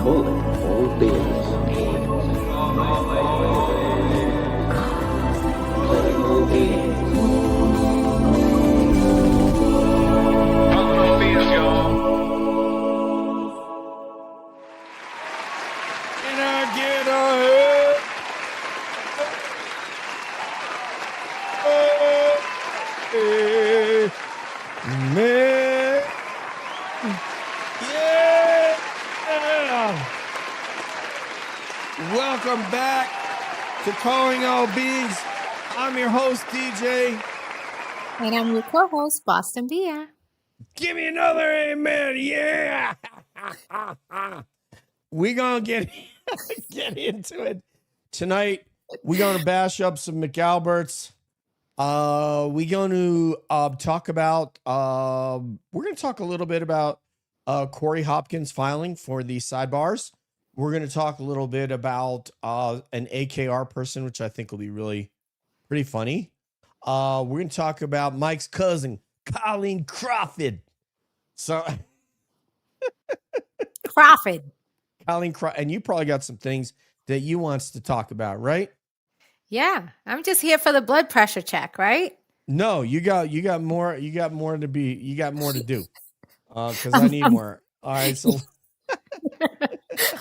Calling all beings. Calling all beings. Can I get a hey, man? Yeah! Welcome back to Calling All Beings. I'm your host, DJ. And I'm your co-host, Boston Bia. Give me another amen. Yeah. We're going to get into it. Tonight, we're going to bash up some McAlberts. We're going to talk about, we're going to talk a little bit about Corrie Hopkins filing for the Sidebars. We're going to talk a little bit about an AKR person, which I think will be really pretty funny. We're going to talk about Mike's cousin, Colleen Crawford. So, Crawford. Colleen Crawford, and you probably got some things that you wants to talk about, right? Yeah, I'm just here for the blood pressure check, right? No, you got more to do. Because I need more. All right, so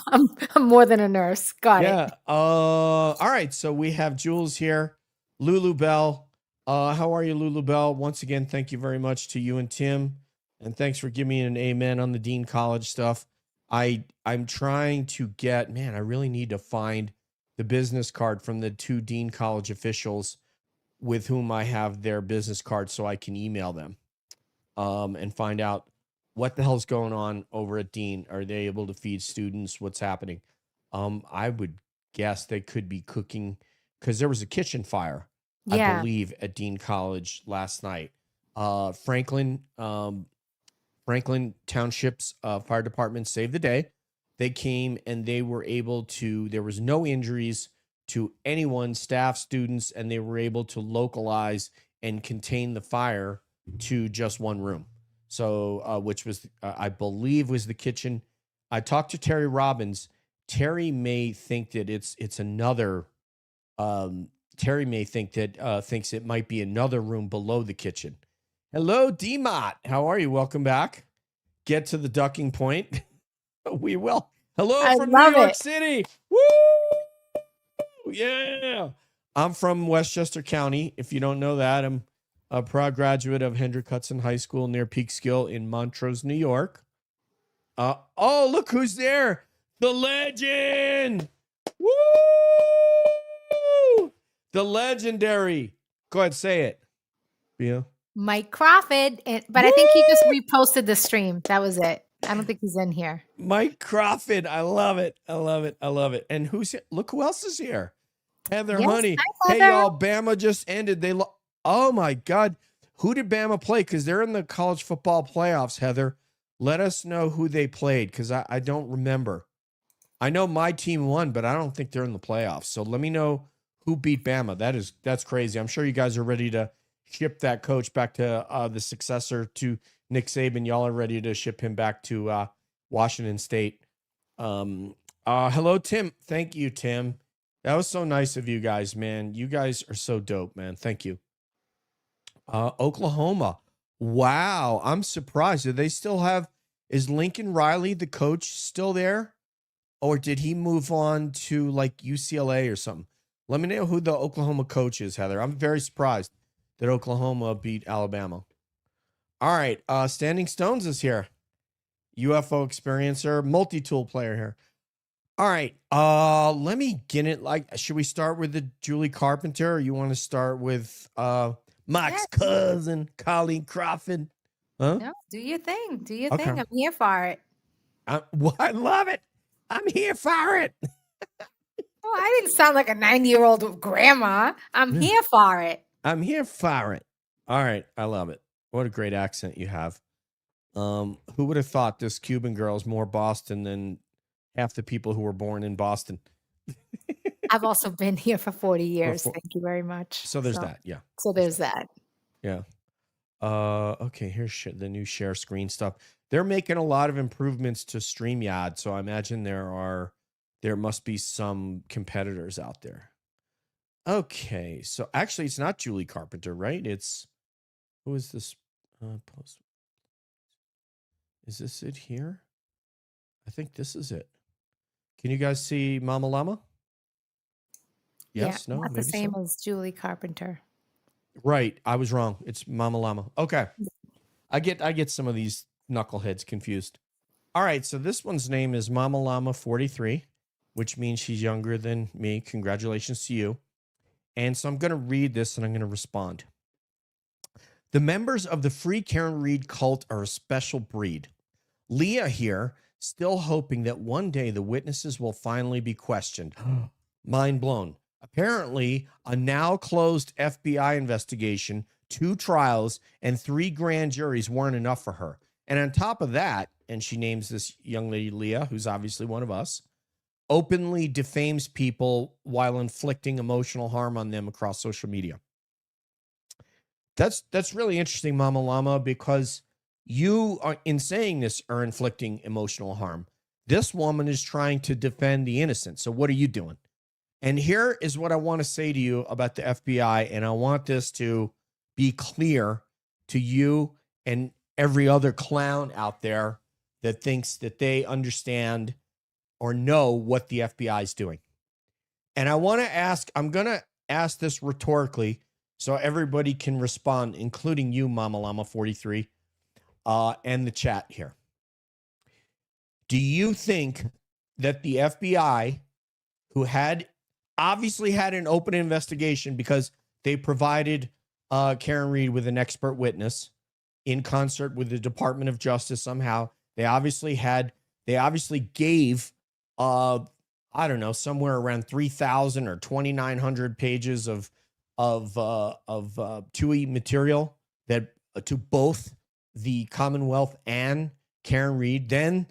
I'm more than a nurse. Got yeah. it. All right, so we have Jules here, Lulu Bell. How are you, Lulu Bell? Once again, thank you very much to you and Tim, and thanks for giving me an amen on the Dean College stuff. I'm trying to get, man, I really need to find the business card from the two Dean College officials with whom I have their business card so I can email them and find out what the hell's going on over at Dean. Are they able to feed students? What's happening? I would guess they could be cooking because there was a kitchen fire, I believe, at Dean College last night. Franklin Township's fire department saved the day. They came and they were able to, there was no injuries to anyone, staff, students, and they were able to localize and contain the fire to just one room. So, which was, I believe, was the kitchen. I talked to Terry Robbins. Terry may think that it's another, Terry may think that, thinks it might be another room below the kitchen. Hello, D-Mott. How are you? Welcome back. Get to the ducking point. We will. Hello from New York City. Woo! Yeah. I'm from Westchester County. If you don't know that, I'm a proud graduate of Hendrick Hudson High School near Peekskill in Montrose, New York. Oh, look who's there. The legend. Woo! The legendary. Go ahead, say it. Bia. Mike Crawford. But I think he just reposted the stream. That was it. I don't think he's in here. Mike Crawford. I love it. I love it. I love it. And who's here? Look who else is here. Heather Honey. Hi, Hey, y'all. Bama just ended. Oh, my God. Who did Bama play? Because they're in the college football playoffs, Heather. Let us know who they played because I don't remember. I know my team won, but I don't think they're in the playoffs. So let me know who beat Bama. That's crazy. I'm sure you guys are ready to ship that coach back to the successor to Nick Saban. Y'all are ready to ship him back to Washington State. Hello, Tim. Thank you, Tim. That was so nice of you guys, man. You guys are so dope, man. Thank you. Oklahoma. Wow. I'm surprised. Do they still have, is Lincoln Riley, the coach, still there? Or did he move on to like UCLA or something? Let me know who the Oklahoma coach is, Heather. I'm very surprised that Oklahoma beat Alabama. All right. Standing Stones is here. UFO experiencer, multi-tool player here. All right. Let me get it. Like, should we start with the Julie Carpenter, or you want to start with Mike's cousin, Colleen Crawford? Huh? No, do your thing. Do your thing. I'm here for it. I love it. I'm here for it. Oh, I didn't sound like a 90-year-old grandma. I'm here for it. I'm here for it. All right. I love it. What a great accent you have. Who would have thought this Cuban girl is more Boston than half the people who were born in Boston? I've also been here for 40 years. For- Thank you very much. So there's that. Yeah. So there's that. Yeah. Okay, here's the new share screen stuff. They're making a lot of improvements to StreamYard, so I imagine there must be some competitors out there. Okay, so actually it's not Julie Carpenter, right? Who is this post? Is this it here? I think this is it. Can you guys see Mama Llama? Yes, Yeah, no, not the maybe same so. as Julie Carpenter. Right, I was wrong. It's Mama Llama. Okay. I get some of these knuckleheads confused. All right, so this one's name is Mama Llama 43, which means she's younger than me. Congratulations to you. And so I'm going to read this and I'm going to respond. The members of the Free Karen Reed cult are a special breed. Leah here, still hoping that one day the witnesses will finally be questioned. Mind blown. Apparently, a now closed FBI investigation, 2 trials, and 3 grand juries weren't enough for her. And on top of that, and she names this young lady Leah, who's obviously one of us, openly defames people while inflicting emotional harm on them across social media. That's really interesting, Mama Llama, because you are, in saying this, are inflicting emotional harm. This woman is trying to defend the innocent. So what are you doing? And here is what I want to say to you about the FBI, and I want this to be clear to you and every other clown out there that thinks that they understand or know what the FBI is doing. And I want to ask, I'm going to ask this rhetorically so everybody can respond, including you, Mama Llama 43, and the chat here. Do you think that the FBI, who obviously had an open investigation because they provided Karen Reed with an expert witness in concert with the Department of Justice somehow, they obviously gave, I don't know, somewhere around 3,000 or 2,900 pages of TUI material that to both the Commonwealth and Karen Reed. Then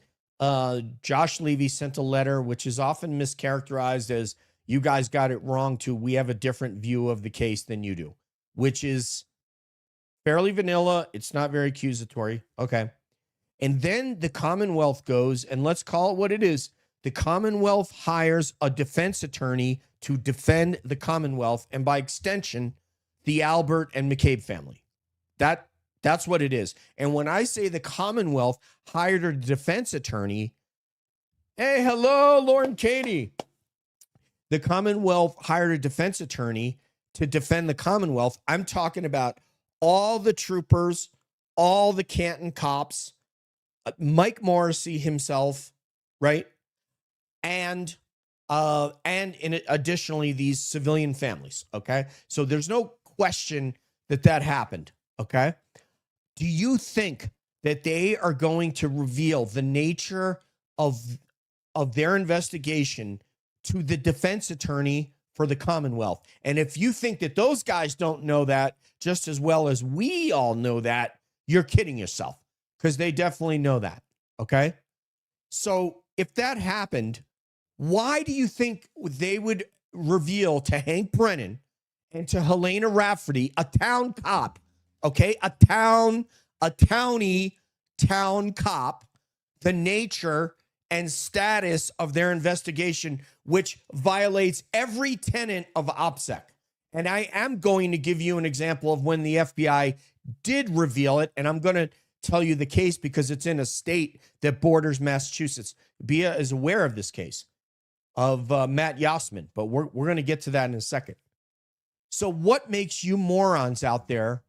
Josh Levy sent a letter, which is often mischaracterized as, you guys got it wrong too. We have a different view of the case than you do, which is fairly vanilla. It's not very accusatory. Okay. And then the Commonwealth goes, and let's call it what it is. The Commonwealth hires a defense attorney to defend the Commonwealth, and by extension, the Albert and McCabe family. That's what it is. And when I say the Commonwealth hired a defense attorney, hey, hello, Lauren Katie. The Commonwealth hired a defense attorney to defend the Commonwealth. I'm talking about all the troopers, all the Canton cops, Mike Morrissey himself, right? And additionally, these civilian families, okay? So there's no question that happened, okay? Do you think that they are going to reveal the nature of their investigation to the defense attorney for the Commonwealth? And if you think that those guys don't know that just as well as we all know that, you're kidding yourself, because they definitely know that, okay? So if that happened, why do you think they would reveal to Hank Brennan and to Helena Rafferty, a town cop, okay, a townie town cop, the nature and status of their investigation, which violates every tenet of OPSEC? And I am going to give you an example of when the FBI did reveal it, and I'm going to tell you the case because it's in a state that borders Massachusetts. Bia is aware of this case of Matt Yasman, but we're going to get to that in a second. So what makes you morons out there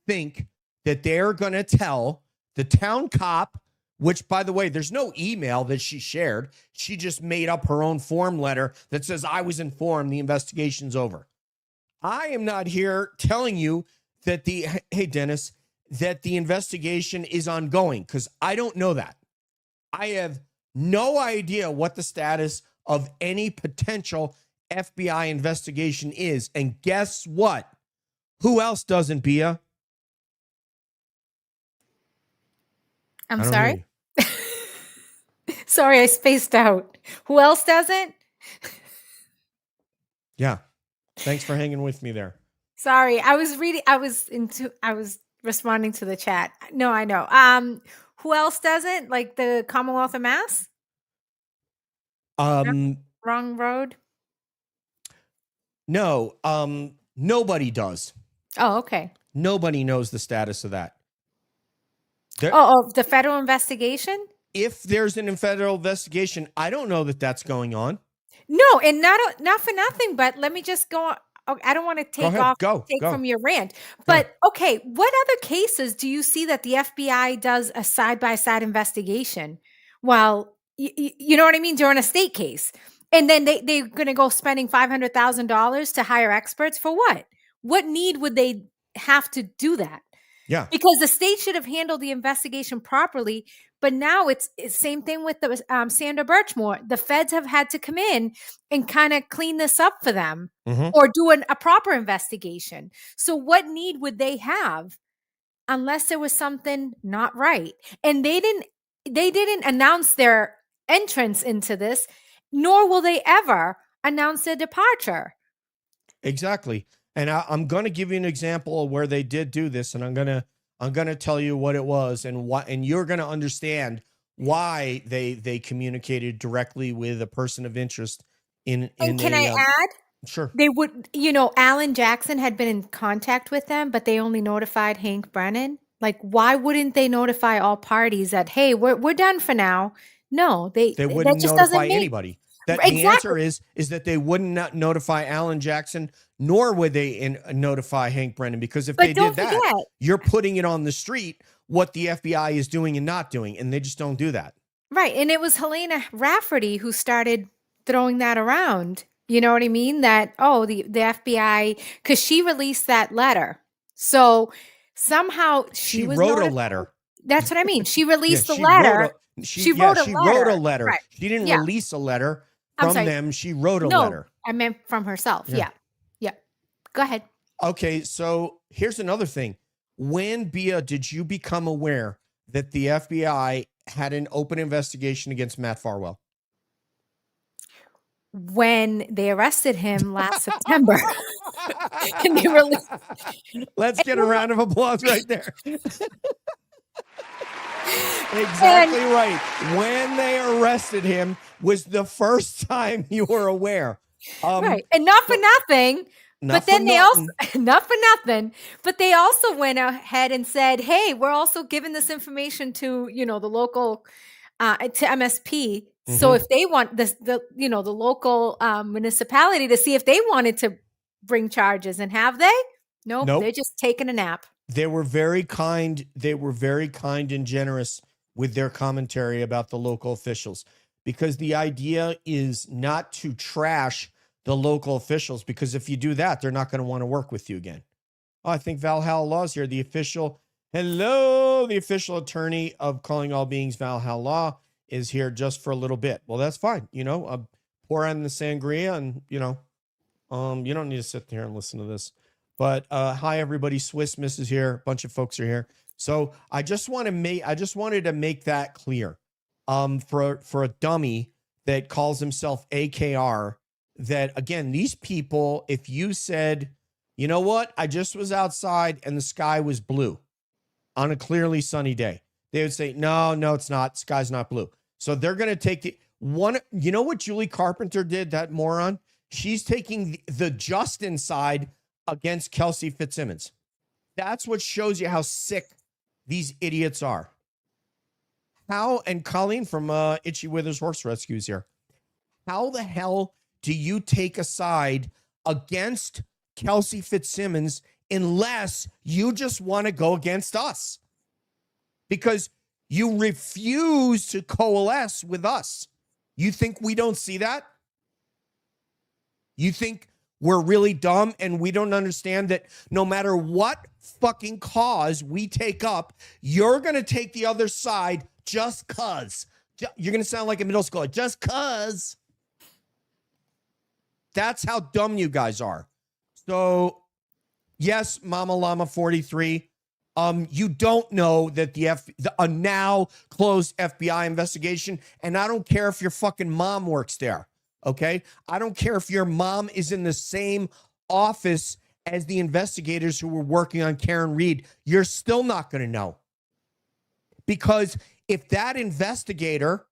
think that they're going to tell the town cop, which, by the way, there's no email that she shared. She just made up her own form letter that says, I was informed, the investigation's over. I am not here telling you that hey, Dennis, that the investigation is ongoing, because I don't know that. I have no idea what the status of any potential FBI investigation is. And guess what? Who else doesn't, Bia? I'm sorry. Sorry, I spaced out. Who else doesn't? Yeah. Thanks for hanging with me there. Sorry, I was responding to the chat. No, I know. Who else doesn't? Like the Commonwealth of Mass? Wrong road. No, nobody does. Oh, okay. Nobody knows the status of that. The federal investigation? If there's an federal investigation, I don't know that that's going on. No, and not for nothing, but let me just go on. I don't want to take from your rant. But okay, what other cases do you see that the FBI does a side-by-side investigation while you know what I mean, during a state case? And then they're going to go spending $500,000 to hire experts for what? What need would they have to do that? Yeah. Because the state should have handled the investigation properly. But now it's same thing with the Sandra Birchmore. The feds have had to come in and kind of clean this up for them or do a proper investigation. So what need would they have unless there was something not right? And they didn't announce their entrance into this, nor will they ever announce their departure. Exactly. And I'm going to give you an example of where they did do this, and I'm going to tell you what it was and why, and you're going to understand why they communicated directly with a person of interest in can I add? Sure. They would, Alan Jackson had been in contact with them, but they only notified Hank Brennan. Like, why wouldn't they notify all parties that, hey, we're done for now? No, they wouldn't notify anybody. Exactly. The answer is that they wouldn't notify Alan Jackson, nor would they notify Hank Brennan, because if they did that, you're putting it on the street what the FBI is doing and not doing, and they just don't do that. Right, and it was Helena Rafferty who started throwing that around. You know what I mean? That, the FBI, because she released that letter. So somehow she wrote a letter. That's what I mean. She released the letter. She wrote a letter. Right. She didn't release a letter from them. She wrote a letter. I meant from herself. Yeah. Go ahead. Okay, so here's another thing. When, Bia, did you become aware that the FBI had an open investigation against Matt Farwell? When they arrested him last September. And they released. Let's get a round of applause right there. Exactly right. When they arrested him was the first time you were aware. Right. And not for nothing. But then they also, not for nothing, but they also went ahead and said, hey, we're also giving this information to, the local, to MSP. So if they want the local municipality to see if they wanted to bring charges, and have they? Nope. They're just taking a nap. They were very kind. They were very kind and generous with their commentary about the local officials, because the idea is not to trash the local officials, because if you do that, they're not going to want to work with you again. Oh, I think Valhalla Law's here. The official attorney of Calling All Beings, Valhalla Law, is here just for a little bit. Well, that's fine. Pour on the sangria, and you don't need to sit there and listen to this. But hi, everybody. Swiss Miss is here. A bunch of folks are here. So I just wanted to make that clear. For a dummy that calls himself AKR, that again, these people, if you said, you know what, I just was outside and the sky was blue on a clearly sunny day, they would say, no, it's not. Sky's not blue. So they're going to take the one. You know what Julie Carpenter did, that moron? She's taking the Justin side against Kelsey Fitzsimmons. That's what shows you how sick these idiots are. How, and Colleen from Itchy Withers Horse Rescues here, how the hell do you take a side against Kelsey Fitzsimmons unless you just want to go against us? Because you refuse to coalesce with us. You think we don't see that? You think we're really dumb and we don't understand that no matter what fucking cause we take up, you're going to take the other side just cuz. You're going to sound like a middle schooler. Just cuz. That's how dumb you guys are. So, yes, Mama Llama 43, you don't know that a now closed FBI investigation, and I don't care if your fucking mom works there. Okay. I don't care if your mom is in the same office as the investigators who were working on Karen Reed. You're still not going to know. Because if that investigator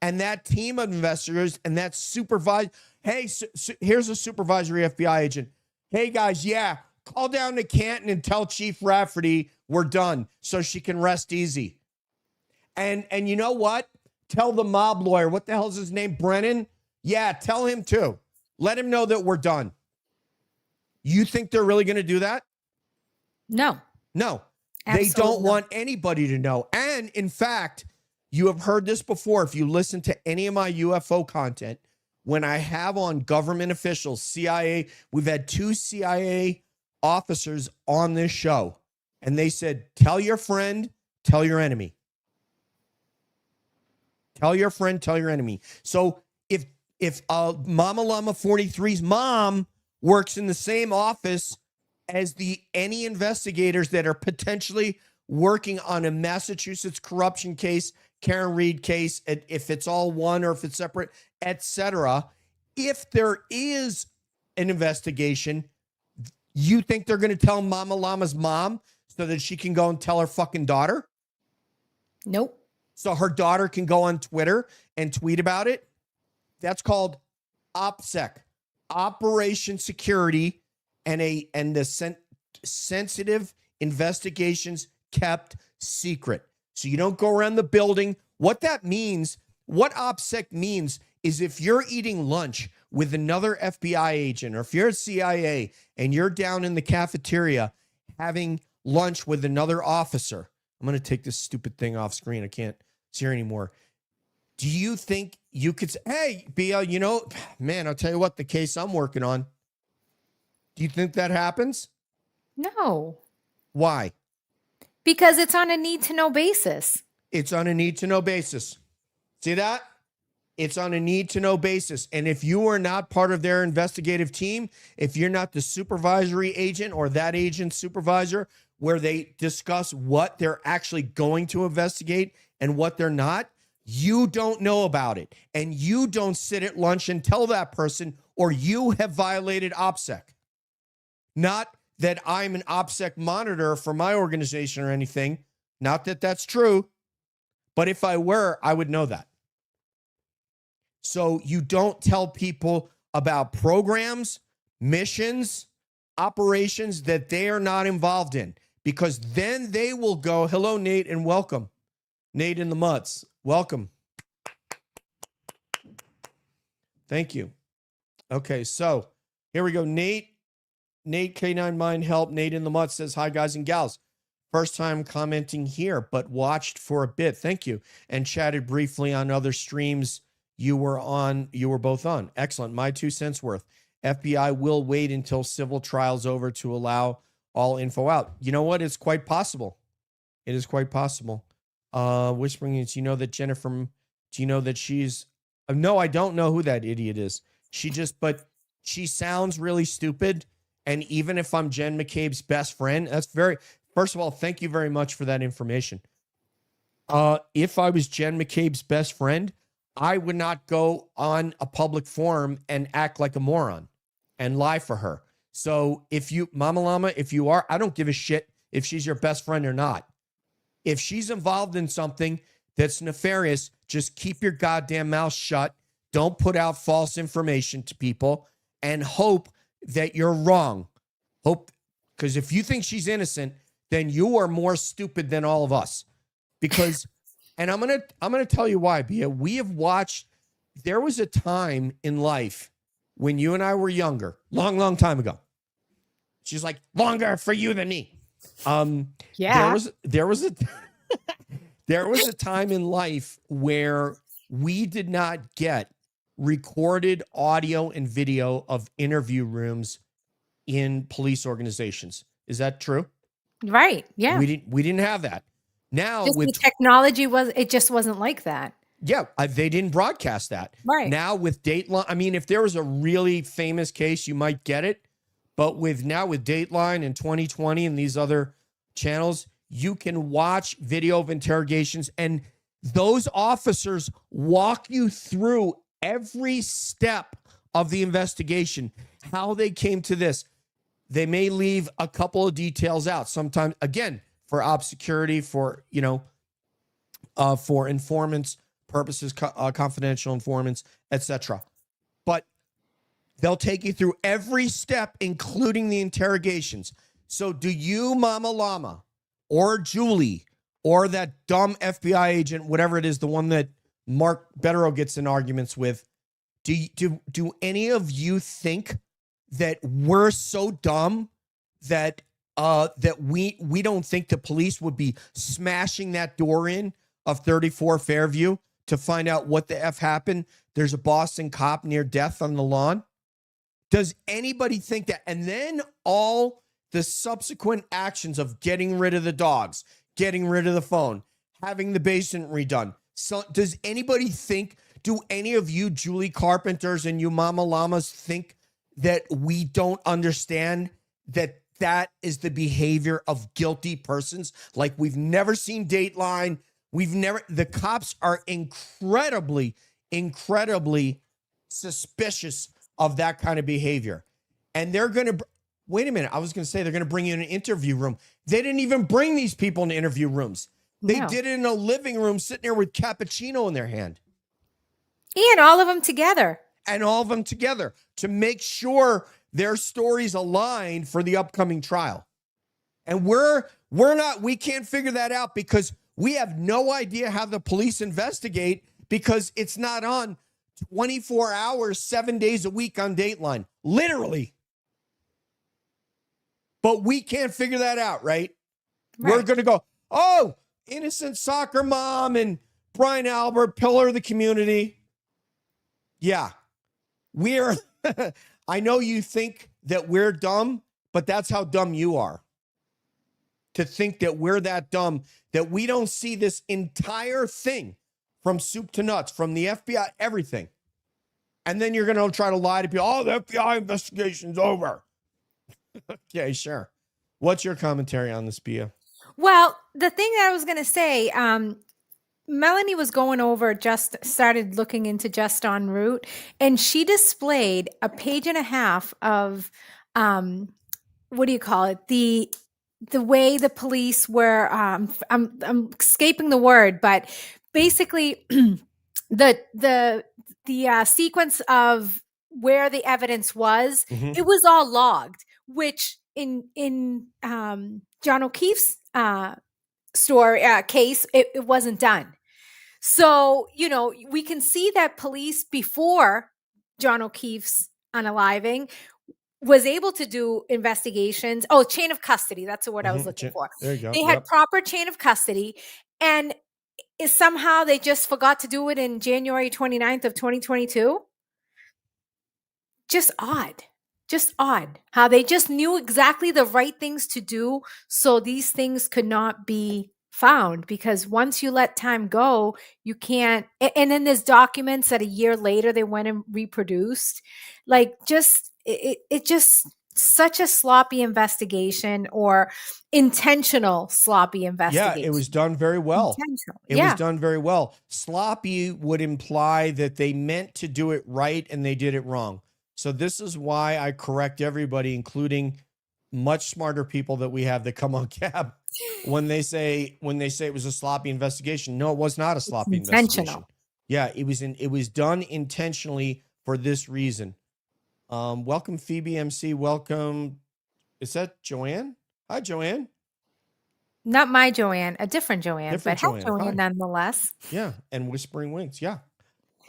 and that team of investigators and that supervisor, hey, here's a supervisory FBI agent. Hey, guys, yeah, call down to Canton and tell Chief Rafferty we're done so she can rest easy. And you know what? Tell the mob lawyer, what the hell's his name, Brennan? Yeah, tell him too. Let him know that we're done. You think they're really going to do that? No. No. Absolutely They don't not. want anybody to know. And in fact, you have heard this before. If you listen to any of my UFO content, when I have on government officials, CIA, we've had 2 CIA officers on this show, and they said, tell your friend, tell your enemy. Tell your friend, tell your enemy. So if Mama Llama 43's mom works in the same office as any investigators that are potentially working on a Massachusetts corruption case, Karen Reed case, if it's all one or if it's separate, etc. If there is an investigation, you think they're going to tell Mama Llama's mom so that she can go and tell her fucking daughter? Nope. So her daughter can go on Twitter and tweet about it? That's called OPSEC, Operation Security, and the sensitive investigations kept secret. So you don't go around the building. What that means, what OPSEC means, is if you're eating lunch with another FBI agent, or if you're a CIA and you're down in the cafeteria having lunch with another officer. I'm going to take this stupid thing off screen. I can't see her anymore. Do you think you could say, hey, BL, you know, man, I'll tell you what, the case I'm working on. Do you think that happens? No. Why? Because it's on a need-to-know basis. It's on a need-to-know basis. See that? It's on a need-to-know basis. And if you are not part of their investigative team, if you're not the supervisory agent or that agent's supervisor, where they discuss what they're actually going to investigate and what they're not, you don't know about it. And you don't sit at lunch and tell that person, or you have violated OPSEC. Not that I'm an OPSEC monitor for my organization or anything. Not that that's true. But if I were, I would know that. So you don't tell people about programs, missions, operations that they are not involved in, because then they will go, hello, Nate, and welcome. Nate in the Mutts, welcome. Thank you. Okay, so here we go. Nate K9 Mind Help. Nate in the Mutts says, hi, guys and gals. First time commenting here, but watched for a bit. Thank you. And chatted briefly on other streams you were both on. Excellent. My 2 cents worth. FBI will wait until civil trial's over to allow all info out. You know what? It's quite possible. It is quite possible. Whispering is, you know that Jennifer, do you know that she's, no, I don't know who that idiot is. But she sounds really stupid. And even if I'm Jen McCabe's best friend, first of all, thank you very much for that information. If I was Jen McCabe's best friend, I would not go on a public forum and act like a moron and lie for her. So if you, Mama Llama, if you are, I don't give a shit if she's your best friend or not. If she's involved in something that's nefarious, just keep your goddamn mouth shut. Don't put out false information to people and hope that you're wrong. Because if you think she's innocent, then you are more stupid than all of us. Because, and I'm gonna tell you why, Bia. We have watched. There was a time in life when you and I were younger, long time ago. She's like, longer for you than me. Yeah. There was a time in life where we did not get recorded audio and video of interview rooms in police organizations. Is that true? Right. Yeah. We didn't have that. Now Just with the technology just wasn't like that. Yeah, they didn't broadcast that. Right. Now with Dateline, I mean, if there was a really famous case, you might get it. But with Dateline and 2020 and these other channels, you can watch video of interrogations, and those officers walk you through every step of the investigation, how they came to this. They may leave a couple of details out. Sometimes, again, for obscurity, for, for informants purposes, confidential informants, etc. But they'll take you through every step, including the interrogations. So do you, Mama Llama, or Julie, or that dumb FBI agent, whatever it is, the one that Mark Betterow gets in arguments with, do any of you think that we're so dumb that we don't think the police would be smashing that door in of 34 Fairview to find out what the F happened? There's a Boston cop near death on the lawn. Does anybody think that? And then all the subsequent actions of getting rid of the dogs, getting rid of the phone, having the basement redone. So does anybody think, do any of you Julie Carpenters and you Mama Llamas think that we don't understand that that is the behavior of guilty persons? Like, we've never seen Dateline. The cops are incredibly suspicious of that kind of behavior. And they're going to, wait a minute, I was going to say they're going to bring you in an interview room. They didn't even bring these people into interview rooms. They did it in a living room, sitting there with cappuccino in their hand. And all of them together. To make sure their stories align for the upcoming trial. And we can't figure that out because we have no idea how the police investigate, because it's not on 24 hours, 7 days a week on Dateline, literally. But we can't figure that out, right? We're going to go, oh, innocent soccer mom and Brian Albert, pillar of the community. Yeah, we're, I know you think that we're dumb, but that's how dumb you are. To think that we're that dumb, that we don't see this entire thing from soup to nuts, from the FBI, everything. And then you're going to try to lie to people. Oh, the FBI investigation's over. Okay, sure. What's your commentary on this, Bia? Well, the thing that I was going to say, Melanie was going over, started looking into Just en Route, and she displayed a page and a half of, what do you call it? The way the police were, I'm escaping the word, but basically the sequence of where the evidence was, it was all logged, which in John O'Keefe's case, it wasn't done. So, we can see that police before John O'Keefe's unaliving was able to do investigations. Oh, chain of custody. That's the word I was looking for. There you go. They had proper chain of custody, and somehow they just forgot to do it in January 29th of 2022. Just odd how they just knew exactly the right things to do so these things could not be found, because once you let time go, you can't. And then there's documents that a year later they went and reproduced. Like, it just such a sloppy investigation, or intentional sloppy investigation. Yeah, it was done very well. It was done very well. Sloppy would imply that they meant to do it right and they did it wrong. So this is why I correct everybody, including much smarter people that we have that come on Cab, when they say it was a sloppy investigation. No, it was not a sloppy investigation. Yeah, it was done intentionally for this reason. Welcome, Phoebe MC. Welcome. Is that Joanne? Hi, Joanne. Not my Joanne, a different Joanne, but hello, Joanne nonetheless. Yeah, and Whispering Winds. Yeah.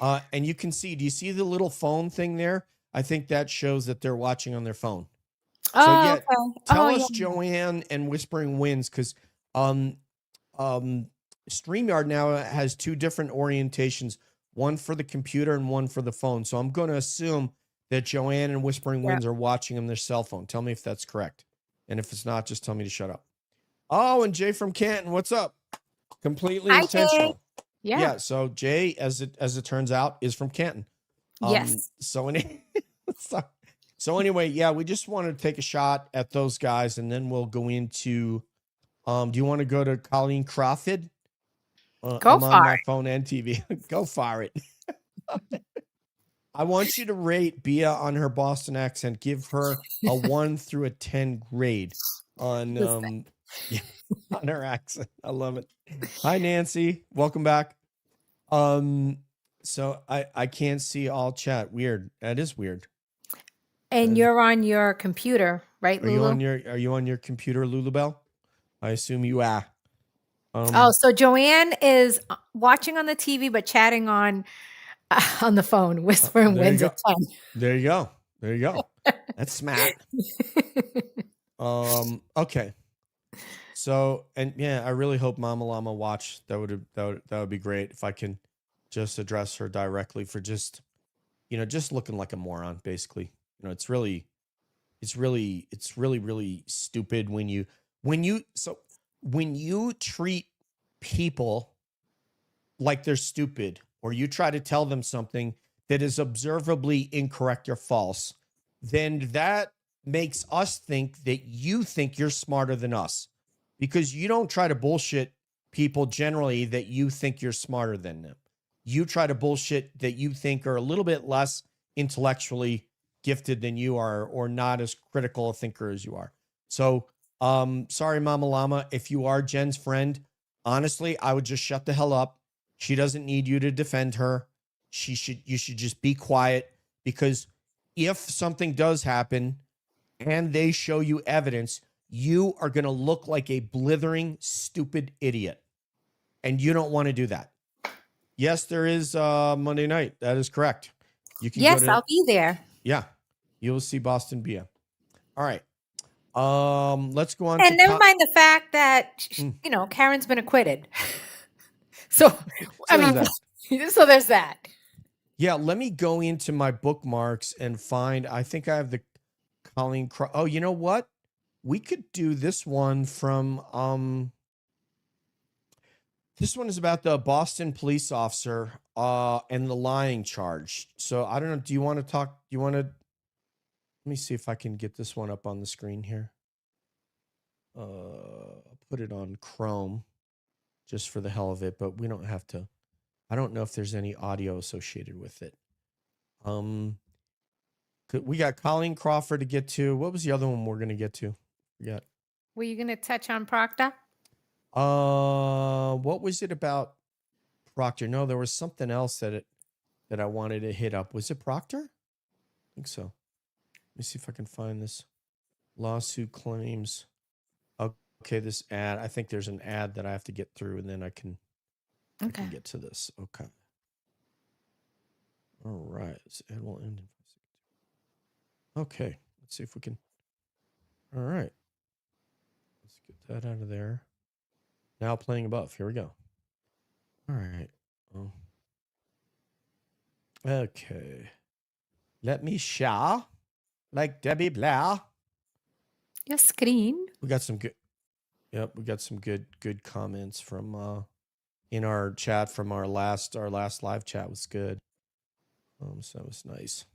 And you can see, do you see the little phone thing there? I think that shows that they're watching on their phone. Okay. Tell us, Joanne and Whispering Winds, because StreamYard now has two different orientations, one for the computer and one for the phone. So I'm going to assume that Joanne and Whispering Winds are watching on their cell phone. Tell me if that's correct. And if it's not, just tell me to shut up. Oh, and Jay from Canton, what's up? Completely intentional. Jay. Yeah. So Jay, as it turns out, is from Canton. Yes. So anyway, yeah, we just wanted to take a shot at those guys, and then we'll go into. Do you want to go to Colleen Crawford? Go I'm for on my it. phone and TV. Go for it. I want you to rate Bia on her Boston accent. Give her a 1 through a 10 grade on on her accent. I love it. Hi, Nancy. Welcome back. So I can't see all chat. Weird. That is weird. And you're on your computer, right, Lulu? Are you on your computer, Lulubelle? I assume you are. So Joanne is watching on the TV but chatting on the phone, whispering wins at 10. There you go. There you go. That's smart. Okay. So, and yeah, I really hope Mama Llama watched. That would be great if I can just address her directly for just looking like a moron, basically. It's really stupid when you treat people like they're stupid, or you try to tell them something that is observably incorrect or false, then that makes us think that you think you're smarter than us, because you don't try to bullshit people generally that you think you're smarter than them. You try to bullshit that you think are a little bit less intellectually gifted than you are, or not as critical a thinker as you are. So, sorry, Mama Llama, if you are Jen's friend, honestly, I would just shut the hell up. She doesn't need you to defend her. You should just be quiet, because if something does happen and they show you evidence, you are going to look like a blithering, stupid idiot. And you don't want to do that. Yes, there is Monday night. That is correct. You can I'll be there. Yeah, you will see Boston Bia. All right. Let's go on. And never mind the fact that Karen's been acquitted. So so there's that. Yeah, let me go into my bookmarks and find. I think I have the Colleen. Oh, you know what? We could do this one from. This one is about the Boston police officer and the lying charge. So I don't know. Do you want to talk? Do you want to? Let me see if I can get this one up on the screen here. I'll put it on Chrome just for the hell of it, but we don't have to. I don't know if there's any audio associated with it. We got Colleen Crawford to get to. What was the other one we're going to get to? Were you going to touch on Proctor? What was it about Proctor? No, there was something else that I wanted to hit up. Was it Proctor? I think so. Let me see if I can find this. Lawsuit claims. Okay, this ad. I think there's an ad that I have to get through, and then I can get to this. Okay. All right. This ad will end. Okay. Let's see if we can. All right. Let's get that out of there. Now playing above. Here we go. All right. Okay. Let me share. Like Debbie Blair. Your screen. We got some good. Yep, we got some good comments from in our chat from our last live chat was good. So that was nice.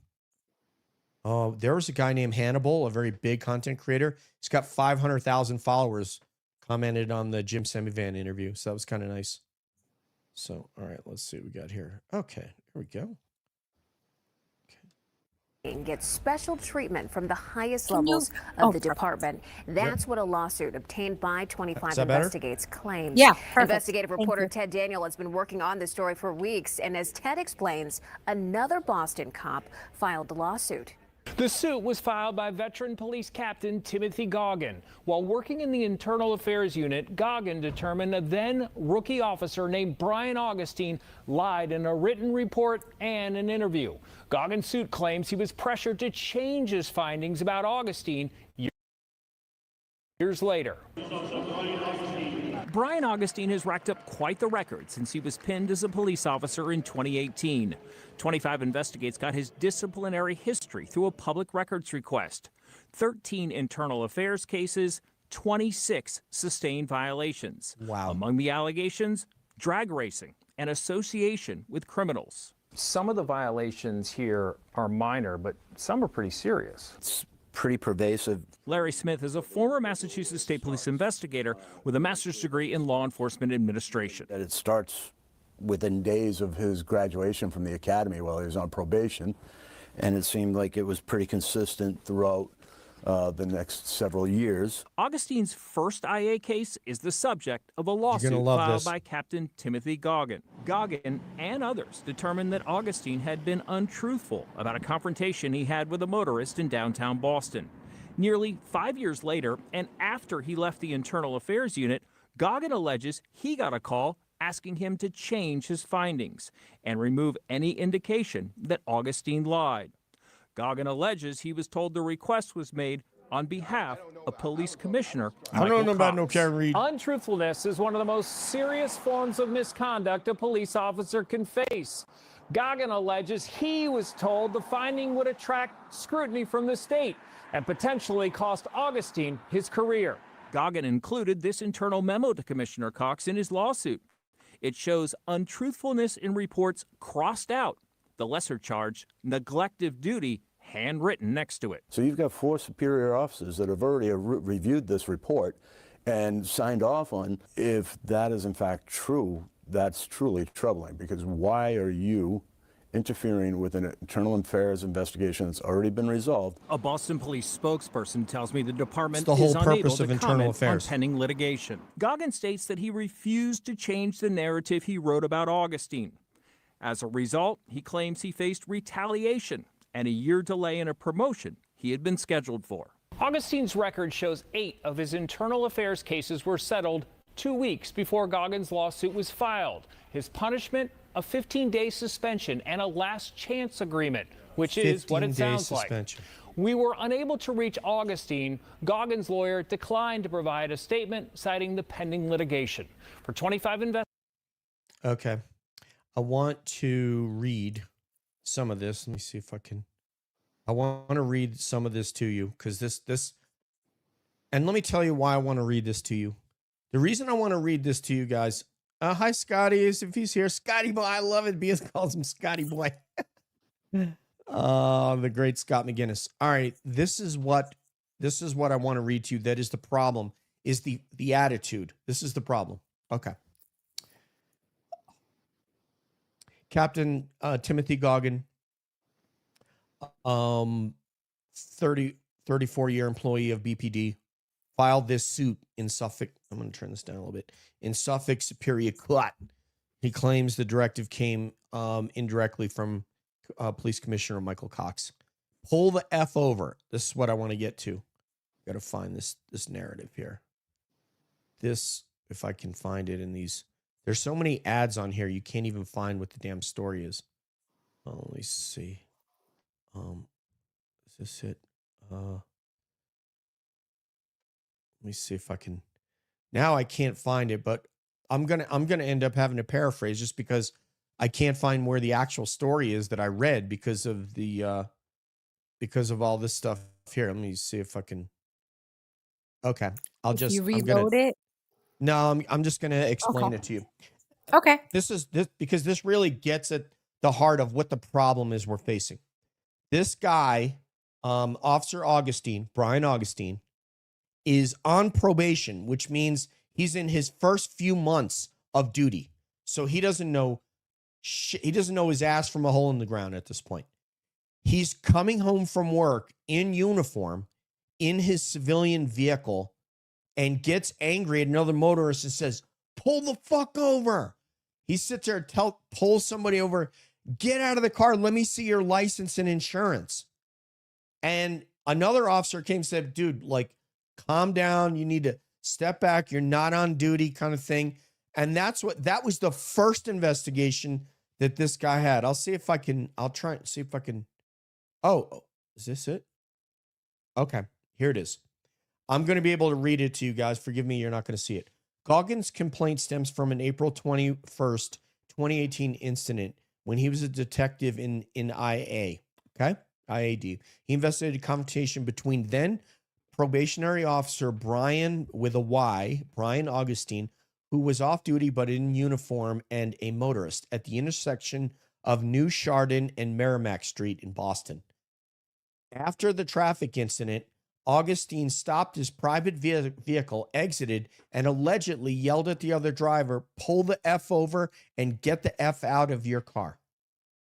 Oh, there was a guy named Hannibal, a very big content creator. He's got 500,000 followers. Commented on the Jim Semivan interview, so that was kind of nice. So, all right, let's see what we got here. Okay, here we go. Gets special treatment from the highest levels of the department. That's what a lawsuit obtained by 25 Investigates claims. Yeah, investigative reporter Ted Daniel has been working on this story for weeks, and as Ted explains, another Boston cop filed a lawsuit. The suit was filed by veteran police captain Timothy Goggin. While working in the Internal Affairs Unit, Goggin determined a then rookie officer named Brian Augustine lied in a written report and an interview. Goggin's suit claims he was pressured to change his findings about Augustine years later. Brian Augustine has racked up quite the record since he was pinned as a police officer in 2018. 25 Investigates got his disciplinary history through a public records request. 13 internal affairs cases, 26 sustained violations. Wow. Among the allegations, drag racing and association with criminals. Some of the violations here are minor, but some are pretty serious. It's pretty pervasive. Larry Smith is a former Massachusetts State Police investigator with a master's degree in law enforcement administration. That it starts within days of his graduation from the academy while he was on probation. And it seemed like it was pretty consistent throughout the next several years. Augustine's first IA case is the subject of a lawsuit filed by Captain Timothy Goggin. Goggin and others determined that Augustine had been untruthful about a confrontation he had with a motorist in downtown Boston. Nearly 5 years later, and after he left the Internal Affairs Unit, Goggin alleges he got a call asking him to change his findings and remove any indication that Augustine lied. Goggin alleges he was told the request was made on behalf of Police Commissioner Michael I don't know about no Cox. Karen Reed. Untruthfulness is one of the most serious forms of misconduct a police officer can face. Goggin alleges he was told the finding would attract scrutiny from the state and potentially cost Augustine his career. Goggin included this internal memo to Commissioner Cox in his lawsuit. It shows untruthfulness in reports crossed out, the lesser charge, neglect of duty, handwritten next to it. So you've got 4 superior officers that have already reviewed this report and signed off on. If that is in fact true, that's truly troubling, because why are you interfering with an internal affairs investigation that's already been resolved? A Boston police spokesperson tells me the department It's the whole is unable purpose to of internal comment affairs. on pending litigation. Goggin states that he refused to change the narrative he wrote about Augustine. As a result, he claims he faced retaliation and a year delay in a promotion he had been scheduled for. Augustine's record shows 8 of his internal affairs cases were settled 2 weeks before Goggin's lawsuit was filed. His punishment, a 15-day suspension and a last chance agreement, which is what it sounds like. We were unable to reach Augustine. Goggin's lawyer declined to provide a statement citing the pending litigation. For 25 investigators. Okay. I want to read some of this. Let me see if I can. I want to read some of this to you because this, and let me tell you why I want to read this to you. The reason I want to read this to you guys. Hi, Scotty, if he's here. Scotty boy, I love it. BS calls him Scotty boy. The great Scott McGinnis. All right, this is what I want to read to you. That is the problem. Is the attitude. This is the problem. Okay. Captain Timothy Goggin, 34-year employee of BPD, filed this suit in Suffolk. I'm going to turn this down a little bit. In Suffolk Superior Court. He claims the directive came indirectly from Police Commissioner Michael Cox. Pull the F over. This is what I want to get to. Got to find this narrative here. This, if I can find it in these. There's so many ads on here, you can't even find what the damn story is. Oh, let me see. Is this it? Let me see if I can. Now I can't find it, but I'm gonna end up having to paraphrase just because I can't find where the actual story is that I read because of the because of all this stuff here. Let me see if I can. Okay, I'll just you reload it. No, I'm just going to explain it to you. Okay. This because this really gets at the heart of what the problem is we're facing. This guy, Officer Augustine, Brian Augustine, is on probation, which means he's in his first few months of duty. So he doesn't know he doesn't know his ass from a hole in the ground at this point. He's coming home from work in uniform in his civilian vehicle and gets angry at another motorist and says, "Pull the fuck over." He sits there, pulls somebody over, "Get out of the car. Let me see your license and insurance." And another officer came and said, "Dude, like, calm down. You need to step back. You're not on duty," kind of thing. And that was the first investigation that this guy had. I'll try and see if I can. Oh, is this it? Okay, here it is. I'm going to be able to read it to you guys. Forgive me, you're not going to see it. Goggin's complaint stems from an April 21st, 2018 incident when he was a detective in IA. Okay? IAD. He investigated a confrontation between then probationary officer Brian, with a Y, Brian Augustine, who was off duty but in uniform, and a motorist at the intersection of New Chardon and Merrimack Street in Boston. After the traffic incident, Augustine stopped his private vehicle, exited, and allegedly yelled at the other driver, "Pull the F over and get the F out of your car."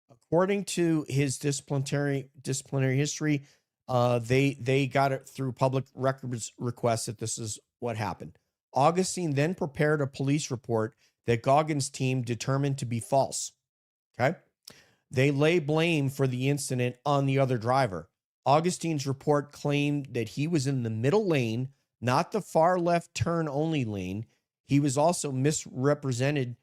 According to his disciplinary history, they got it through public records requests that this is what happened. Augustine then prepared a police report that Goggins' team determined to be false. Okay? They lay blame for the incident on the other driver. Augustine's report claimed that he was in the middle lane, not the far left turn only lane. He was also misrepresented.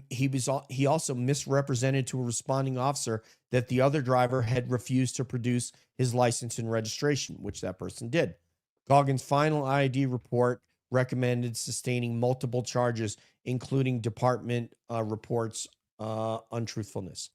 He also misrepresented to a responding officer that the other driver had refused to produce his license and registration, which that person did. Goggins' final ID report recommended sustaining multiple charges, including department reports untruthfulness.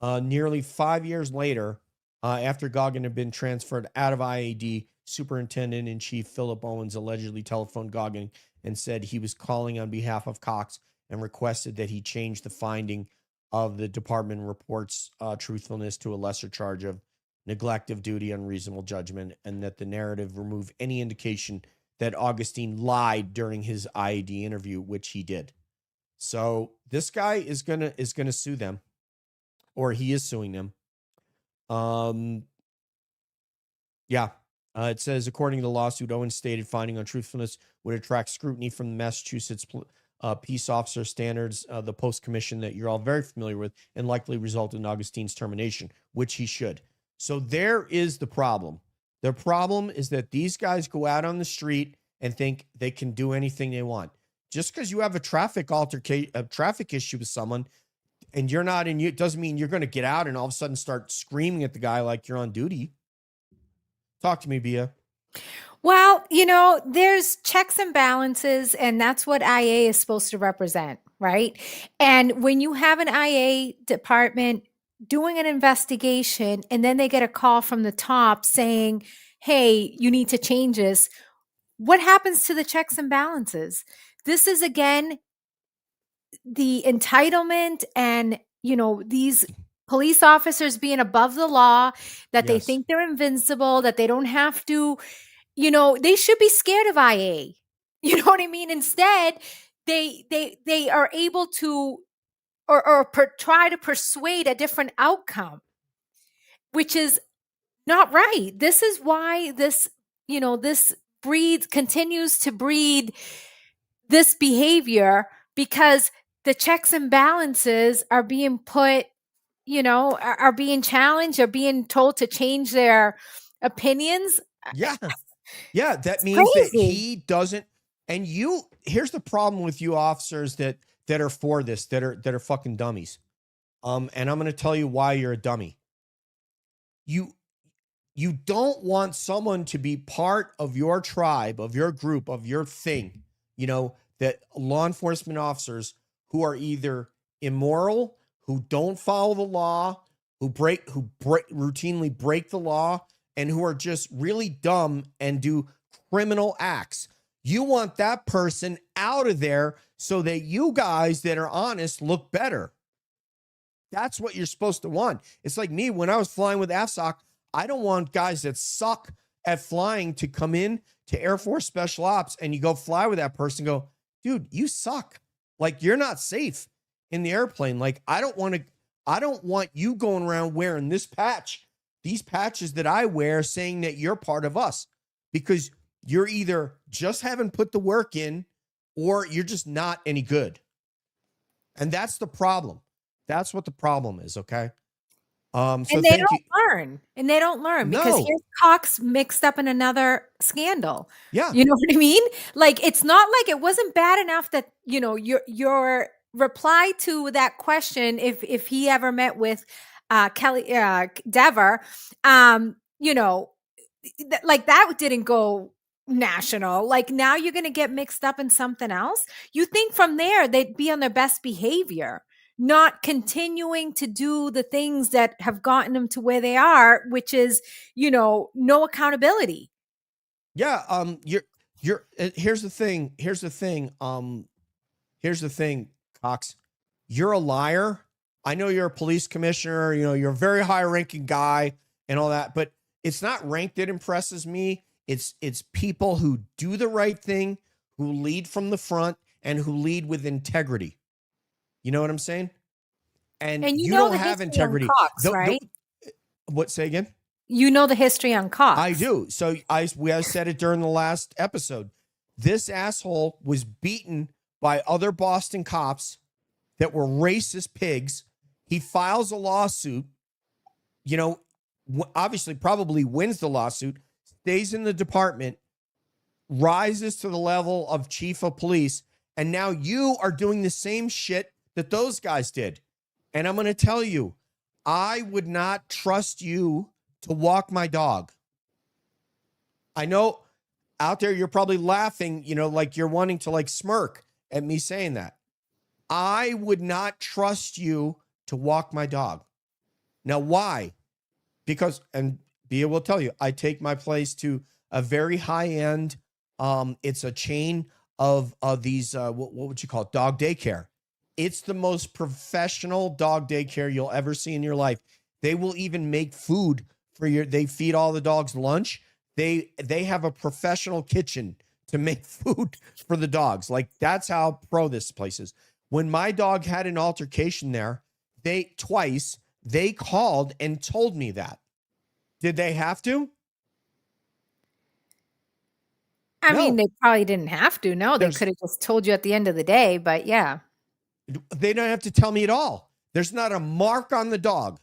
Nearly 5 years later, after Goggin had been transferred out of IAD, Superintendent-in-Chief Philip Owens allegedly telephoned Goggin and said he was calling on behalf of Cox and requested that he change the finding of the department report's truthfulness to a lesser charge of neglect of duty, unreasonable judgment, and that the narrative remove any indication that Augustine lied during his IAD interview, which he did. So this guy is gonna sue them, or he is suing them. It says, according to the lawsuit, Owens stated finding untruthfulness would attract scrutiny from the Massachusetts Peace Officer Standards, the post commission that you're all very familiar with, and likely result in Augustine's termination, which he should. So there is the problem. The problem is that these guys go out on the street and think they can do anything they want. Just because you have a traffic issue with someone and you're not in, it doesn't mean you're going to get out and all of a sudden start screaming at the guy like you're on duty. Talk to me, Bia. Well, there's checks and balances, and that's what IA is supposed to represent, right? And when you have an IA department doing an investigation and then they get a call from the top saying, hey, you need to change this, what happens to the checks and balances? This is, again, the entitlement and, these police officers being above the law, that they think they're invincible, that they don't have to, they should be scared of IA. You know what I mean? Instead, they are able to try to persuade a different outcome, which is not right. This is why this continues to breed this behavior, because the checks and balances are being put, are being challenged, or being told to change their opinions. Yeah. Yeah. That means that he doesn't. And here's the problem with you officers that are for this, that are fucking dummies. And I'm going to tell you why you're a dummy. You don't want someone to be part of your tribe, of your group, of your thing, that law enforcement officers who are either immoral, who don't follow the law, who routinely break the law, and who are just really dumb and do criminal acts. You want that person out of there so that you guys that are honest look better. That's what you're supposed to want. It's like me when I was flying with AFSOC. I don't want guys that suck at flying to come in to Air Force Special Ops and you go fly with that person and go, dude, you suck. Like, you're not safe in the airplane. Like, I don't want you going around wearing these patches that I wear saying that you're part of us, because you're either just haven't put the work in or you're just not any good. And that's the problem. That's what the problem is. Okay. And they don't learn because here's Cox mixed up in another scandal. Yeah. You know what I mean? Like, it's not like it wasn't bad enough that, your reply to that question, if he ever met with Kelly Dever, like that didn't go national. Like, now you're going to get mixed up in something else. You think from there they'd be on their best behavior, not continuing to do the things that have gotten them to where they are, which is, no accountability. Yeah. Here's the thing, Cox. You're a liar. I know you're a police commissioner, you're a very high ranking guy and all that, but It's not rank that impresses me. It's people who do the right thing, who lead from the front, and who lead with integrity. You know what I'm saying? And you don't have integrity. Cox, right? What, say again? You know the history on Cox. I do. So I said it during the last episode. This asshole was beaten by other Boston cops that were racist pigs. He files a lawsuit, you know, obviously probably wins the lawsuit, stays in the department, rises to the level of chief of police, and now you are doing the same shit that those guys did. And I'm going to tell you, I would not trust you to walk my dog. I know out there you're probably laughing, you know, like you're wanting to like smirk at me saying that. I would not trust you to walk my dog. Now, why? Because, and Bia will tell you, I take my place to a very high end. It's a chain of these, what would you call it? Dog daycare. It's the most professional dog daycare you'll ever see in your life. They will even make food for they feed all the dogs lunch. They have a professional kitchen to make food for the dogs. Like, that's how pro this place is. When my dog had an altercation there, they called and told me that. Did they have to? I mean, they probably didn't have to. No, they could have just told you at the end of the day, but yeah. They don't have to tell me at all. There's not a mark on the dog.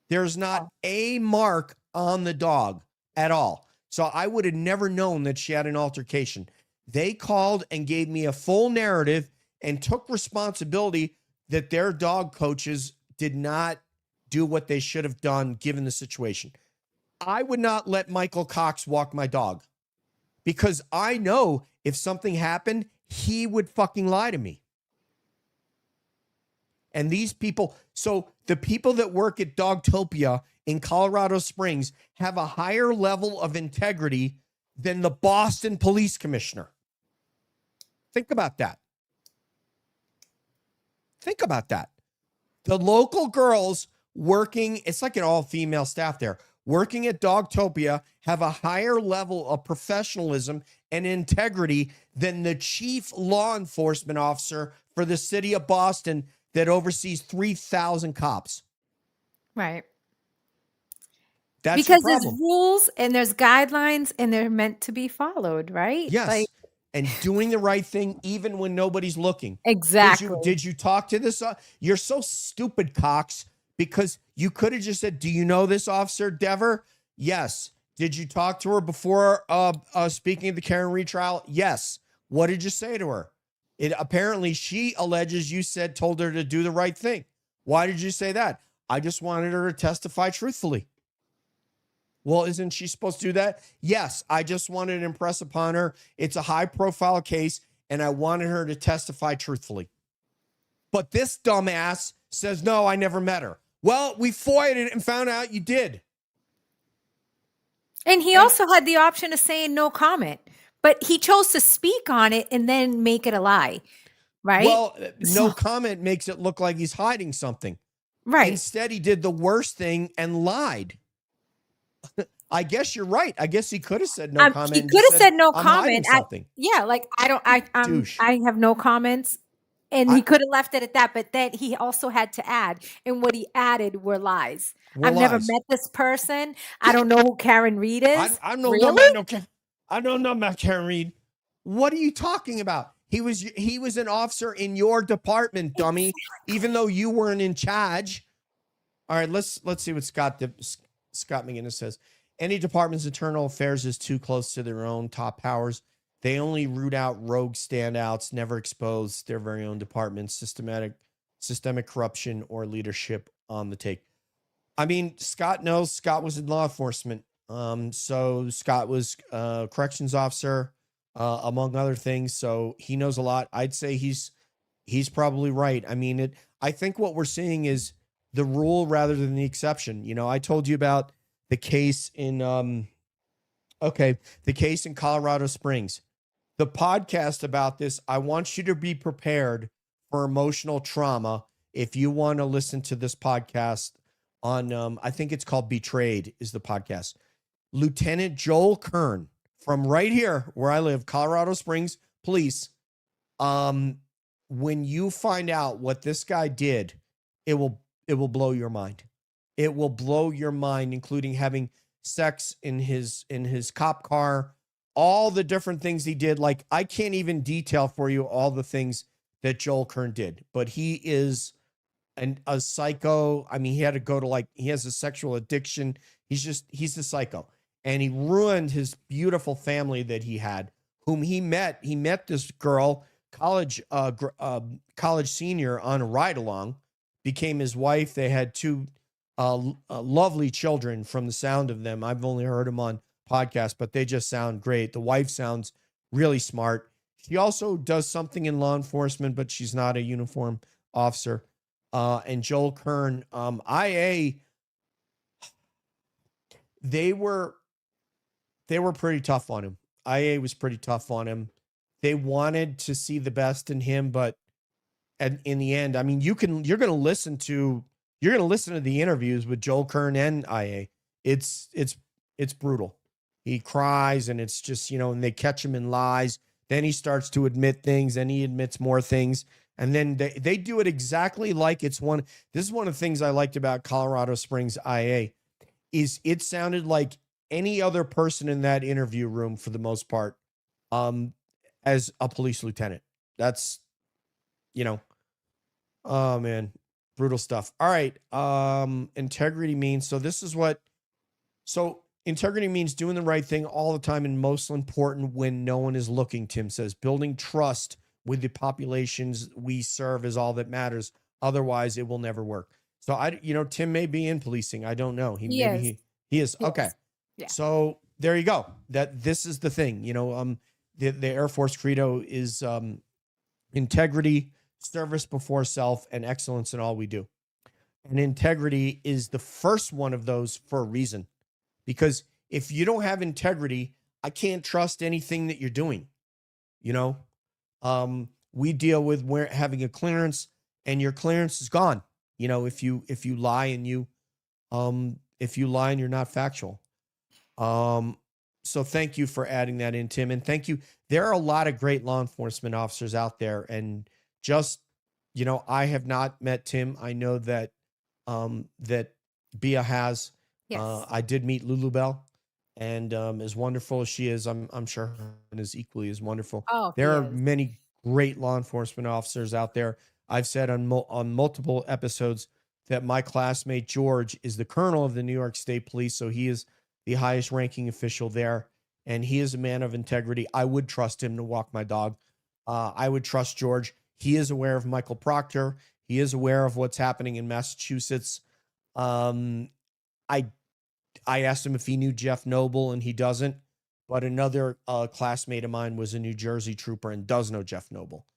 There's not a mark on the dog at all. So I would have never known that she had an altercation. They called and gave me a full narrative and took responsibility that their dog coaches did not do what they should have done given the situation. I would not let Michael Cox walk my dog because I know if something happened, he would fucking lie to me. And these people, so the people that work at Dogtopia in Colorado Springs have a higher level of integrity than the Boston police commissioner. Think about that. Think about that. The local girls working, it's like an all-female staff there, working at Dogtopia have a higher level of professionalism and integrity than the chief law enforcement officer for the city of Boston that oversees 3,000 cops. Right. That's because the there's problem. rules and there's guidelines and they're meant to be followed, right? Yes. Like, and doing the right thing even when nobody's looking. exactly. Did you talk to this? You're so stupid, Cox, because you could have just said, do you know this officer, Dever? Yes. Did you talk to her before speaking of the Karen Reed trial? Yes. What did you say to her? Apparently she alleges you told her to do the right thing. Why did you say that? I just wanted her to testify truthfully. Well, isn't she supposed to do that? Yes, I just wanted to impress upon her. It's a high-profile case, and I wanted her to testify truthfully. But this dumbass says, no, I never met her. Well, we FOIA'd it and found out you did. And he also had the option of saying no comment, but he chose to speak on it and then make it a lie, right? Well, no comment makes it look like he's hiding something. Right. Instead, he did the worst thing and lied. I guess you're right. I guess he could have said no comment. He could have said no I'm comment. something. I have no comments. And he could have left it at that, but then he also had to add, and what he added were lies. I've never met this person. I don't know who Karen Reed is. I don't know about Karen Reed. What are you talking about? He was an officer in your department, dummy. Even though you weren't in charge. All right, let's see what Scott McGinnis says. Any department's internal affairs is too close to their own top powers. They only root out rogue standouts, never expose their very own department's systemic corruption or leadership on the take. I mean, Scott knows. Scott was in law enforcement. So Scott was a corrections officer, among other things. So he knows a lot. I'd say he's probably right. I mean, I think what we're seeing is the rule rather than the exception. You know, I told you about the case in, the case in Colorado Springs. The podcast about this, I want you to be prepared for emotional trauma if you want to listen to this podcast on, I think it's called Betrayed is the podcast. Lieutenant Joel Kern from right here where I live, Colorado Springs Police. When you find out what this guy did, it will blow your mind. It will blow your mind, including having sex in his cop car, all the different things he did. Like, I can't even detail for you all the things that Joel Kern did, but he is a psycho. I mean, he had to go to he has a sexual addiction. He's a psycho. And he ruined his beautiful family that he had, whom he met. He met this girl, college senior, on a ride along, became his wife. They had two lovely children from the sound of them. I've only heard them on podcasts, but they just sound great. The wife sounds really smart. She also does something in law enforcement, but she's not a uniform officer. And Joel Kern, IA, they were pretty tough on him. IA was pretty tough on him. They wanted to see the best in him, but in the end, I mean, you're going to listen to the interviews with Joel Kern and IA. It's brutal. He cries, and it's just, and they catch him in lies. Then he starts to admit things, and he admits more things. And then they do it exactly like this is one of the things I liked about Colorado Springs IA, is it sounded like any other person in that interview room for the most part, as a police lieutenant. That's, oh man, brutal stuff. All right. Integrity means, integrity means doing the right thing all the time, and most important when no one is looking. Tim says building trust with the populations we serve is all that matters. Otherwise it will never work. So Tim may be in policing. I don't know. He is. Okay. Yeah. So there you go. This is the thing, the Air Force credo is, integrity, service before self, and excellence in all we do. And integrity is the first one of those for a reason, because if you don't have integrity, I can't trust anything that you're doing. We deal with having a clearance, and your clearance is gone. If you lie and you're not factual. So thank you for adding that in, Tim. And thank you. There are a lot of great law enforcement officers out there, and just, I have not met Tim. I know that, that Bia has. Yes. I did meet Lulu Bell, and as wonderful as she is, I'm sure her is equally as wonderful. Oh, there are many great law enforcement officers out there. I've said on multiple episodes that my classmate George is the colonel of the New York State Police, so he is the highest ranking official there, and he is a man of integrity. I would trust him to walk my dog. I would trust George. He is aware of Michael Proctor. He is aware of what's happening in Massachusetts. I asked him if he knew Jeff Noble, and he doesn't. But another classmate of mine was a New Jersey trooper and does know Jeff Noble.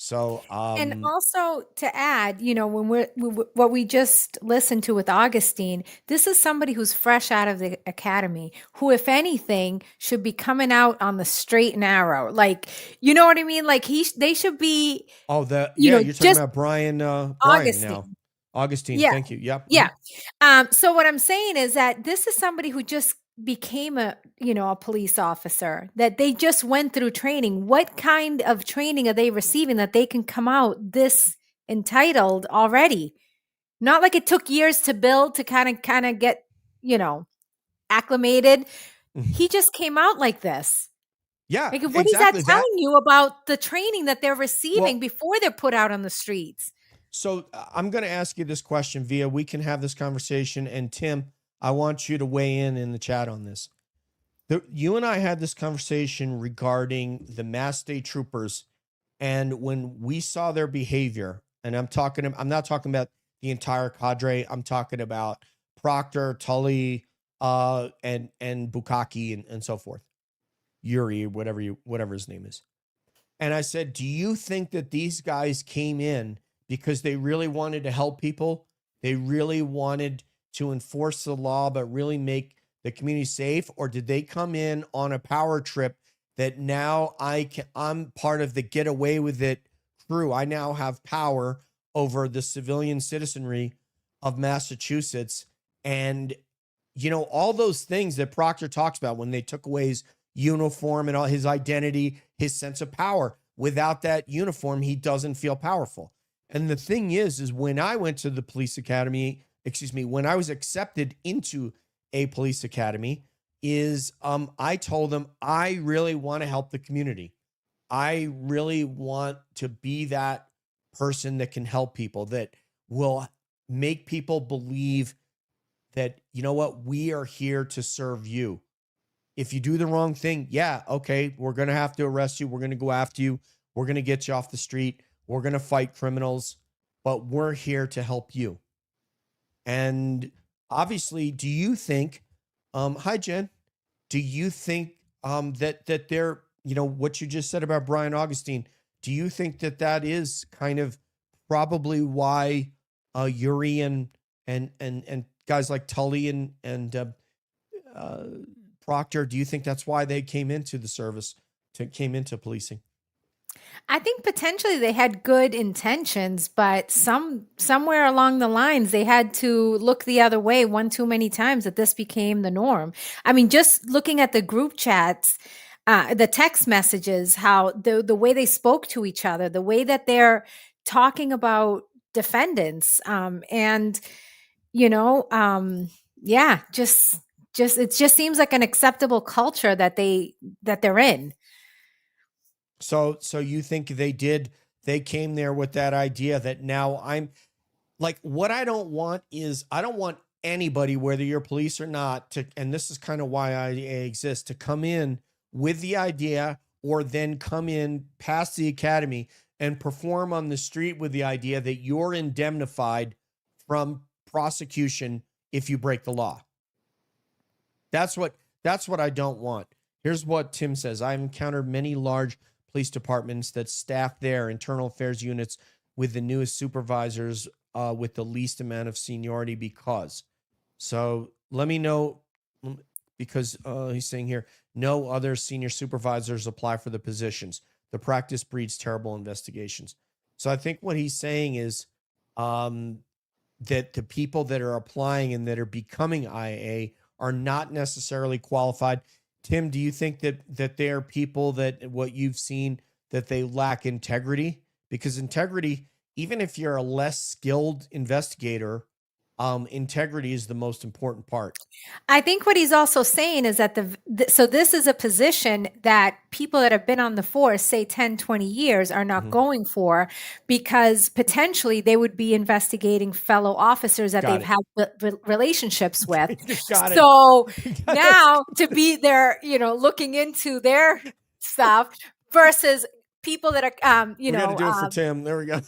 So, and also to add, what we just listened to with Augustine, this is somebody who's fresh out of the academy, who, if anything, should be coming out on the straight and narrow. Like, you know what I mean? Like they should be. Oh, you're talking about Brian Augustine. Now. Augustine, yeah. Thank you. Yep. Yeah. So what I'm saying is that this is somebody who just became a police officer, that they just went through training. What kind of training are they receiving that they can come out this entitled already? Not like it took years to build to kind of get, acclimated. He just came out like this. Yeah. Like, what exactly. is that telling you about the training that they're receiving before they're put out on the streets? So I'm going to ask you this question, Via. We can have this conversation, and Tim, I want you to weigh in the chat on this. You and I had this conversation regarding the Mass State Troopers, and when we saw their behavior, and I'm not talking about the entire cadre. I'm talking about Proctor, Tully, and Bukaki and so forth. Yuri, whatever his name is. And I said, do you think that these guys came in because they really wanted to help people? They really wanted to enforce the law, but really make the community safe? Or did they come in on a power trip that now I'm part of the get away with it crew? I now have power over the civilian citizenry of Massachusetts, and all those things that Proctor talks about when they took away his uniform and all his identity, his sense of power. Without that uniform, he doesn't feel powerful. And the thing is when I went to the police academy, when I was accepted into a police academy, I told them, I really want to help the community. I really want to be that person that can help people, that will make people believe that, you know what, we are here to serve you. If you do the wrong thing, yeah, okay, we're going to have to arrest you. We're going to go after you. We're going to get you off the street. We're going to fight criminals, but we're here to help you. And obviously, do you think, hi, Jen, do you think that they're, what you just said about Brian Augustine, do you think that is kind of probably why Yuri and guys like Tully and Proctor, do you think that's why they came into the service, came into policing? I think potentially they had good intentions, but somewhere along the lines, they had to look the other way one too many times that this became the norm. I mean, just looking at the group chats, the text messages, how the way they spoke to each other, the way that they're talking about defendants, it just seems like an acceptable culture that they're in. So you think they came there with that idea that now I'm like, what I don't want is, I don't want anybody, whether you're police or not, and this is kind of why I exist, to come in with the idea or then come in past the academy and perform on the street with the idea that you're indemnified from prosecution if you break the law. That's what I don't want. Here's what Tim says. I've encountered many large police departments that staff their internal affairs units with the newest supervisors with the least amount of seniority because. So let me know, because he's saying here, no other senior supervisors apply for the positions. The practice breeds terrible investigations. So I think what he's saying is that the people that are applying and that are becoming IA are not necessarily qualified. Tim, do you think that they are people that, what you've seen, that they lack integrity? Because integrity, even if you're a less skilled investigator, integrity is the most important part. I think what he's also saying is that so this is a position that people that have been on the force, say 10, 20 years, are not going for, because potentially they would be investigating fellow officers that they've had relationships with. So now to be there, looking into their stuff versus people that are, we got to do it for Tim. There we go.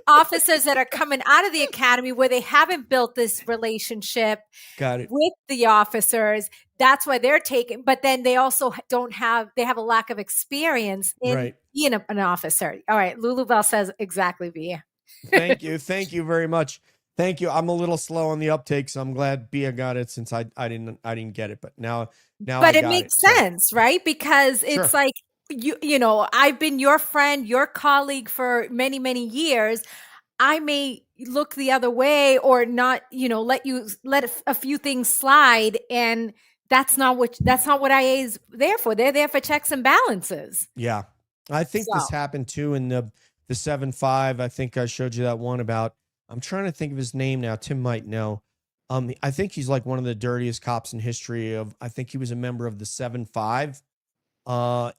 Officers that are coming out of the academy where they haven't built this relationship with the officers. That's why they're taking, but then they also they have a lack of experience in being an officer. All right. Lulu Bell says exactly, Bia. Thank you. Thank you very much. Thank you. I'm a little slow on the uptake, so I'm glad Bia got it, since I didn't get it, but now but it makes sense, right? Because it's like, I've been your friend, your colleague for many, many years. I may look the other way or not, let a few things slide. And that's not what IA is there for. They're there for checks and balances. Yeah. I think this happened too in the 7-5. I think I showed you that one about, I'm trying to think of his name now. Tim might know. I think he's like one of the dirtiest cops in history I think he was a member of the 7-5.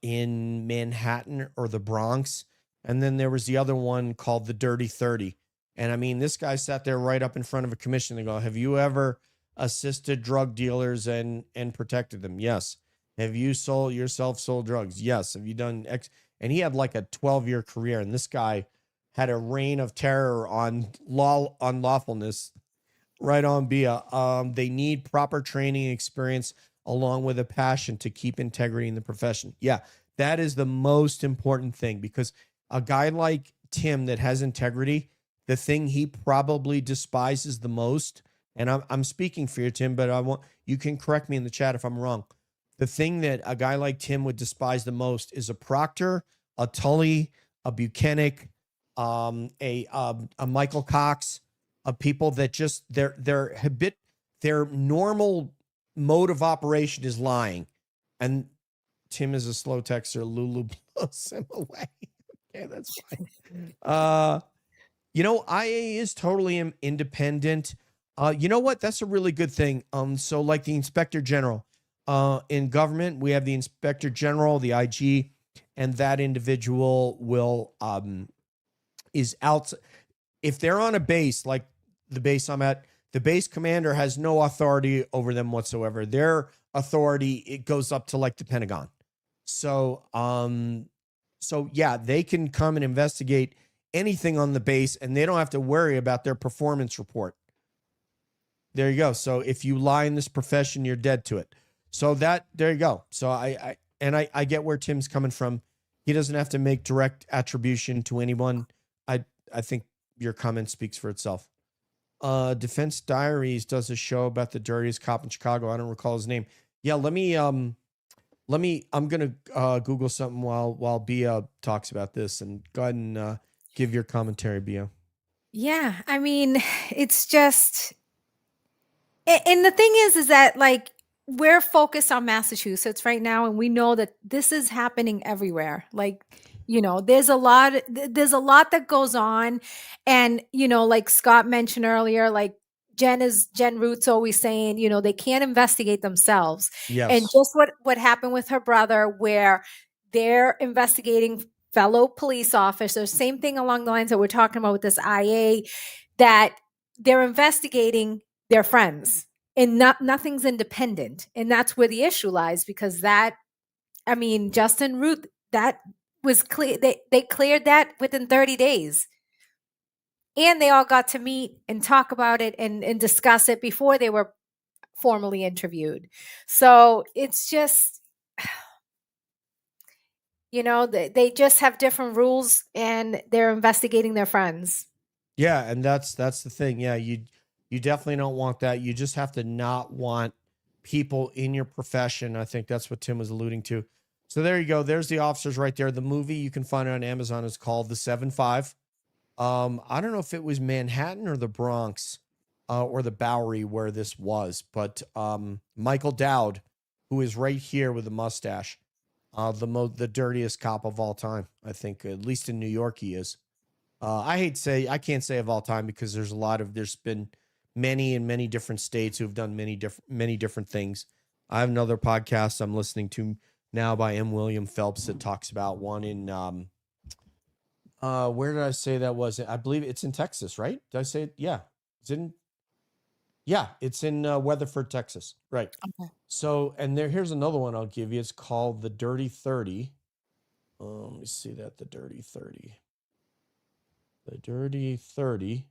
In Manhattan or the Bronx. And then there was the other one called the Dirty 30. And I mean, this guy sat there right up in front of a commission. They go, have you ever assisted drug dealers and protected them? Yes. Have you sold drugs? Yes. Have you done X? And he had like a 12-year career. And this guy had a reign of terror on unlawfulness right on Bia. They need proper training and experience, along with a passion to keep integrity in the profession. Yeah, that is the most important thing, because a guy like Tim that has integrity, the thing he probably despises the most, and I'm speaking for you, Tim, but you can correct me in the chat if I'm wrong. The thing that a guy like Tim would despise the most is a Proctor, a Tully, a Buchanan, a Michael Cox, of people that just they're their normal mode of operation is lying. And Tim is a slow texter. Lulu blows him away. Okay, that's fine. You know, IA is totally independent. You know what? That's a really good thing. So like the Inspector General, in government, we have the Inspector General, the IG, and that individual will, is out. If they're on a base, like the base I'm at, the base commander has no authority over them whatsoever. Their authority, it goes up to like the Pentagon. So yeah, they can come and investigate anything on the base, and they don't have to worry about their performance report. There you go. So if you lie in this profession, you're dead to it. So there you go. So I get where Tim's coming from. He doesn't have to make direct attribution to anyone. I think your comment speaks for itself. Defense Diaries does a show about the dirtiest cop in Chicago. I don't recall his name. Yeah, I'm going to Google something while Bia talks about this, and go ahead and give your commentary, Bia. Yeah, I mean, it's just, and the thing is that like we're focused on Massachusetts right now, and we know that this is happening everywhere. Like, you know, there's a lot that goes on, and you know, like Scott mentioned earlier, like Jen Root's always saying, you know, they can't investigate themselves. Yes. And just what happened with her brother, where they're investigating fellow police officers, same thing along the lines that we're talking about with this IA, that they're investigating their friends, and nothing's independent. And that's where the issue lies, because Justin Root, that was clear. They cleared that within 30 days. And they all got to meet and talk about it and discuss it before they were formally interviewed. So it's just, you know, they just have different rules, and they're investigating their friends. Yeah, and that's the thing. Yeah, you definitely don't want that. You just have to not want people in your profession. I think that's what Tim was alluding to. So there you go. There's the officers right there. The movie, you can find it on Amazon, is called The 7-5. I don't know if it was Manhattan or the Bronx, or the Bowery where this was, but Michael Dowd, who is right here with a mustache, the dirtiest cop of all time, I think, at least in New York he is. I can't say of all time, because there's been many in many different states who've done many different things. I have another podcast I'm listening to now by M. William Phelps that talks about one in, where did I say that was? I believe it's in Texas, right? Did I say it? Yeah. It's in Weatherford, Texas. Right. Okay. So, and here's another one I'll give you. It's called The Dirty 30. Let me see that. The Dirty 30. The Dirty 30.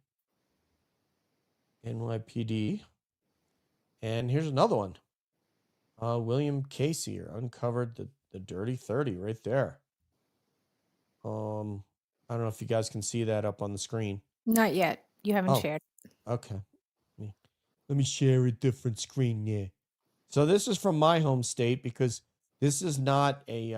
NYPD. And here's another one. William Casey uncovered the Dirty 30 right there. I don't know if you guys can see that up on the screen. Not yet. You haven't shared. Okay. Let me share a different screen. Yeah. So this is from my home state, because this is not a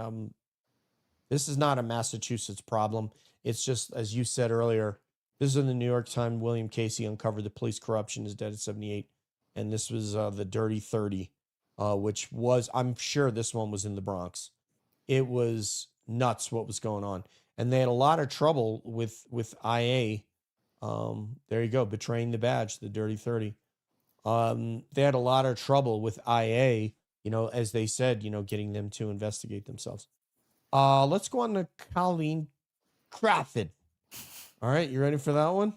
Massachusetts problem. It's just, as you said earlier, this is in the New York Times. William Casey uncovered the police corruption, is dead at 78. And this was the Dirty 30, which was, I'm sure this one was in the Bronx. It was nuts what was going on. And they had a lot of trouble with IA. There you go, betraying the badge, the Dirty 30. They had a lot of trouble with IA, you know, as they said, you know, getting them to investigate themselves. Let's go on to Colleen Crawford. All right, you ready for that one?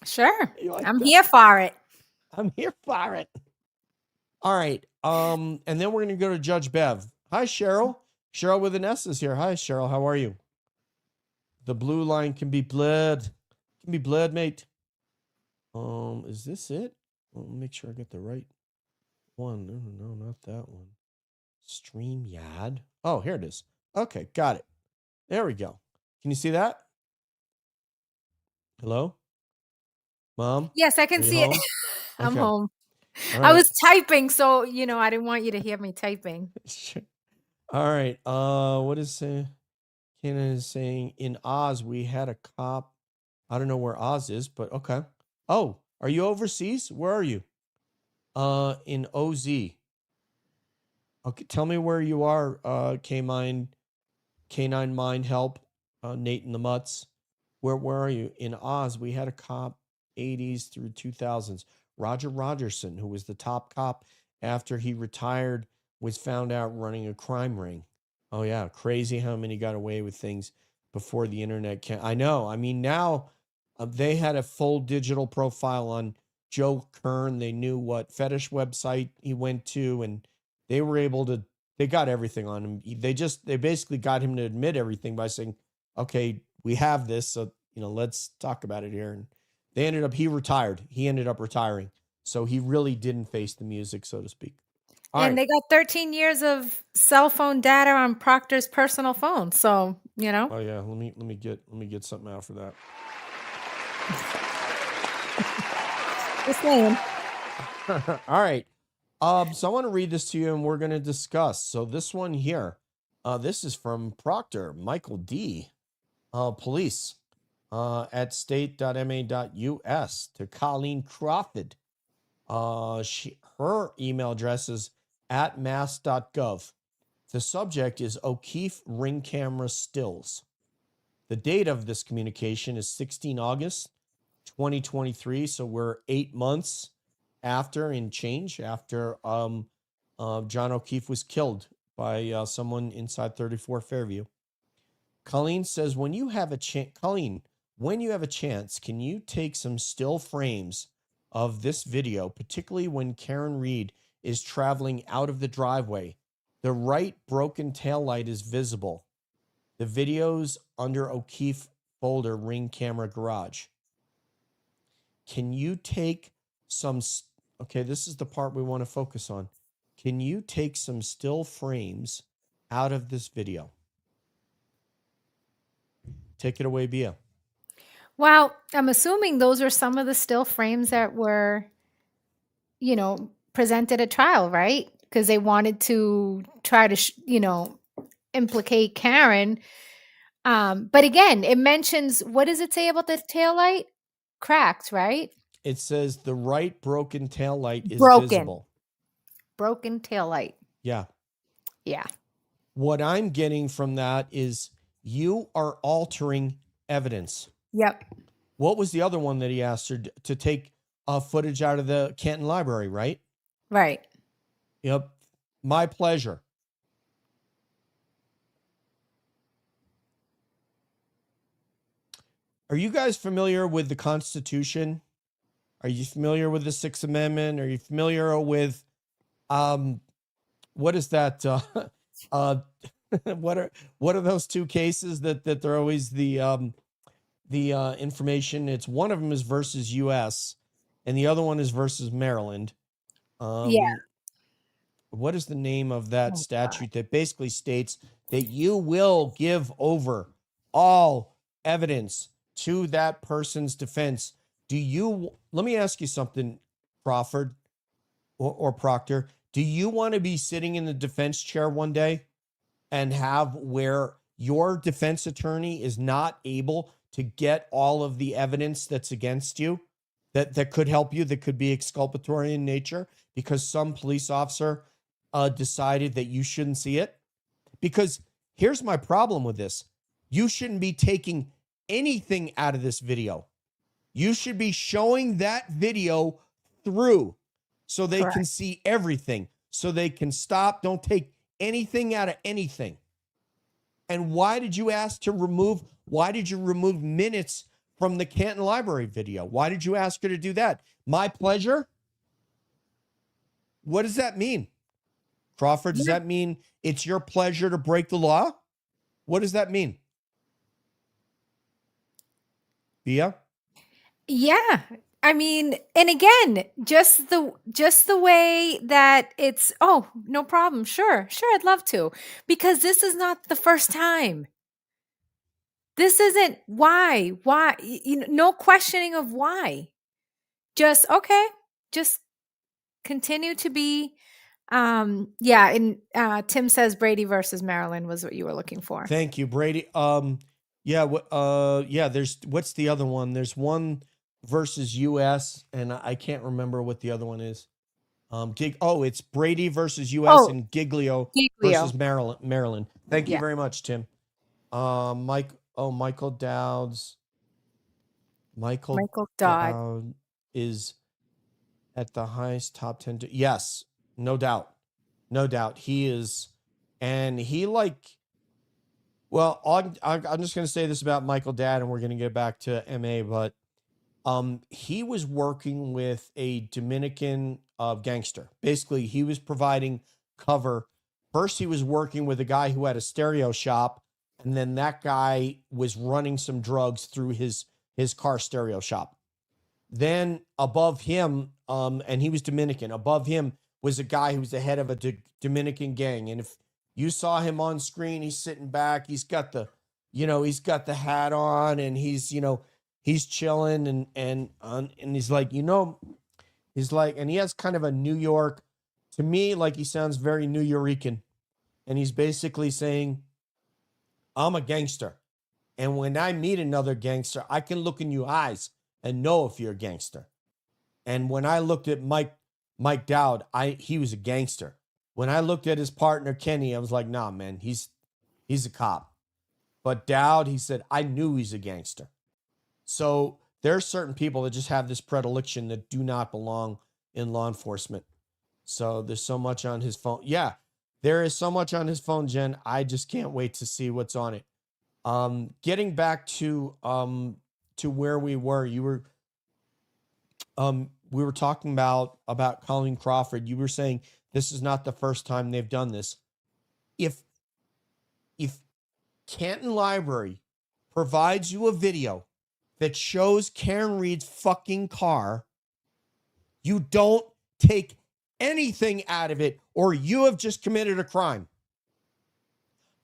Sure. I'm that? here for it. I'm here for it. All right. And then we're going to go to Judge Bev. Hi, Cheryl. Cheryl with an S is here. Hi, Cheryl. How are you? The blue line can be blurred. Can be blurred, mate. Is this it? Well, make sure I get the right one. No, not that one. StreamYard. Oh, here it is. Okay, got it. There we go. Can you see that? Hello? Mom? Yes, I can see home? it. I'm Okay. home. All I right. was typing, so, you know, I didn't want you to hear me typing. All right. What is Kenan is saying? In Oz, we had a cop. I don't know where Oz is, but okay. Oh, are you overseas? Where are you? In OZ. Okay, tell me where you are, Canine Mind Help, Nate and the Mutts. Where are you? In Oz, we had a cop 80s through 2000s. Roger Rogerson, who was the top cop after he retired, was found out running a crime ring. Oh, yeah. Crazy how many got away with things before the internet. I know. I mean, now they had a full digital profile on Joe Kern. They knew what fetish website he went to, and they were able to, they got everything on him. They basically got him to admit everything by saying, okay, we have this, so, let's talk about it here. And he retired. He ended up retiring. So he really didn't face the music, so to speak. And they got 13 years of cell phone data on Proctor's personal phone. So, Oh yeah, let me get something out for that. Just saying. All right. So I want to read this to you and we're going to discuss. So this one here, this is from Proctor, Michael D. Police at state.ma.us to Colleen Crawford. Her email address is at mass.gov. The subject is O'Keefe ring camera stills. The date of this communication is 16 August 2023. So we're 8 months after John O'Keefe was killed by someone inside 34 Fairview. Colleen says, when you have a chance, can you take some still frames of this video, particularly when Karen Reed is traveling out of the driveway? The right broken taillight is visible. The video's under O'Keefe folder, ring camera garage. Can you take some, okay, this is the part we want to focus on. Can you take some still frames out of this video? Take it away, Bia. Well, I'm assuming those are some of the still frames that were, presented at trial, right? Because they wanted to try to, implicate Karen. But again, it mentions, what does it say about the taillight? Cracked, right? It says the right broken taillight is visible. Broken taillight. Yeah. Yeah. What I'm getting from that is you are altering evidence. Yep. What was the other one that he asked her to take footage out of the Canton Library, right? Right. Yep. My pleasure. Are you guys familiar with the Constitution? Are you familiar with the Sixth Amendment? Are you familiar with, what is that? What are those two cases that they're always the information? It's one of them is versus U.S. and the other one is versus Maryland. Yeah. What is the name of that statute that basically states that you will give over all evidence to that person's defense? Let me ask you something, Crawford or Proctor. Do you want to be sitting in the defense chair one day and have where your defense attorney is not able to get all of the evidence that's against you that could help you, that could be exculpatory in nature because some police officer decided that you shouldn't see it? Because here's my problem with this. You shouldn't be taking anything out of this video. You should be showing that video through so they can see everything, so they can stop. Don't take anything out of anything. And why did you remove minutes from the Canton Library video? Why did you ask her to do that? My pleasure? What does that mean? Crawford, does that mean it's your pleasure to break the law? What does that mean? Bia? Yeah. I mean, and again, just the way that it's, oh, no problem. Sure, I'd love to. Because this is not the first time. This isn't why, no questioning of why. Just, okay, just continue to be, and Tim says Brady versus Maryland was what you were looking for. Thank you, Brady. There's, what's the other one? There's one versus US, and I can't remember what the other one is. It's Brady versus U.S. and Giglio Giglio. versus Maryland. Thank you Yeah. very much, Tim. Michael Dowd's. Michael Dowd is at the highest top 10. Yes, no doubt. No doubt. He is. And he well, I'm just going to say this about Michael Dowd, and we're going to get back to MA, but he was working with a Dominican gangster. Basically, he was providing cover. First, he was working with a guy who had a stereo shop, and then that guy was running some drugs through his car stereo shop. Then above him, and he was Dominican, above him was a guy who was the head of a Dominican gang. And if you saw him on screen, he's sitting back, he's got the hat on, and he's chilling and he's like, and he has kind of a New York, to me, like he sounds very New Yorican. And he's basically saying, I'm a gangster. And when I meet another gangster, I can look in your eyes and know if you're a gangster. And when I looked at Mike Dowd, he was a gangster. When I looked at his partner, Kenny, I was like, nah, man, he's a cop. But Dowd, he said, I knew he's a gangster. So there are certain people that just have this predilection that do not belong in law enforcement. So there's so much on his phone. Yeah, there is so much on his phone, Jen. I just can't wait to see what's on it. Getting back to where we were, we were talking about Colleen Crawford. You were saying this is not the first time they've done this. If Canton Library provides you a video that shows Karen Reed's fucking car, you don't take anything out of it, or you have just committed a crime.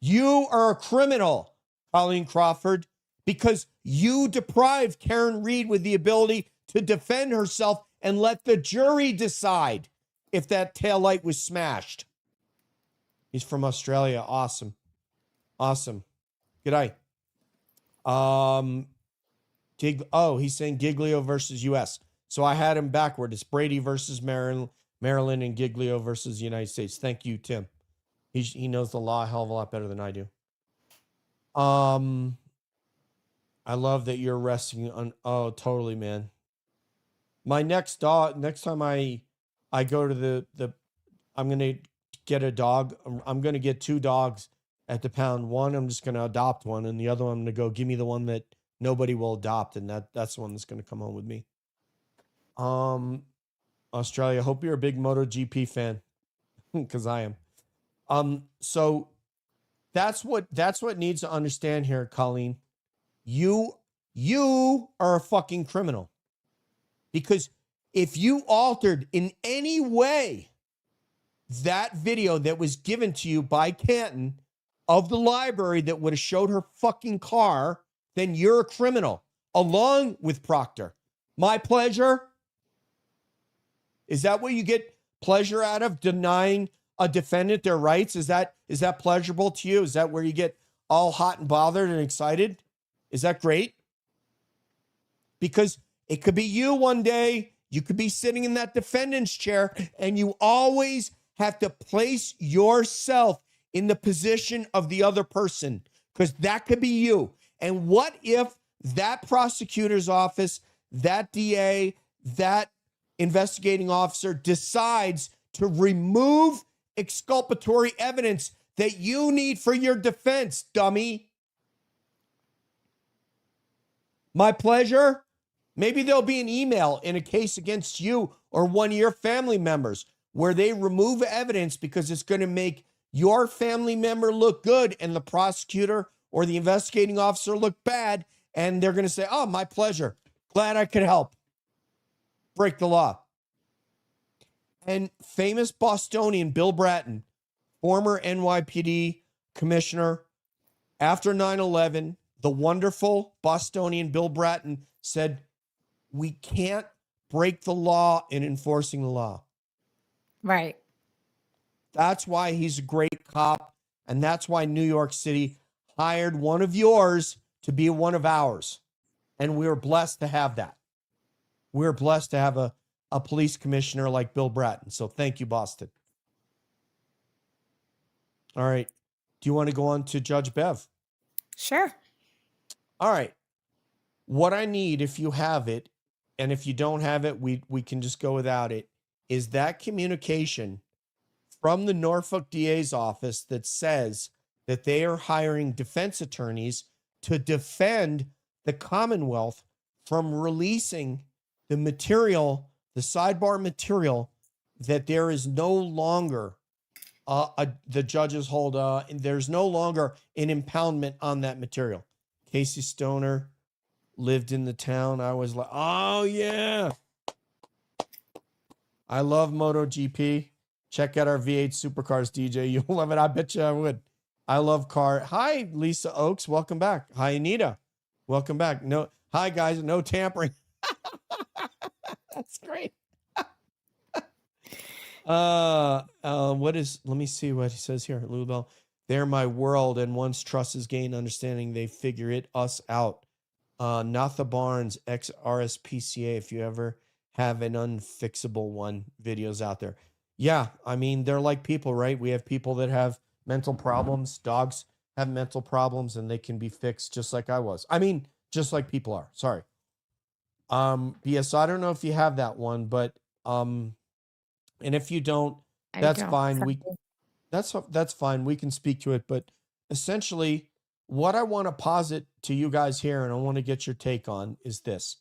You are a criminal, Colleen Crawford, because you deprived Karen Reed with the ability to defend herself and let the jury decide if that taillight was smashed. He's from Australia. Awesome. G'day. He's saying Giglio versus U.S. So I had him backward. It's Brady versus Maryland and Giglio versus the United States. Thank you, Tim. He knows the law a hell of a lot better than I do. I love that you're resting on. Oh, totally, man. My next time I go to the I'm going to get a dog. I'm going to get 2 dogs at the pound. One, I'm just going to adopt one. And the other one, I'm going to go, give me the one that nobody will adopt. And that's the one that's going to come home with me. Australia, hope you're a big MotoGP fan, because I am. So that's what needs to understand here, Colleen. You are a fucking criminal, because if you altered in any way that video that was given to you by Canton of the library that would have showed her fucking car, then you're a criminal, along with Proctor. My pleasure. Is that what you get pleasure out of, denying a defendant their rights? Is that pleasurable to you? Is that where you get all hot and bothered and excited? Is that great? Because it could be you one day. You could be sitting in that defendant's chair, and you always have to place yourself in the position of the other person, because that could be you. And what if that prosecutor's office, that DA, that investigating officer decides to remove exculpatory evidence that you need for your defense, dummy? My pleasure. Maybe there'll be an email in a case against you or one of your family members where they remove evidence because it's going to make your family member look good and the prosecutor or the investigating officer look bad. And they're going to say, oh, my pleasure. Glad I could help. Break the law. And famous Bostonian Bill Bratton, former NYPD commissioner, after 9/11, the wonderful Bostonian Bill Bratton said, we can't break the law in enforcing the law. Right. That's why he's a great cop. And that's why New York City hired one of yours to be one of ours. And we were blessed to have that. We're blessed to have a a police commissioner like Bill Bratton. So thank you, Boston. All right. Do you want to go on to Judge Bev? Sure. All right. What I need, if you have it, and if you don't have it, we can just go without it, is that communication from the Norfolk DA's office that says that they are hiring defense attorneys to defend the Commonwealth from releasing the material, the sidebar material, that there is no longer the judges hold, there's no longer an impoundment on that material. Casey Stoner lived in the town. I was like, oh yeah. I love MotoGP. Check out our V8 Supercars, DJ. You'll love it. I bet you I would. I love car. Hi, Lisa Oakes. Welcome back. Hi, Anita. Welcome back. No, hi guys. No tampering. That's great. Let me see what he says here. Louisville. They're my world, and once trust is gained, understanding, they figure us out. Natha Barnes, ex-RSPCA, if you ever have an unfixable one, videos out there. Yeah, I mean, they're like people, right? We have people that have mental problems. Dogs have mental problems, and they can be fixed just like I was. I mean, just like people are. Sorry. Yeah, so I don't know if you have that one, but and if you don't, that's fine. That's fine. We can speak to it, but essentially what I want to posit to you guys here, and I want to get your take on, is this.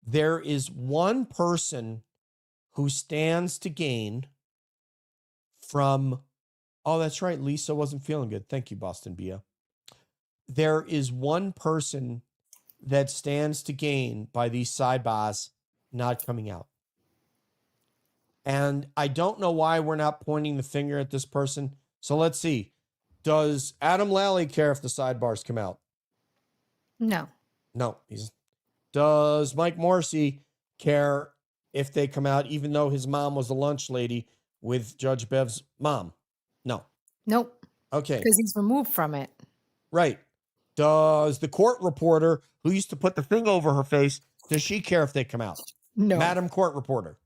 There is one person who stands to gain from, oh, that's right, Lisa wasn't feeling good. Thank you, Boston Bia. There is one person that stands to gain by these sidebars not coming out. And I don't know why we're not pointing the finger at this person. So let's see. Does Adam Lally care if the sidebars come out? No. No. Does Mike Morrissey care if they come out, even though his mom was a lunch lady with Judge Bev's mom? No. Nope. Okay. Because he's removed from it. Right. Does the court reporter who used to put the thing over her face, does she care if they come out? No. Madam Court Reporter?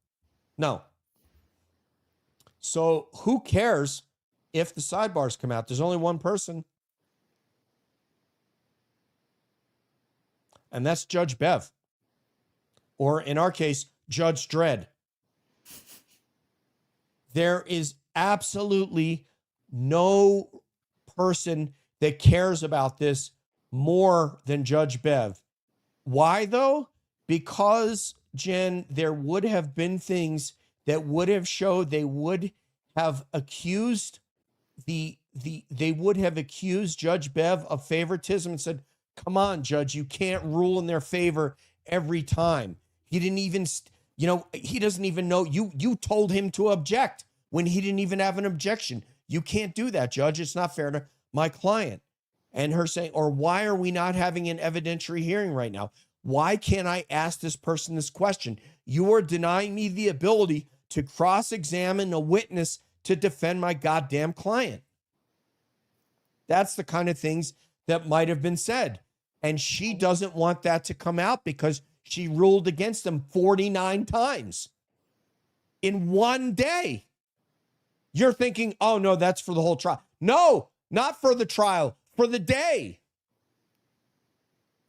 No. So who cares if the sidebars come out? There's only one person. And that's Judge Bev. Or in our case, Judge Dredd. There is absolutely no person that cares about this more than Judge Bev. Why though? Because, Jen, there would have been things that would have showed they would have accused they would have accused Judge Bev of favoritism and said, come on, Judge, you can't rule in their favor every time. He didn't even, he doesn't even know. You told him to object when he didn't even have an objection. You can't do that, Judge. It's not fair to my client. And her saying, or why are we not having an evidentiary hearing right now? Why can't I ask this person this question? You are denying me the ability to cross-examine a witness to defend my goddamn client. That's the kind of things that might have been said. And she doesn't want that to come out because she ruled against him 49 times in one day. You're thinking, oh, no, that's for the whole trial. No, not for the trial, for the day.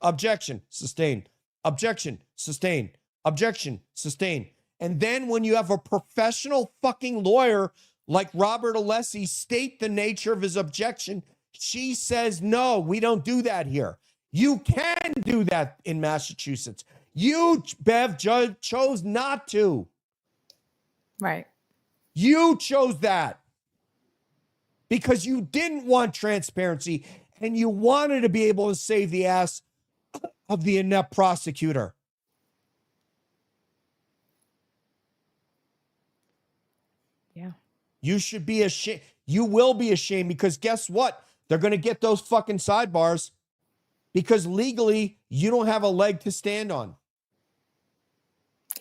Objection, sustained. Objection, sustained. Objection, sustained. And then when you have a professional fucking lawyer like Robert Alessi state the nature of his objection, she says, no, we don't do that here. You can do that in Massachusetts. You, Bev, chose not to. Right. You chose that because you didn't want transparency and you wanted to be able to save the ass of the inept prosecutor. Yeah. You should be ashamed. You will be ashamed because guess what? They're going to get those fucking sidebars because legally you don't have a leg to stand on.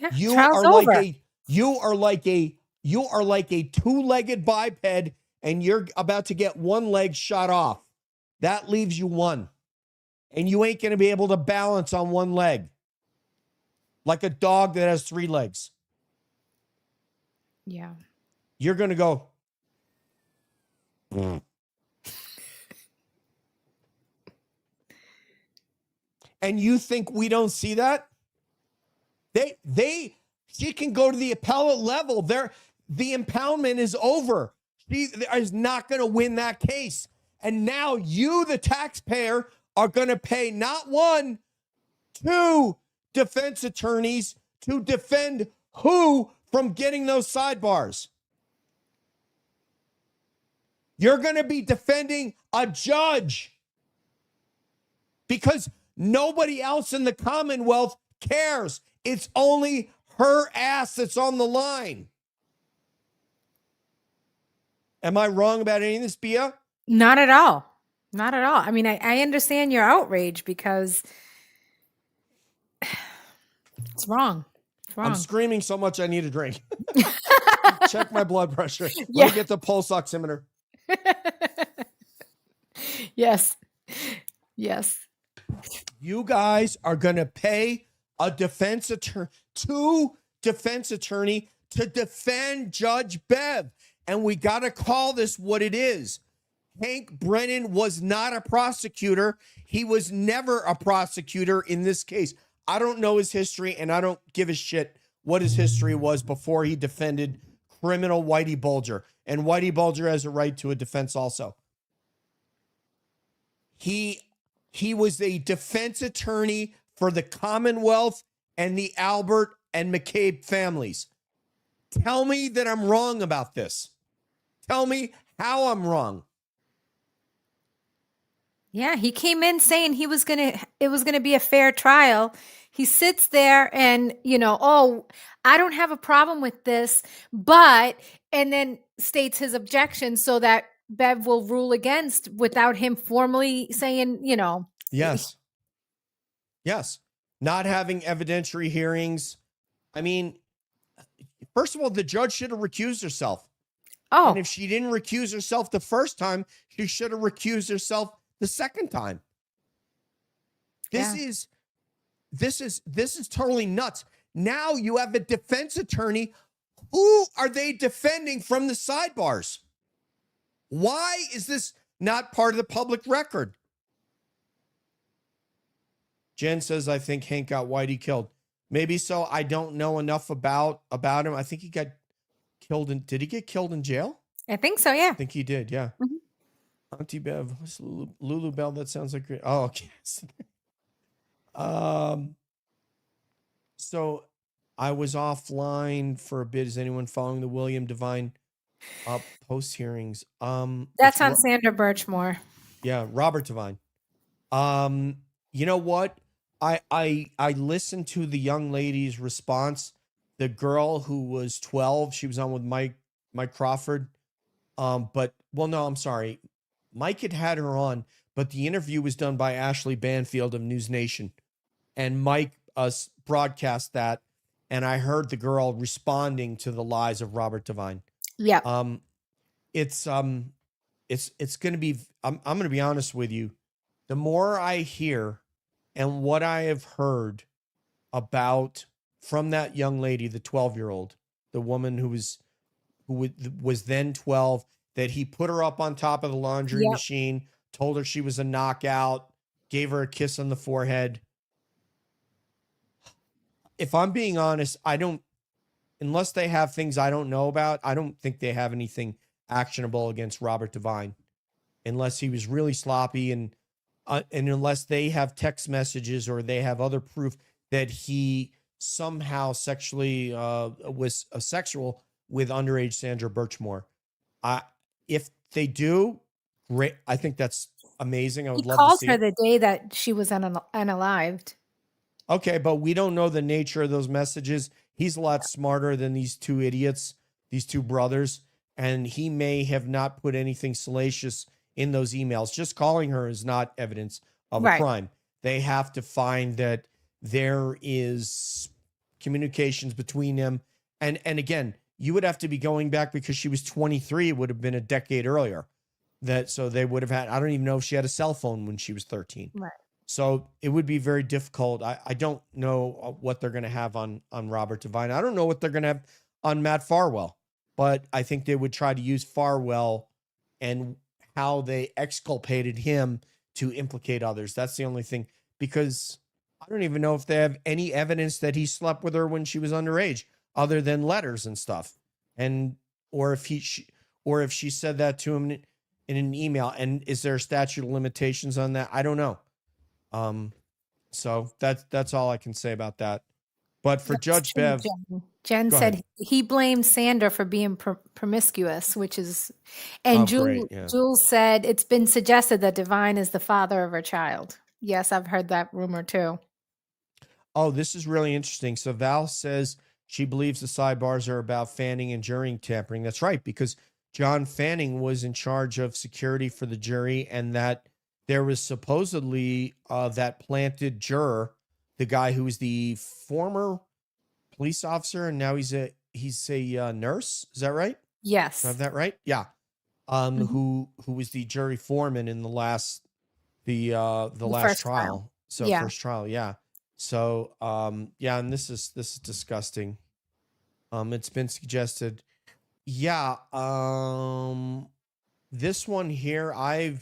Yeah, You trial's are like over. you are like a two-legged biped and you're about to get one leg shot off. That leaves you one. And you ain't going to be able to balance on one leg. like a dog that has 3 legs. Yeah. You're going to go. And you think we don't see that? She can go to the appellate level. The impoundment is over. She is not going to win that case. And now you, the taxpayer, are going to pay not 1, 2 defense attorneys to defend who from getting those sidebars. You're going to be defending a judge because nobody else in the Commonwealth cares. It's only her ass that's on the line. Am I wrong about any of this, Bia? Not at all. Not at all. I mean, I understand your outrage because it's wrong. It's wrong. I'm screaming so much I need a drink. Check my blood pressure. Yeah. Let me get the pulse oximeter. Yes. Yes. You guys are going to pay a defense attorney, 2 defense attorney to defend Judge Bev. And we got to call this what it is. Hank Brennan was not a prosecutor. He was never a prosecutor in this case. I don't know his history, and I don't give a shit what his history was before he defended criminal Whitey Bulger. And Whitey Bulger has a right to a defense also. He was a defense attorney for the Commonwealth and the Albert and McCabe families. Tell me that I'm wrong about this. Tell me how I'm wrong. Yeah, he came in saying it was gonna be a fair trial. He sits there and, oh, I don't have a problem with this, and then states his objection so that Bev will rule against without him formally saying, Yes. Yes. Not having evidentiary hearings. I mean, first of all, the judge should have recused herself. Oh. And if she didn't recuse herself the first time, she should have recused herself the second time. This is totally nuts. Now you have a defense attorney. Who are they defending from the sidebars? Why is this not part of the public record? Jen says, I think Hank got Whitey killed. Maybe so. I don't know enough about him. I think he got killed did he get killed in jail? I think so, yeah. I think he did, yeah. Mm-hmm. Auntie Bev, what's Lulu Bell? That sounds like great. Oh, okay. So I was offline for a bit. Is anyone following the William Devine post hearings? That's on Sandra Birchmore. Yeah, Robert Devine. You know what? I listened to the young lady's response. The girl who was 12, she was on with Mike Crawford. I'm sorry. Mike had her on, but the interview was done by Ashley Banfield of News Nation. And Mike broadcast that, and I heard the girl responding to the lies of Robert Devine. Yeah. It's going to be, I'm going to be honest with you. The more I hear and what I have heard about from that young lady, the 12-year-old, the woman who was then 12, that he put her up on top of the laundry machine, told her she was a knockout, gave her a kiss on the forehead. If I'm being honest, unless they have things I don't know about, I don't think they have anything actionable against Robert Devine, unless he was really sloppy and unless they have text messages or they have other proof that he somehow sexually was sexual with underage Sandra Birchmore. If they do, great. I think that's amazing. I would love to see. He called her the day that she was unalived. Okay, but we don't know the nature of those messages. He's a lot smarter than these two idiots, these two brothers, and he may have not put anything salacious in those emails. Just calling her is not evidence of a crime. They have to find that there is communications between them. And again, you would have to be going back because she was 23. It would have been a decade earlier. So they would have had, I don't even know if she had a cell phone when she was 13. Right. So it would be very difficult. I don't know what they're going to have on Robert Devine. I don't know what they're going to have on Matt Farwell, but I think they would try to use Farwell and how they exculpated him to implicate others. That's the only thing, because I don't even know if they have any evidence that he slept with her when she was underage, other than letters and stuff, and or if she said that to him in an email. And is there a statute of limitations on that? I don't know. So that's all I can say about that. But for Judge Bev, Jen said he blamed Sander for being promiscuous, which is, and Jules said it's been suggested that Devine is the father of her child. Yes, I've heard that rumor too. Oh, this is really interesting. So Val says she believes the sidebars are about Fanning and jury tampering. That's right, because John Fanning was in charge of security for the jury, and that there was supposedly that planted juror, the guy who was the former police officer, and now he's a nurse. Is that right? Yes. Do I have that right? Yeah. Who was the jury foreman in the last last trial. So yeah. First trial, yeah. So yeah, and this is disgusting. It's been suggested. Yeah. This one here, I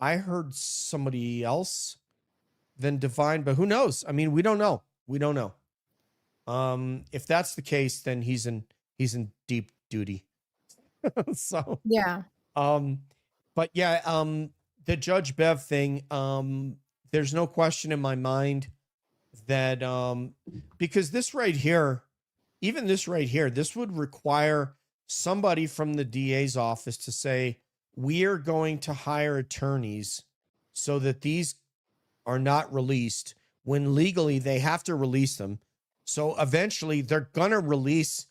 heard somebody else than Devine, but who knows? I mean, we don't know. We don't know. If that's the case, then he's in deep duty. So yeah. But yeah, the Judge Bev thing, there's no question in my mind that because this right here, even this right here, this would require somebody from the DA's office to say, we are going to hire attorneys so that these are not released, when legally they have to release them. So eventually they're going to release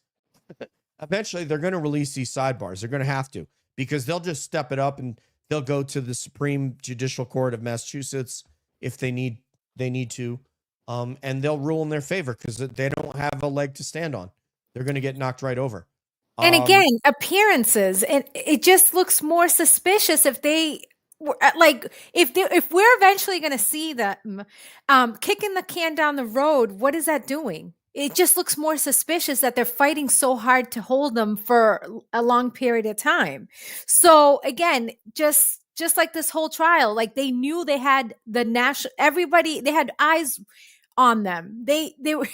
these sidebars. They're going to have to, because they'll just step it up and they'll go to the Supreme Judicial Court of Massachusetts if they need to. And they'll rule in their favor because they don't have a leg to stand on. They're going to get knocked right over. And again, appearances, and it just looks more suspicious if they like if we're eventually going to see them kicking the can down the road. What is that doing? It just looks more suspicious that they're fighting so hard to hold them for a long period of time. So again, just like this whole trial, like they knew they had everybody, they had eyes on them. They were,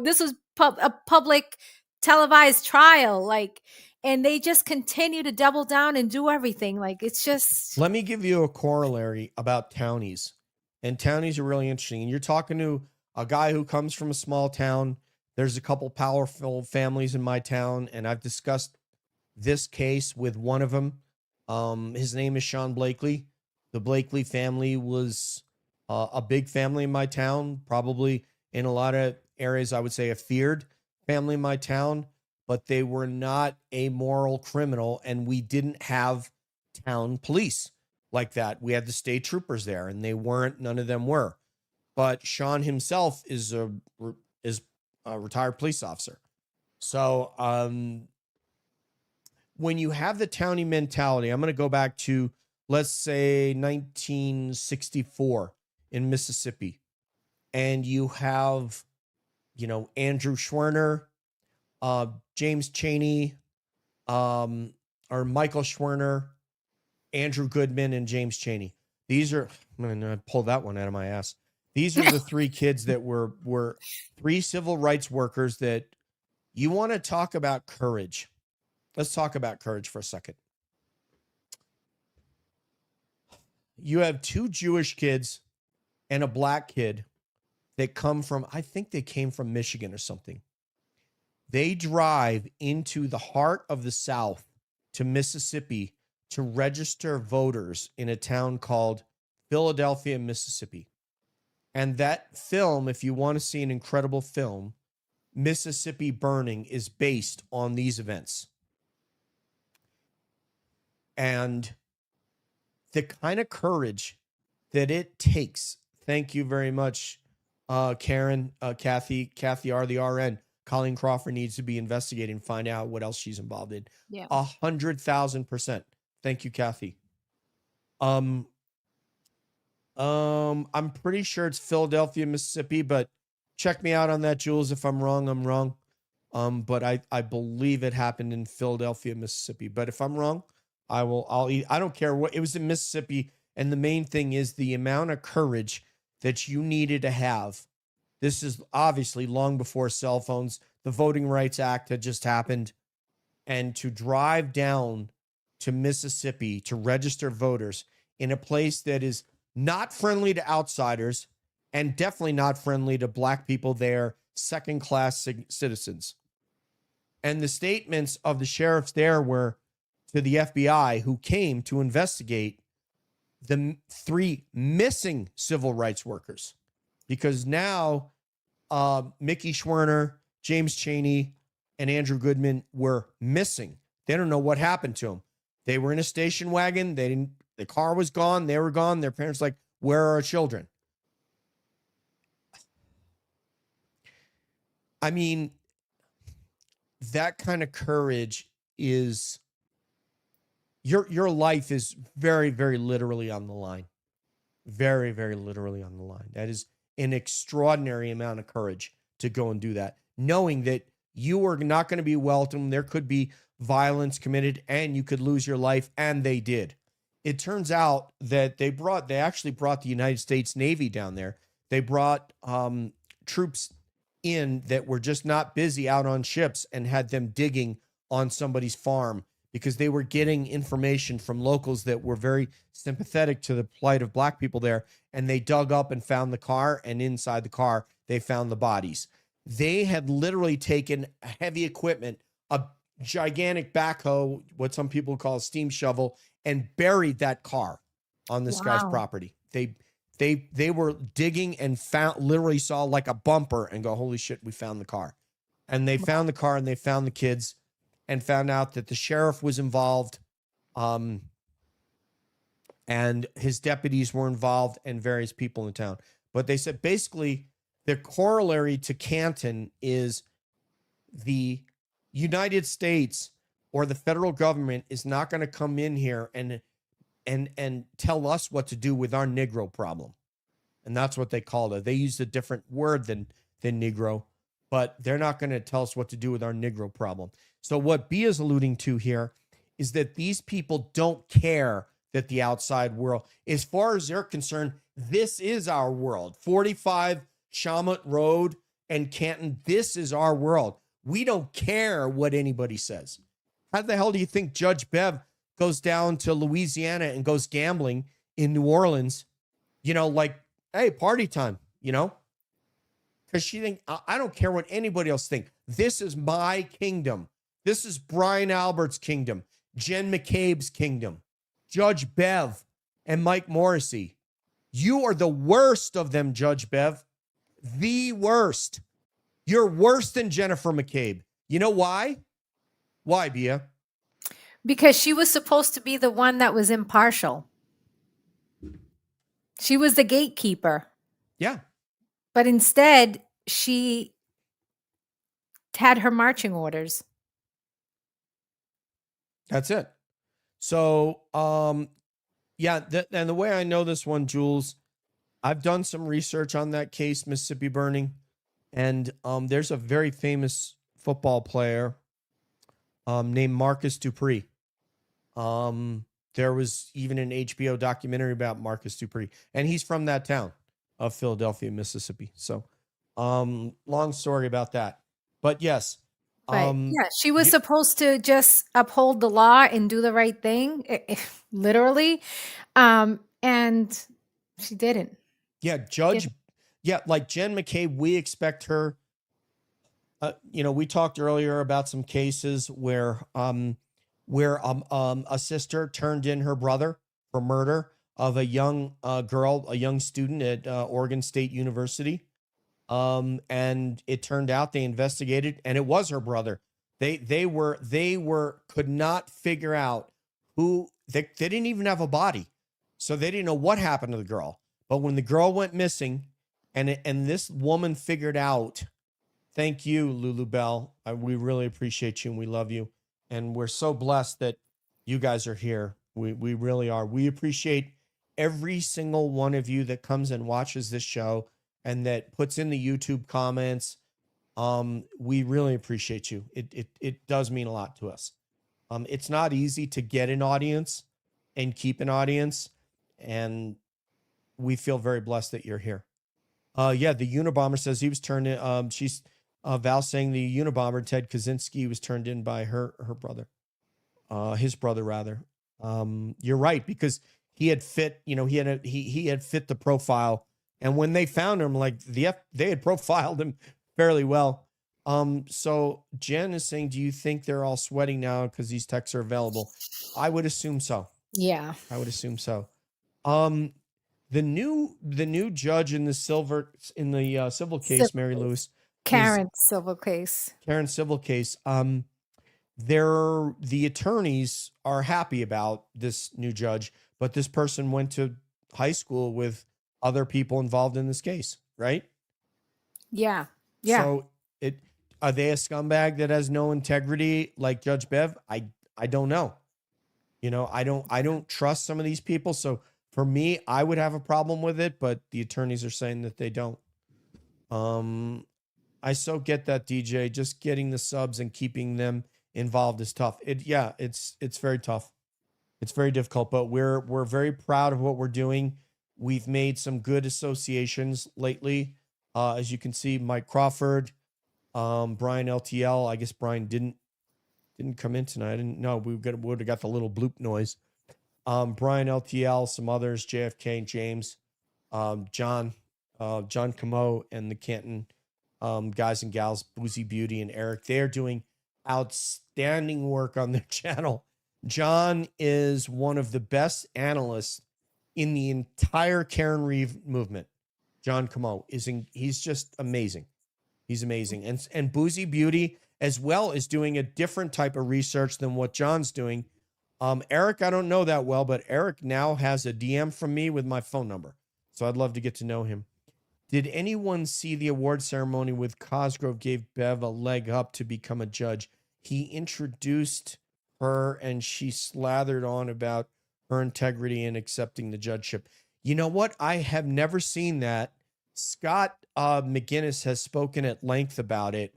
this was a public televised trial, like, and they just continue to double down and do everything. Like, it's just. Let me give you a corollary about townies, and townies are really interesting. And you're talking to a guy who comes from a small town. There's a couple powerful families in my town, and I've discussed this case with one of them. His name is Sean Blakely. The Blakely family was a big family in my town, probably in a lot of areas, I would say a feared family in my town, but they were not a moral criminal, and we didn't have town police like that. We had the state troopers there, and none of them were. But Sean himself is a retired police officer. So when you have the townie mentality, I'm going to go back to, let's say, 1964 in Mississippi, and you have, Andrew Schwerner, James Chaney, or Michael Schwerner, Andrew Goodman, and James Chaney. These are, I'm going to pull that one out of my ass. These are the three kids that were three civil rights workers that you want to talk about courage. Let's talk about courage for a second. You have two Jewish kids and a black kid that come from, I think they came from Michigan or something. They drive into the heart of the South to Mississippi to register voters in a town called Philadelphia, Mississippi. And that film, if you want to see an incredible film, Mississippi Burning, is based on these events. And the kind of courage that it takes. Thank you very much, Karen, Kathy R, the RN. Colleen Crawford needs to be investigated and find out what else she's involved in. Yeah. 100,000%. Thank you, Kathy. I'm pretty sure it's Philadelphia, Mississippi, but check me out on that, Jules. If I'm wrong, I'm wrong. But I believe it happened in Philadelphia, Mississippi. But if I'm wrong, I don't care what, it was in Mississippi. And the main thing is the amount of courage that you needed to have. This is obviously long before cell phones. The Voting Rights Act had just happened. And to drive down to Mississippi to register voters in a place that is not friendly to outsiders and definitely not friendly to black people there, second-class citizens. And the statements of the sheriffs there were to the FBI, who came to investigate the 3 missing civil rights workers. Because now Mickey Schwerner, James Chaney, and Andrew Goodman were missing. They don't know what happened to them. They were in a station wagon. The car was gone. They were gone. Their parents like, where are our children? I mean, that kind of courage is, your life is very, very literally on the line. Very, very literally on the line. That is an extraordinary amount of courage to go and do that, knowing that you are not going to be welcome. There could be violence committed and you could lose your life. And they did. It turns out that they actually brought the United States Navy down there. They brought troops in that were just not busy out on ships and had them digging on somebody's farm because they were getting information from locals that were very sympathetic to the plight of black people there. And they dug up and found the car, and inside the car, they found the bodies. They had literally taken heavy equipment, a gigantic backhoe, what some people call a steam shovel, and buried that car on this guy's property. They were digging and literally saw like a bumper and go, holy shit, we found the car. And they found the car and they found the kids and found out that the sheriff was involved, and his deputies were involved and various people in town. But they said basically the corollary to Canton is the United States or the federal government is not going to come in here and tell us what to do with our Negro problem. And that's what they called it. They used a different word than Negro, but they're not going to tell us what to do with our Negro problem. So what B is alluding to here is that these people don't care that the outside world, as far as they're concerned, this is our world. 45 Chalmette Road and Canton, this is our world. We don't care what anybody says. How the hell do you think Judge Bev goes down to Louisiana and goes gambling in New Orleans? You know, like, hey, party time, you know? Because she think, I don't care what anybody else think. This is my kingdom. This is Brian Albert's kingdom. Jen McCabe's kingdom. Judge Bev and Mike Morrissey. You are the worst of them, Judge Bev. The worst. You're worse than Jennifer McCabe. You know why? Why, Bia? Because she was supposed to be the one that was impartial. She was the gatekeeper. Yeah. But instead, she had her marching orders. That's it. So, yeah, and the way I know this one, Jules, I've done some research on that case, Mississippi burning, and there's a very famous football player named Marcus Dupree. There was even an HBO documentary about Marcus Dupree, and he's from that town of Philadelphia, Mississippi. So, long story about that. But yes. Right. Yeah, she was supposed to just uphold the law and do the right thing, literally. And she didn't. Yeah, like Jen McCabe, we expect her. We talked earlier about some cases where a sister turned in her brother for murder of a young girl, a young student at Oregon State University. And it turned out they investigated and it was her brother. They could not figure out who, they didn't even have a body. So they didn't know what happened to the girl. But when the girl went missing and this woman figured out, thank you, Lulu Bell. We really appreciate you and we love you. And we're so blessed that you guys are here. We really are. We appreciate every single one of you that comes and watches this show and that puts in the YouTube comments. We really appreciate you. It does mean a lot to us. It's not easy to get an audience and keep an audience, and we feel very blessed that you're here. Yeah, the Unabomber says he was turned in. She's Val saying the Unabomber, Ted Kaczynski, was turned in by her brother, his brother rather. You're right, because he had fit, he had fit the profile, and when they found him, like they had profiled him fairly well. So Jen is saying, do you think they're all sweating now because these texts are available? I would assume so. Yeah, I would assume so. The new judge in the civil case, Mary Lewis, Karen's civil case. The attorneys are happy about this new judge, but this person went to high school with other people involved in this case, right? Yeah. So are they a scumbag that has no integrity like Judge Bev? I don't know. I don't trust some of these people. So for me, I would have a problem with it, but the attorneys are saying that they don't. I so get that, DJ. Just getting the subs and keeping them involved is tough. It's very tough. It's very difficult, but we're very proud of what we're doing. We've made some good associations lately. As you can see, Mike Crawford, Brian LTL. I guess Brian didn't come in tonight. I didn't know. We would have got the little bloop noise. Brian LTL, some others, JFK and James, John Camo, and the Canton guys and gals, Boozy Beauty and Eric. They're doing outstanding work on their channel. John is one of the best analysts in the entire Karen Reeve movement. John Camo he's just amazing. He's amazing. And Boozy Beauty as well is doing a different type of research than what John's doing. Eric, I don't know that well, but Eric now has a DM from me with my phone number. So I'd love to get to know him. Did anyone see the award ceremony with Cosgrove gave Bev a leg up to become a judge? He introduced her and she slathered on about her integrity in accepting the judgeship. You know what? I have never seen that. Scott McGinnis has spoken at length about it.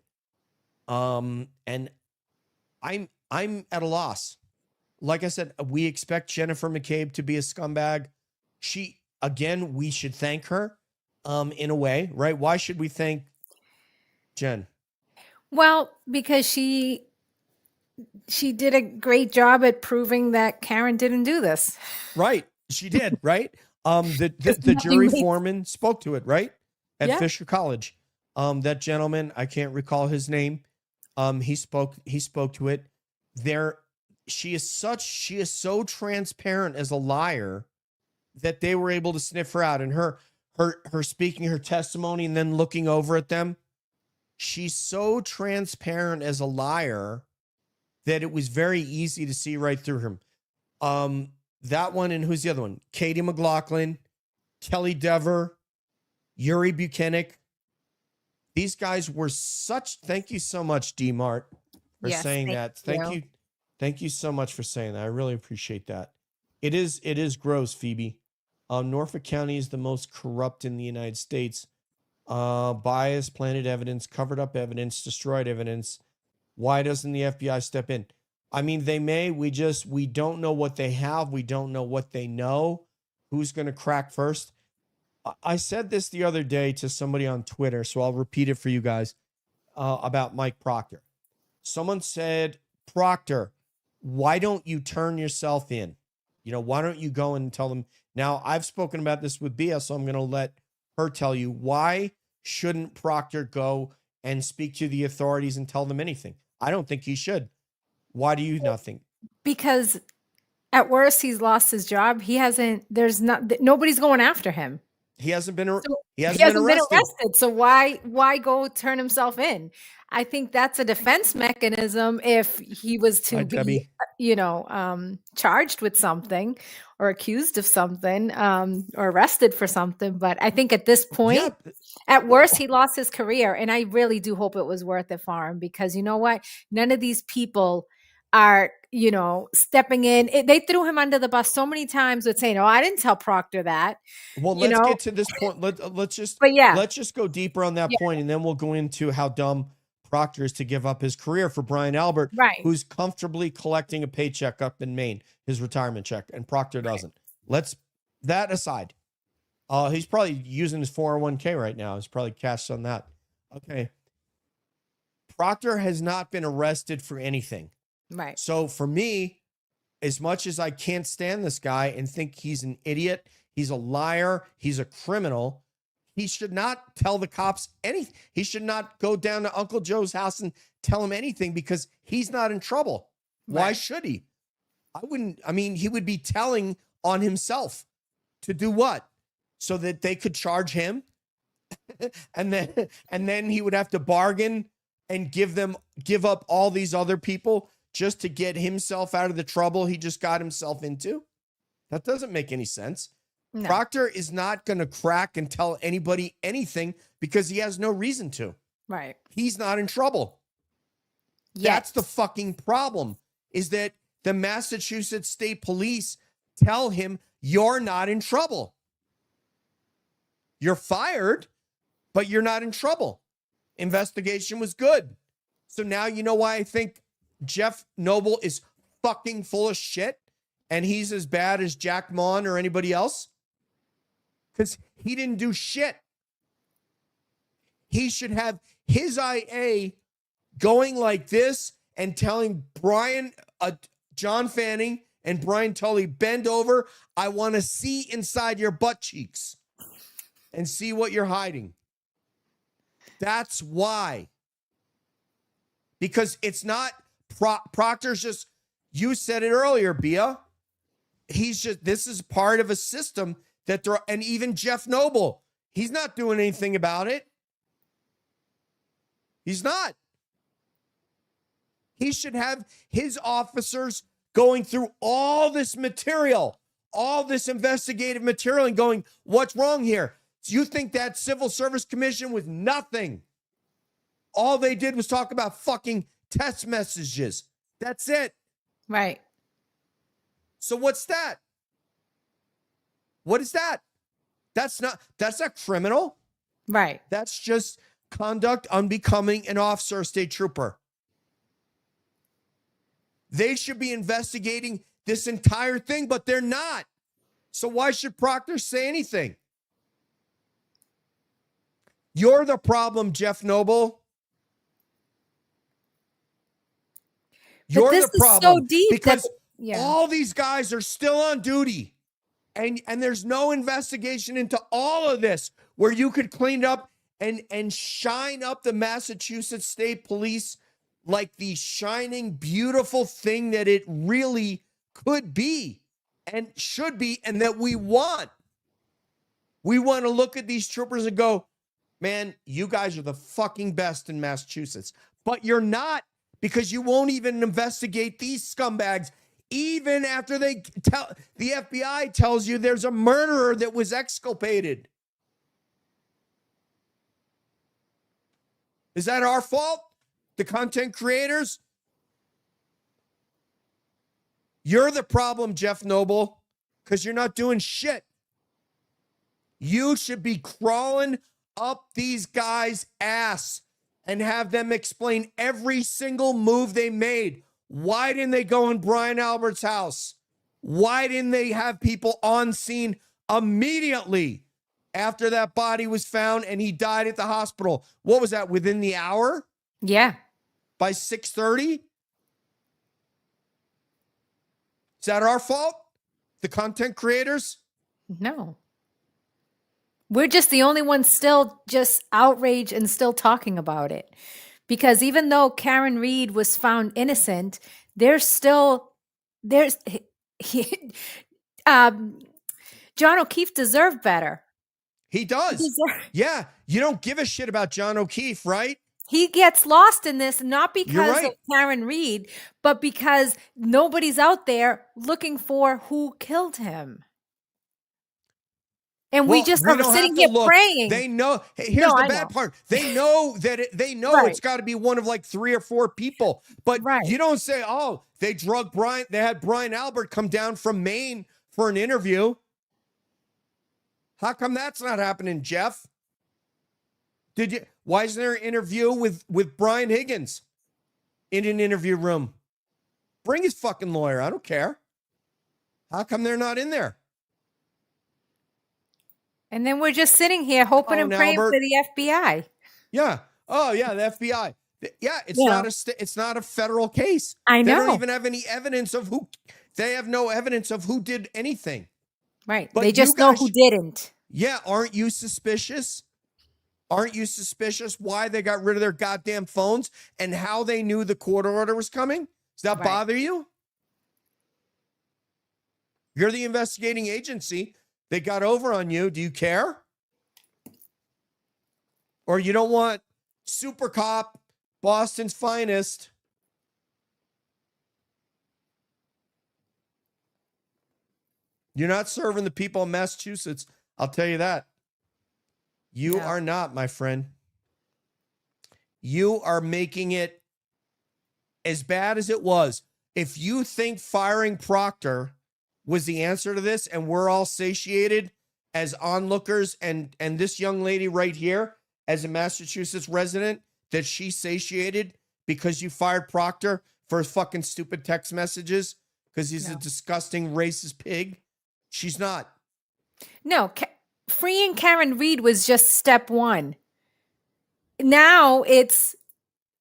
And I'm at a loss. Like I said, we expect Jennifer McCabe to be a scumbag. We should thank her in a way, right? Why should we thank Jen? Well, because she did a great job at proving that Karen didn't do this. Right. She did, right? The jury foreman spoke to it, right? At Fisher College. That gentleman, I can't recall his name. He spoke to it. She is so transparent as a liar that they were able to sniff her out, and her speaking her testimony and then looking over at them. She's so transparent as a liar that it was very easy to see right through him. That one, and who's the other one? Katie McLaughlin, Kelly Dever, Yuri Buchanan. These guys were thank you so much, D-Mart, for saying that. Thank you so much for saying that. I really appreciate that. It is gross, Phoebe. Norfolk County is the most corrupt in the United States. Bias, planted evidence, covered up evidence, destroyed evidence. Why doesn't the FBI step in? I mean, they may. We don't know what they have. We don't know what they know. Who's going to crack first? I said this the other day to somebody on Twitter, so I'll repeat it for you guys, about Mike Proctor. Someone said, Proctor, why don't you turn yourself in? Why don't you go and tell them? Now, I've spoken about this with Bia, so I'm going to let her tell you. Why shouldn't Proctor go and speak to the authorities and tell them anything? I don't think he should. Why do you not think? Because at worst, he's lost his job. Nobody's going after him. He hasn't been arrested. So why go turn himself in? I think that's a defense mechanism if he was to be, charged with something or accused of something, or arrested for something. But I think at this point, at worst, he lost his career. And I really do hope it was worth it for him, because you know what? None of these people are stepping in. They threw him under the bus so many times with saying, "Oh, I didn't tell Proctor that." Well, let's get to this point. Let's just go deeper on that point, and then we'll go into how dumb Proctor is to give up his career for Brian Albert, who's comfortably collecting a paycheck up in Maine, his retirement check, and Proctor doesn't. Let's that aside. He's probably using his 401k right now. He's probably cashed on that. Okay. Proctor has not been arrested for anything. Right. So for me, as much as I can't stand this guy and think he's an idiot, he's a liar, he's a criminal, he should not tell the cops anything. He should not go down to Uncle Joe's house and tell him anything because he's not in trouble. Right. Why should he? He would be telling on himself to do what? So that they could charge him and then he would have to bargain and give up all these other people just to get himself out of the trouble he just got himself into. That doesn't make any sense. No. Proctor is not going to crack and tell anybody anything because he has no reason to. Right. He's not in trouble. Yes. That's the fucking problem, is that the Massachusetts State Police tell him you're not in trouble. You're fired, but you're not in trouble. Investigation was good. So now you know why I think Jeff Noble is fucking full of shit and he's as bad as Jack Mon or anybody else? Because he didn't do shit. He should have his IA going like this and telling John Fanning and Brian Tully, bend over. I want to see inside your butt cheeks and see what you're hiding. That's why. Because it's not Proctor's just, you said it earlier, Bia. This is part of a system that and even Jeff Noble, he's not doing anything about it. He's not. He should have his officers going through all this material, all this investigative material and going, what's wrong here? So you think that Civil Service Commission was nothing? All they did was talk about fucking text messages. That's it. Right. So what's that? What is that? That's not criminal. Right. That's just conduct unbecoming an officer or state trooper. They should be investigating this entire thing, but they're not. So why should Proctor say anything? You're the problem, Jeff Noble. You're the problem. So deep because all these guys are still on duty. And there's no investigation into all of this where you could clean it up and shine up the Massachusetts State Police like the shining, beautiful thing that it really could be and should be, and that we want. We want to look at these troopers and go, man, you guys are the fucking best in Massachusetts. But you're not, because you won't even investigate these scumbags. Even after the FBI tells you there's a murderer that was exculpated. Is that our fault? The content creators? You're the problem, Jeff Noble, because you're not doing shit. You should be crawling up these guys' ass and have them explain every single move they made. Why didn't they go in Brian Albert's house? Why didn't they have people on scene immediately after that body was found and he died at the hospital? What was that, within the hour? Yeah. By 6:30? Is that our fault? The content creators? No. We're just the only ones still just outraged and still talking about it. Because even though Karen Reed was found innocent, John O'Keefe deserved better. He does. Yeah. You don't give a shit about John O'Keefe, right? He gets lost in this, not because of Karen Reed, but because nobody's out there looking for who killed him. And we just are sitting here praying. They know. Here's the bad part. They know that it's got to be one of like 3 or 4 people. But you don't say, oh, they drugged Brian. They had Brian Albert come down from Maine for an interview. How come that's not happening, Jeff? Why isn't there an interview with Brian Higgins in an interview room? Bring his fucking lawyer. I don't care. How come they're not in there? And then we're just sitting here hoping and praying for the FBI. Yeah. Oh, yeah, the FBI. Yeah, it's not a federal case. I know. They don't even have any evidence of who. They have no evidence of who did anything. Right. But they just know who didn't. Yeah. Aren't you suspicious? Aren't you suspicious why they got rid of their goddamn phones and how they knew the court order was coming? Does that bother you? You're the investigating agency. They got over on you. Do you care? Or you don't want Super Cop, Boston's finest? You're not serving the people of Massachusetts. I'll tell you that. You are not, my friend. You are making it as bad as it was. If you think firing Proctor was the answer to this and we're all satiated as onlookers and this young lady right here as a Massachusetts resident that she's satiated because you fired Proctor for his fucking stupid text messages because he's a disgusting racist pig. She's not. No, freeing Karen Reed was just step one. Now it's,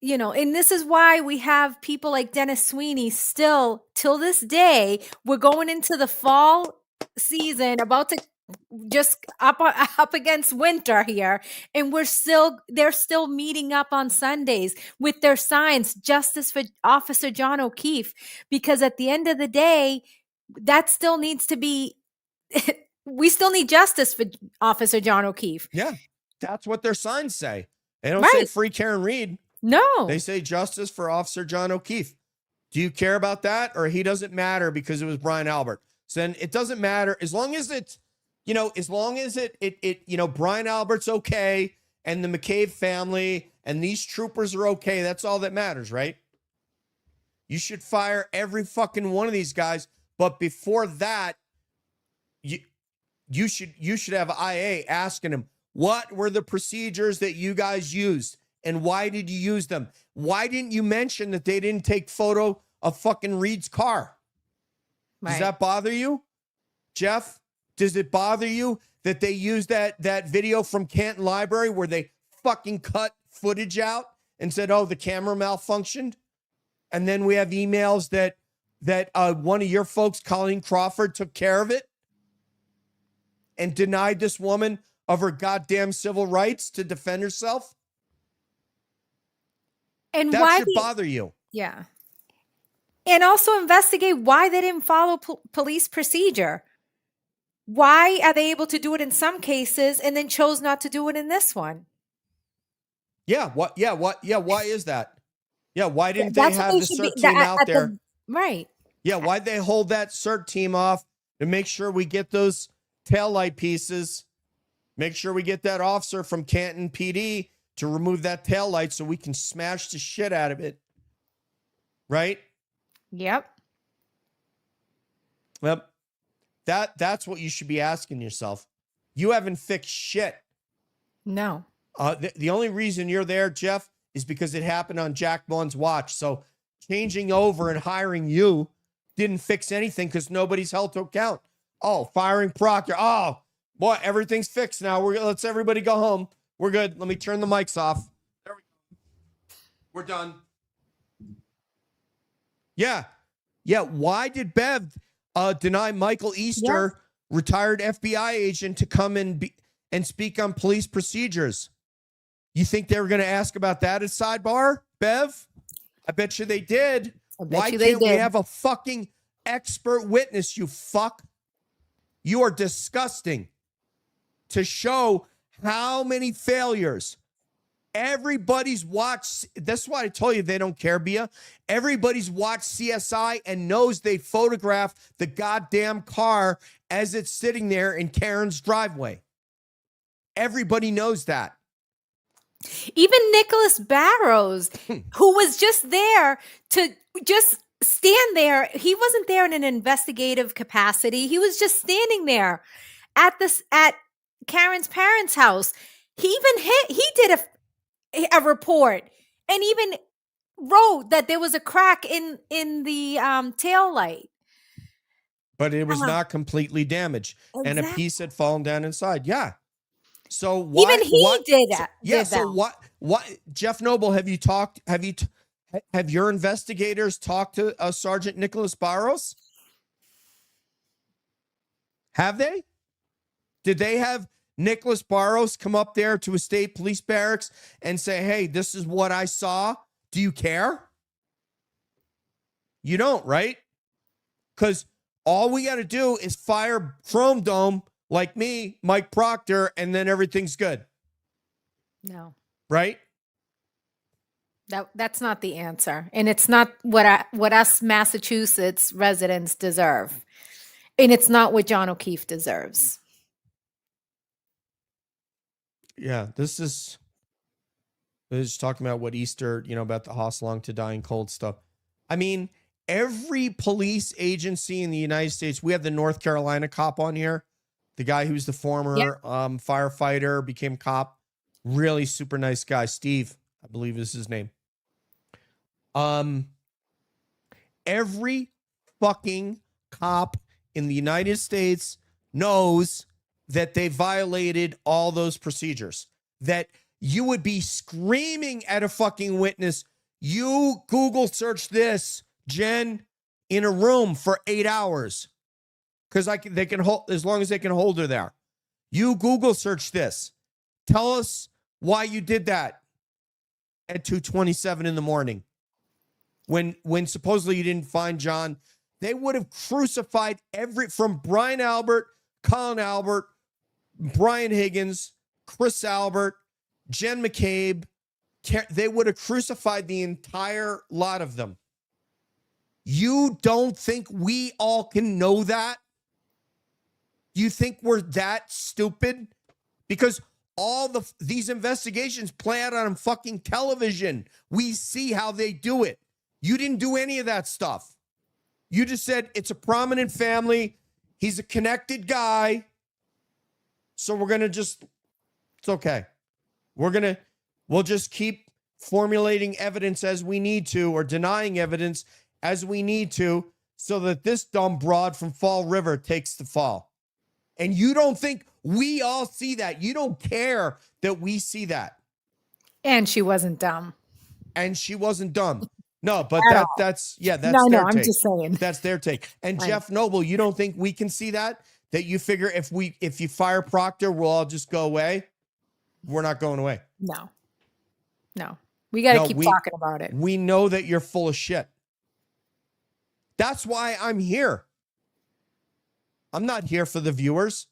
and this is why we have people like Dennis Sweeney still, till this day, we're going into the fall season, about to just up against winter here. And they're still meeting up on Sundays with their signs, justice for Officer John O'Keefe, because at the end of the day, that still needs to be, we still need justice for Officer John O'Keefe. Yeah, that's what their signs say. They don't say free Karen Reed. No. They say justice for Officer John O'Keefe. Do you care about that? Or he doesn't matter because it was Brian Albert? So then it doesn't matter as long as it's, as long as Brian Albert's okay and the McCabe family and these troopers are okay. That's all that matters, right? You should fire every fucking one of these guys. But before that, you should have IA asking him, what were the procedures that you guys used? And why did you use them? Why didn't you mention that they didn't take photo of fucking Reed's car? Does that bother you, Jeff? Does it bother you that they used that video from Canton Library where they fucking cut footage out and said, oh, the camera malfunctioned? And then we have emails that one of your folks, Colleen Crawford, took care of it and denied this woman of her goddamn civil rights to defend herself? And that should bother you. Yeah. And also investigate why they didn't follow police procedure. Why are they able to do it in some cases and then chose not to do it in this one? Yeah. What? Why is that? Yeah. Why didn't they have the CERT team out there? Right. Yeah. Why'd they hold that CERT team off to make sure we get those taillight pieces? Make sure we get that officer from Canton PD to remove that taillight so we can smash the shit out of it. Right? Yep. Well, that's what you should be asking yourself. You haven't fixed shit. No. The only reason you're there, Jeff, is because it happened on Jack Vaughn's watch. So changing over and hiring you didn't fix anything because nobody's held to account. Oh, firing Proctor. Oh, boy, everything's fixed now. Let's everybody go home. We're good. Let me turn the mics off. There we go. We're done. Yeah. Yeah. Why did Bev deny Michael Easter, retired FBI agent, to come and speak on police procedures? You think they were going to ask about that at Sidebar, Bev? I bet you they did. Why can't we have a fucking expert witness, you fuck? You are disgusting. To show how many failures Everybody's watched. That's why I told you they don't care, Bia. Everybody's watched CSI and knows they photographed the goddamn car as it's sitting there in Karen's driveway. Everybody knows that. Even Nicholas Barrows, who was just there to just stand there. He wasn't there in an investigative capacity. He was just standing there at Karen's parents' house. He did a report and even wrote that there was a crack in the tail light. But it was not completely damaged. Exactly. And a piece had fallen down inside. Yeah. So why, even he did that. Yeah. So what, Jeff Noble, have your investigators talked to Sergeant Nicholas Barrows? Have they? Did they have Nicholas Barrows come up there to a state police barracks and say, hey, this is what I saw. Do you care? You don't, right? Because all we got to do is fire Chrome Dome like me, Mike Proctor, and then everything's good. No. Right? That's not the answer. And it's not what us Massachusetts residents deserve. And it's not what John O'Keefe deserves. Yeah, this is talking about what Easter, about the hoss long to dying cold stuff. I mean, every police agency in the United States, we have the North Carolina cop on here, the guy who's the former firefighter, became cop, really super nice guy. Steve, I believe is his name. Every fucking cop in the United States knows that they violated all those procedures, that you would be screaming at a fucking witness. You Google search this, Jen, in a room for 8 hours. Because they can hold, as long as they can hold her there. You Google search this. Tell us why you did that at 2:27 in the morning. When supposedly you didn't find John. They would have crucified from Brian Albert, Colin Albert, Brian Higgins, Chris Albert, Jen McCabe. They would have crucified the entire lot of them. You don't think we all can know that? You think we're that stupid? Because all these investigations play out on fucking television. We see how they do it. You didn't do any of that stuff. You just said it's a prominent family. He's a connected guy. So we're going to it's okay. We'll just keep formulating evidence as we need to, or denying evidence as we need to, so that this dumb broad from Fall River takes the fall. And you don't think we all see that. You don't care that we see that. And she wasn't dumb. No, but that's their take. I'm just saying. That's their take. And Jeff Noble, you don't think we can see that? That you figure if you fire Proctor, we'll all just go away? We're not going away. No. We got to keep talking about it. We know that you're full of shit. That's why I'm here. I'm not here for the viewers.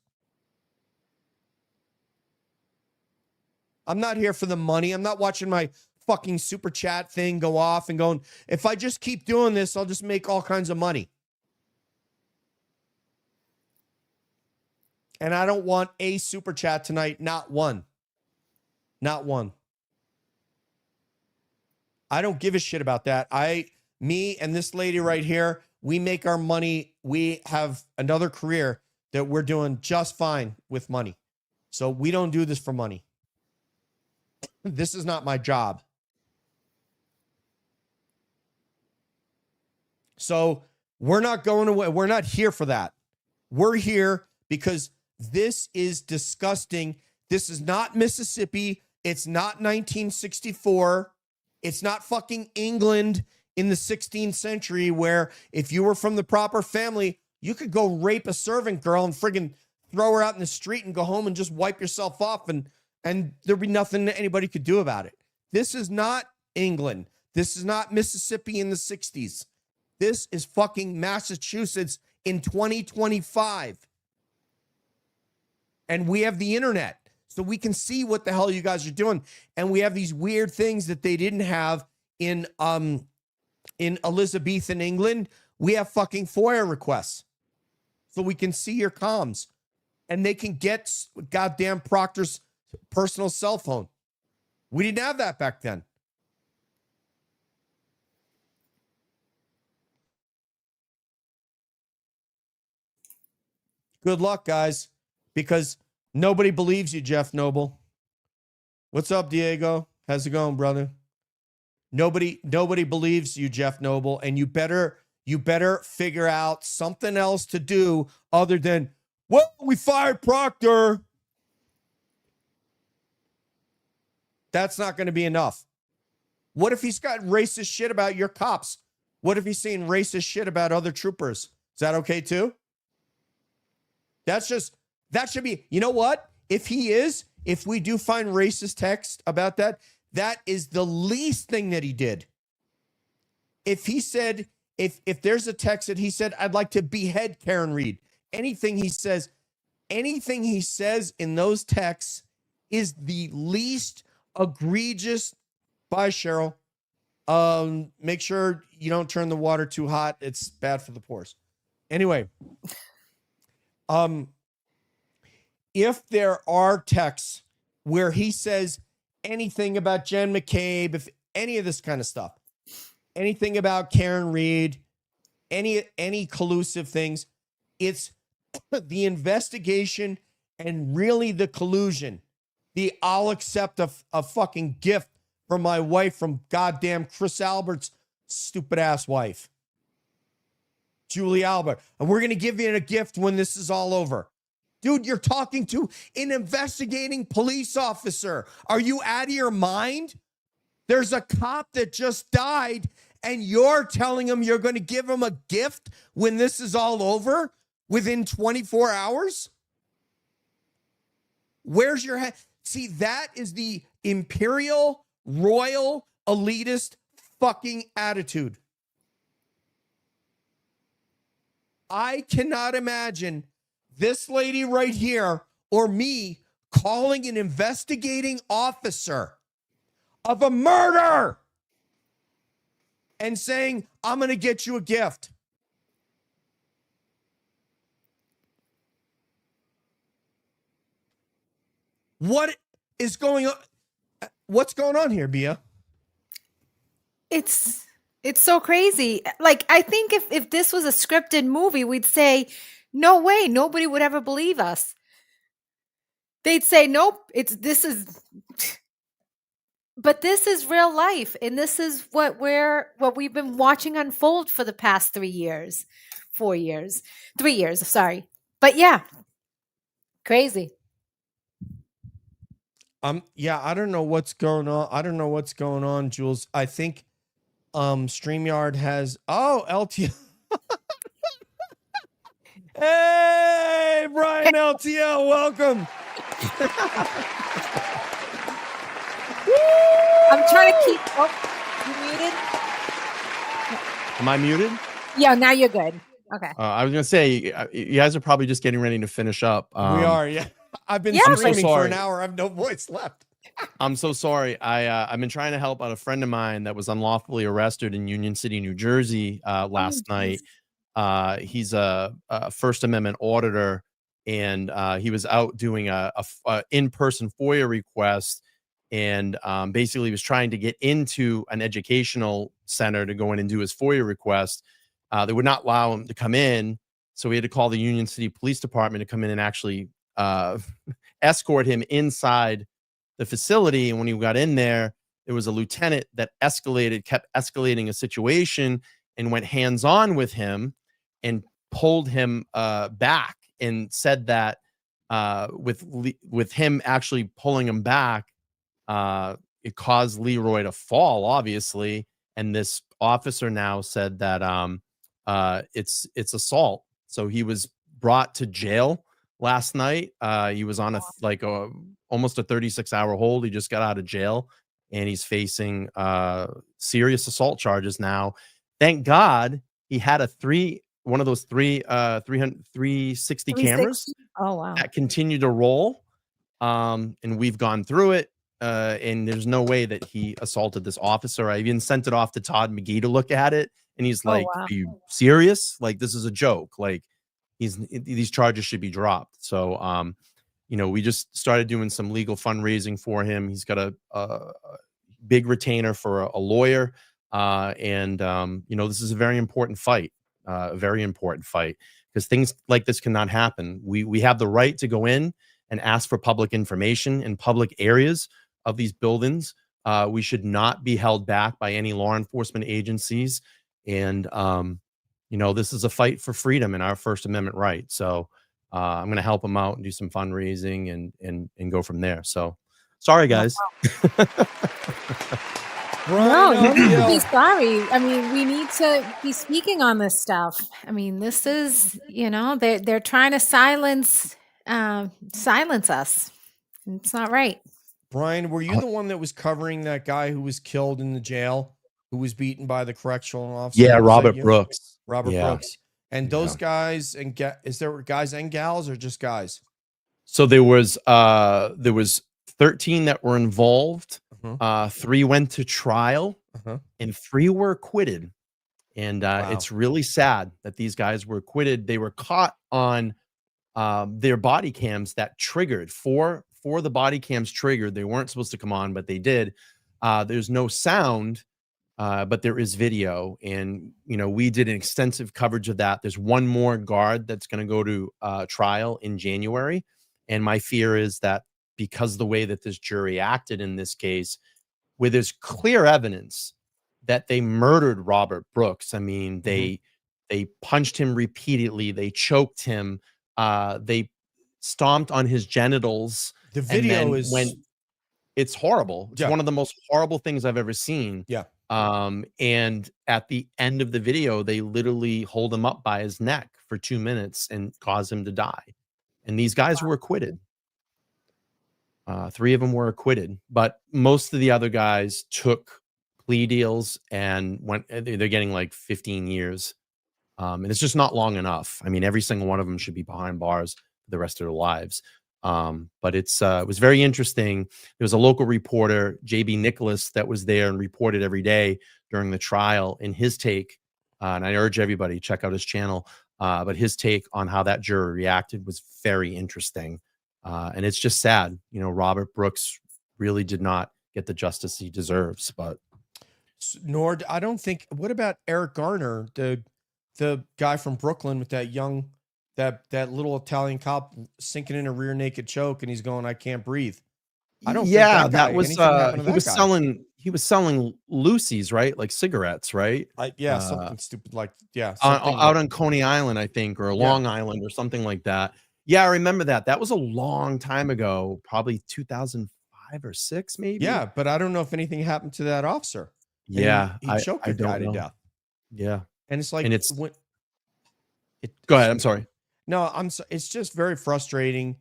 I'm not here for the money. I'm not watching my fucking super chat thing go off and going, if I just keep doing this, I'll just make all kinds of money. And I don't want a super chat tonight. Not one. Not one. I don't give a shit about that. Me and this lady right here, we make our money. We have another career that we're doing just fine with money. So we don't do this for money. This is not my job. So we're not going away. We're not here for that. We're here because this is disgusting. This is not Mississippi. It's not 1964. It's not fucking England in the 16th century where if you were from the proper family, you could go rape a servant girl and friggin' throw her out in the street and go home and just wipe yourself off and there'd be nothing that anybody could do about it. This is not England. This is not Mississippi in the 60s. This is fucking Massachusetts in 2025. And we have the internet. so we can see what the hell you guys are doing. And we have these weird things that they didn't have in Elizabethan England. We have fucking FOIA requests so we can see your comms, and they can get goddamn Proctor's personal cell phone. We didn't have that back then. Good luck, guys, because nobody believes you, Jeff Noble. What's up, Diego? How's it going, brother? Nobody believes you, Jeff Noble, and you better figure out something else to do other than, well, we fired Proctor. That's not going to be enough. What if he's got racist shit about your cops? What if he's saying racist shit about other troopers? Is that okay too? That should be, you know what? If we do find racist text about that, that is the least thing that he did. If he said, if there's a text that he said, I'd like to behead Karen Reed, anything he says in those texts is the least egregious. Bye, Cheryl. Make sure you don't turn the water too hot. It's bad for the pores. Anyway, if there are texts where he says anything about Jen McCabe, if any of this kind of stuff, anything about Karen Reed, any collusive things, it's the investigation and really the collusion. I'll accept a fucking gift from my wife from goddamn Chris Albert's stupid ass wife, Julie Albert. And we're going to give you a gift when this is all over. Dude, you're talking to an investigating police officer. Are you out of your mind? There's a cop that just died, and you're telling him you're going to give him a gift when this is all over within 24 hours? Where's your head? See, that is the imperial, royal, elitist fucking attitude. I cannot imagine this lady right here or me calling an investigating officer of a murder and saying, I'm going to get you a gift. What is going on? What's going on here, Bia? It's so crazy. Like, I think if this was a scripted movie, we'd say, no way, nobody would ever believe us. They'd say, nope, but this is real life. And this is what we've been watching unfold for the past 3 years, 3 years, sorry. But yeah, crazy. Yeah, I don't know what's going on. Jules. I think StreamYard has LTL. Hey, Brian LTL, welcome. I'm trying to keep you muted? Am I muted? Yeah, now you're good. Okay. I was gonna say you guys are probably just getting ready to finish up. We are, yeah. I've been screaming for an hour. I have no voice left. I'm so sorry. I've been trying to help out a friend of mine that was unlawfully arrested in Union City, New Jersey last night. He's a First Amendment auditor, and he was out doing a in-person FOIA request, and basically was trying to get into an educational center to go in and do his FOIA request. They would not allow him to come in, so we had to call the Union City Police Department to come in and actually escort him inside the facility. And when he got in there, there was a lieutenant that kept escalating a situation and went hands-on with him and pulled him back and said that with him actually pulling him back, it caused Leroy to fall, obviously. And this officer now said that it's assault. So he was brought to jail last night. He was on almost a 36-hour hold. He just got out of jail, and he's facing serious assault charges now. Thank God he had one of those 360 cameras. Oh, wow. That continued to roll. and we've gone through it. And there's no way that he assaulted this officer. I even sent it off to Todd McGee to look at it, and he's like, wow. "Are you serious? Like, this is a joke. Like, these charges should be dropped." So, we just started doing some legal fundraising for him. He's got a big retainer for a lawyer, and this is a very important fight, because things like this cannot happen. We have the right to go in and ask for public information in public areas of these buildings. We should not be held back by any law enforcement agencies. And, this is a fight for freedom and our First Amendment right. So I'm going to help them out and do some fundraising and go from there. So sorry, guys. No, no need to be sorry. I mean, we need to be speaking on this stuff. I mean, this is, they're trying to silence us. It's not right. Brian, were you the one that was covering that guy who was killed in the jail, who was beaten by the correctional officer? Yeah, Robert Brooks. Robert Brooks. And those guys, and is there guys and gals or just guys? So there was 13 that were involved. 3 went to trial, and 3 were acquitted. And it's really sad that these guys were acquitted. They were caught on their body cams that triggered. Four of the body cams triggered. They weren't supposed to come on, but they did. There's no sound, but there is video. And, we did an extensive coverage of that. There's one more guard that's going to go to trial in January. And my fear is that because the way that this jury acted in this case, where there's clear evidence that they murdered Robert Brooks. I mean, they punched him repeatedly. They choked him. They stomped on his genitals. The video it's horrible. It's one of the most horrible things I've ever seen. Yeah. And at the end of the video, they literally hold him up by his neck for 2 minutes and cause him to die. And these guys were acquitted. 3 of them were acquitted, but most of the other guys took plea deals and they're getting like 15 years. And it's just not long enough. I mean, every single one of them should be behind bars for the rest of their lives. But it was very interesting. There was a local reporter, JB Nicholas, that was there and reported every day during the trial. And his take, and I urge everybody check out his channel, but his take on how that jury reacted was very interesting. And it's just sad, Robert Brooks really did not get the justice he deserves. But I don't think. What about Eric Garner, the guy from Brooklyn with that that little Italian cop sinking in a rear naked choke, and he's going, "I can't breathe." I don't. Yeah, that was he was selling Lucy's, right? Like cigarettes, right? Something stupid like out on Coney Island, I think, or Long Island, or something like that. Yeah, I remember that. That was a long time ago, probably 2005 or 6, maybe. Yeah, but I don't know if anything happened to that officer. Yeah, he choked the guy to death. Yeah, and it's like, go ahead. I'm sorry. No, it's just very frustrating.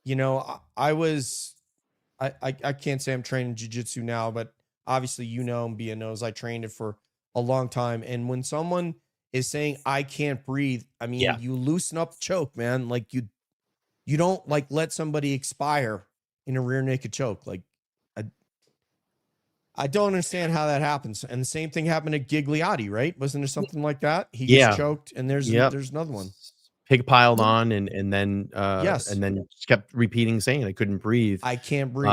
I can't say I'm training jiu-jitsu now, but obviously, and Bia knows I trained it for a long time. And when someone is saying, "I can't breathe," I mean, you loosen up the choke, man. Like you don't let somebody expire in a rear naked choke. Like I don't understand how that happens. And the same thing happened to Gigliotti, right? Wasn't there something like that? He gets choked, and there's another one. Pig piled on, and then and then just kept repeating saying, "I couldn't breathe. I can't breathe."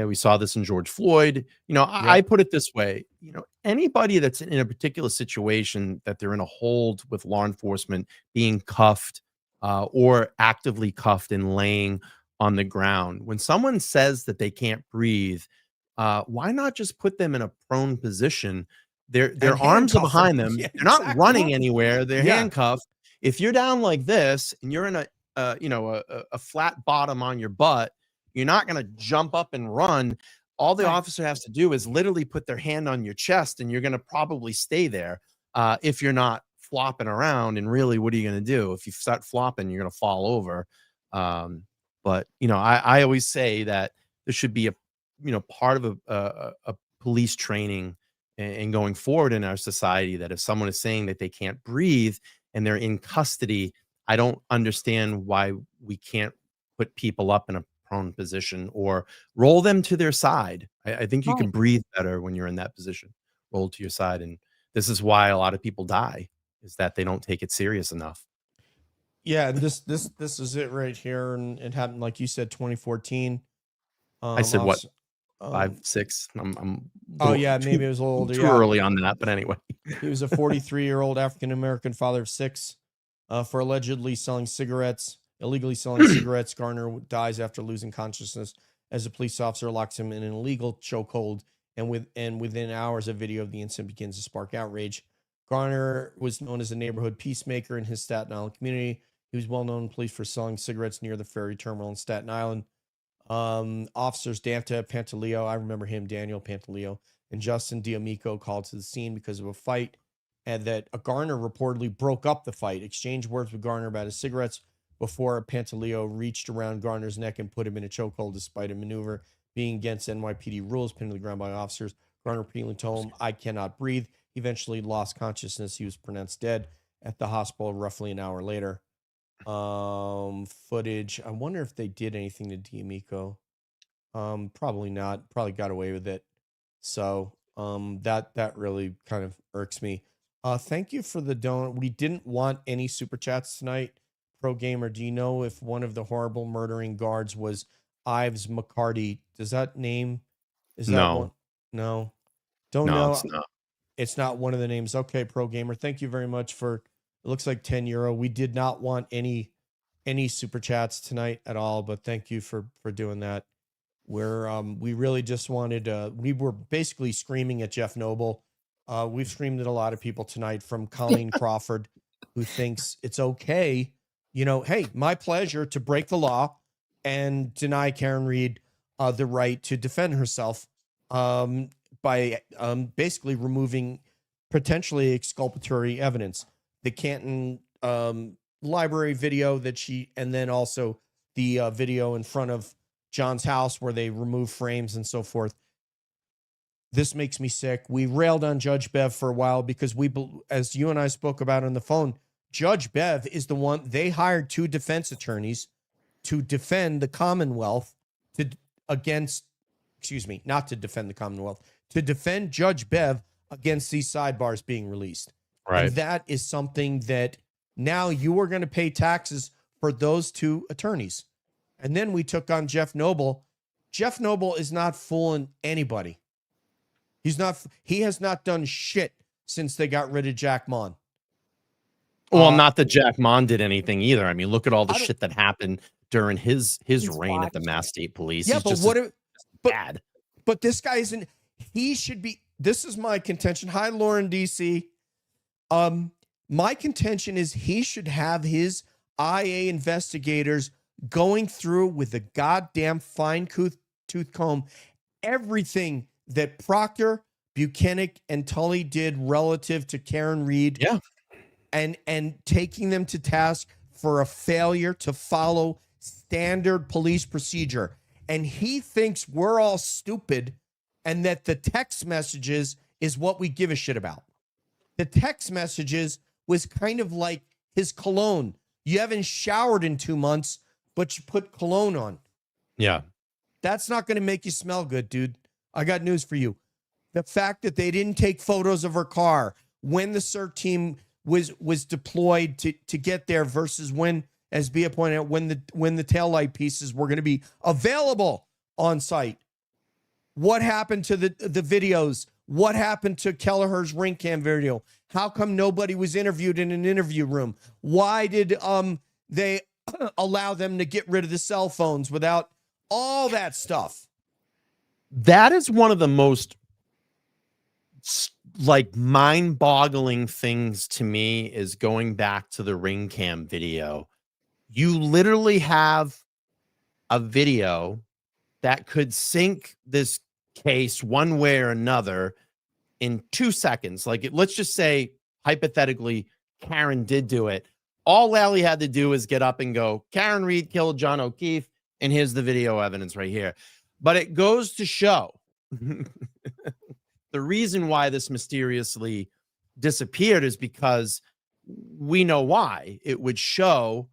We saw this in George Floyd. I put it this way: anybody that's in a particular situation that they're in a hold with law enforcement, being cuffed or actively cuffed and laying on the ground, when someone says that they can't breathe, why not just put them in a prone position? Their arms are behind them. They're not running anywhere. They're handcuffed. If you're down like this and you're in a flat bottom on your butt, you're not going to jump up and run. All the officer has to do is literally put their hand on your chest, and you're going to probably stay there if you're not flopping around. And really, what are you going to do? If you start flopping, you're going to fall over. But I always say that there should be a part of a police training and going forward in our society, that if someone is saying that they can't breathe and they're in custody, I don't understand why we can't put people up in a prone position, or roll them to their side. I think you Right. can breathe better when you're in that position, roll to your side. And this is why a lot of people die, is that they don't take it serious enough. Yeah, and this is it right here, and it happened like you said, 2014. I said what, Officer- 5, 6? I'm Oh yeah, maybe it was a little older. too Yeah, early on that, but anyway. he was a 43-year-old African American father of 6, for allegedly illegally selling cigarettes. Garner dies after losing consciousness as a police officer locks him in an illegal chokehold, and within hours, a video of the incident begins to spark outrage. Garner was known as a neighborhood peacemaker in his Staten Island community. He was well known in police for selling cigarettes near the ferry terminal in Staten Island. Officers Dante Pantaleo, I remember him, Daniel Pantaleo, and Justin D'Amico called to the scene because of a fight, and that Garner reportedly broke up the fight, exchanged words with Garner about his cigarettes before Pantaleo reached around Garner's neck and put him in a chokehold despite a maneuver being against NYPD rules, pinned to the ground by officers. Garner repeatedly told him, "I cannot breathe." He eventually lost consciousness. He was pronounced dead at the hospital roughly an hour later. Footage. I wonder if they did anything to D'Amico. Probably not. Probably got away with it. So, that really kind of irks me. Thank you for the donut. We didn't want any super chats tonight. Pro Gamer, do you know if one of the horrible murdering guards was Ives McCarty? Does that name? Is that No. one? No. Don't No, know. it's not. It's not one of the names. Okay, Pro Gamer. Thank you very much for, it looks like €10. We did not want any super chats tonight at all, but thank you for doing that. We really just wanted, we were basically screaming at Jeff Noble. We've screamed at a lot of people tonight, from Colleen Crawford, who thinks it's okay, hey, my pleasure to break the law and deny Karen Reed the right to defend herself, by basically removing potentially exculpatory evidence. The Canton library video and then also the video in front of John's house where they remove frames and so forth. This makes me sick. We railed on Judge Bev for a while because as you and I spoke about on the phone, Judge Bev is the one, they hired 2 defense attorneys to defend the Commonwealth not to defend the Commonwealth, to defend Judge Bev against these sidebars being released. Right. And that is something that now you are going to pay taxes for those 2 attorneys. And then we took on Jeff Noble. Jeff Noble is not fooling anybody. He has not done shit since they got rid of Jack Mon. Well, not that Jack Mon did anything either. I mean, look at all the shit that happened during his reign at the Mass State Police. Yeah, He's but bad. But this guy isn't. He should be. This is my contention. Hi, Lauren DC. My contention is he should have his IA investigators going through with a goddamn fine-tooth comb everything that Proctor, Buchanan, and Tully did relative to Karen Reed. Yeah. And taking them to task for a failure to follow standard police procedure. And he thinks we're all stupid and that the text messages is what we give a shit about. The text messages was kind of like his cologne. You haven't showered in 2 months, but you put cologne on. Yeah. That's not going to make you smell good, dude. I got news for you. The fact that they didn't take photos of her car when the CERT team was deployed to get there versus when, as Bia pointed out, when the taillight pieces were going to be available on site. What happened to the videos? What happened to Kelleher's ring cam video? How come nobody was interviewed in an interview room? Why did they allow them to get rid of the cell phones without all that stuff? That is one of the most mind-boggling things to me, is going back to the ring cam video. You literally have a video that could sink this case one way or another in 2 seconds. Let's just say, hypothetically, Karen did do it. All Lally had to do is get up and go, Karen Reed killed John O'Keefe, and here's the video evidence right here. But it goes to show the reason why this mysteriously disappeared is because we know why. It would show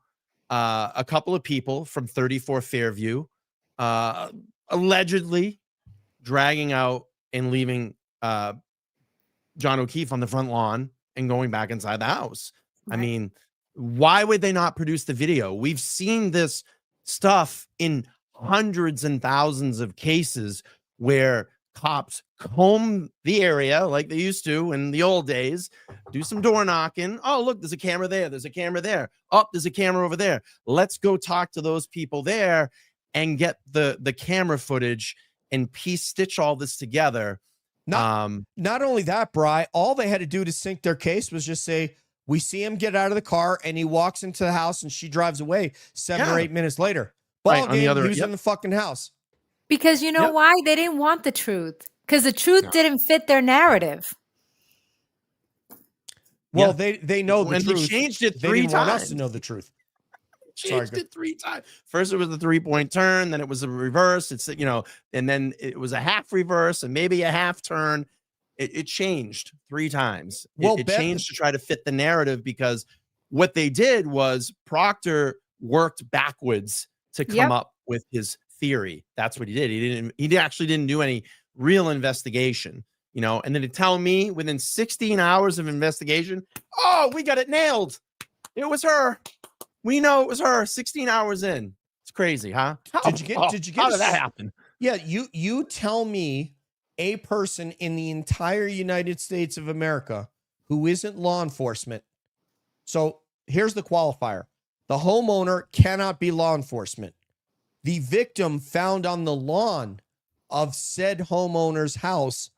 a couple of people from 34 Fairview allegedly dragging out and leaving John O'Keefe on the front lawn and going back inside the house. Right. I mean, why would they not produce the video? We've seen this stuff in hundreds and thousands of cases where cops comb the area like they used to in the old days, do some door knocking. Oh, look, there's a camera there. There's a camera there. Oh, there's a camera over there. Let's go talk to those people there and get the camera footage and piece stitch all this together. Not only that, Bri, all they had to do to sink their case was just say, we see him get out of the car and he walks into the house and she drives away 7 or 8 minutes later. Ball game, he was in the fucking house. Because you know why? They didn't want the truth. Because the truth didn't fit their narrative. Well, they know the truth. They changed it 3 times. They didn't want us to know the truth. Changed it 3 times. First it was a 3-point turn, then it was a reverse. It's, you know, and then it was a half reverse and maybe a half turn. It changed 3 times. Well, it changed to try to fit the narrative, because what they did was Proctor worked backwards to come up with his theory. That's what he did. He actually didn't do any real investigation, you know, and then to tell me within 16 hours of investigation, oh, we got it nailed. It was her. We know it was her 16 hours in. It's crazy, huh? Did you get how did that happen? Yeah, you tell me a person in the entire United States of America who isn't law enforcement. So here's the qualifier. The homeowner cannot be law enforcement. The victim found on the lawn of said homeowner's house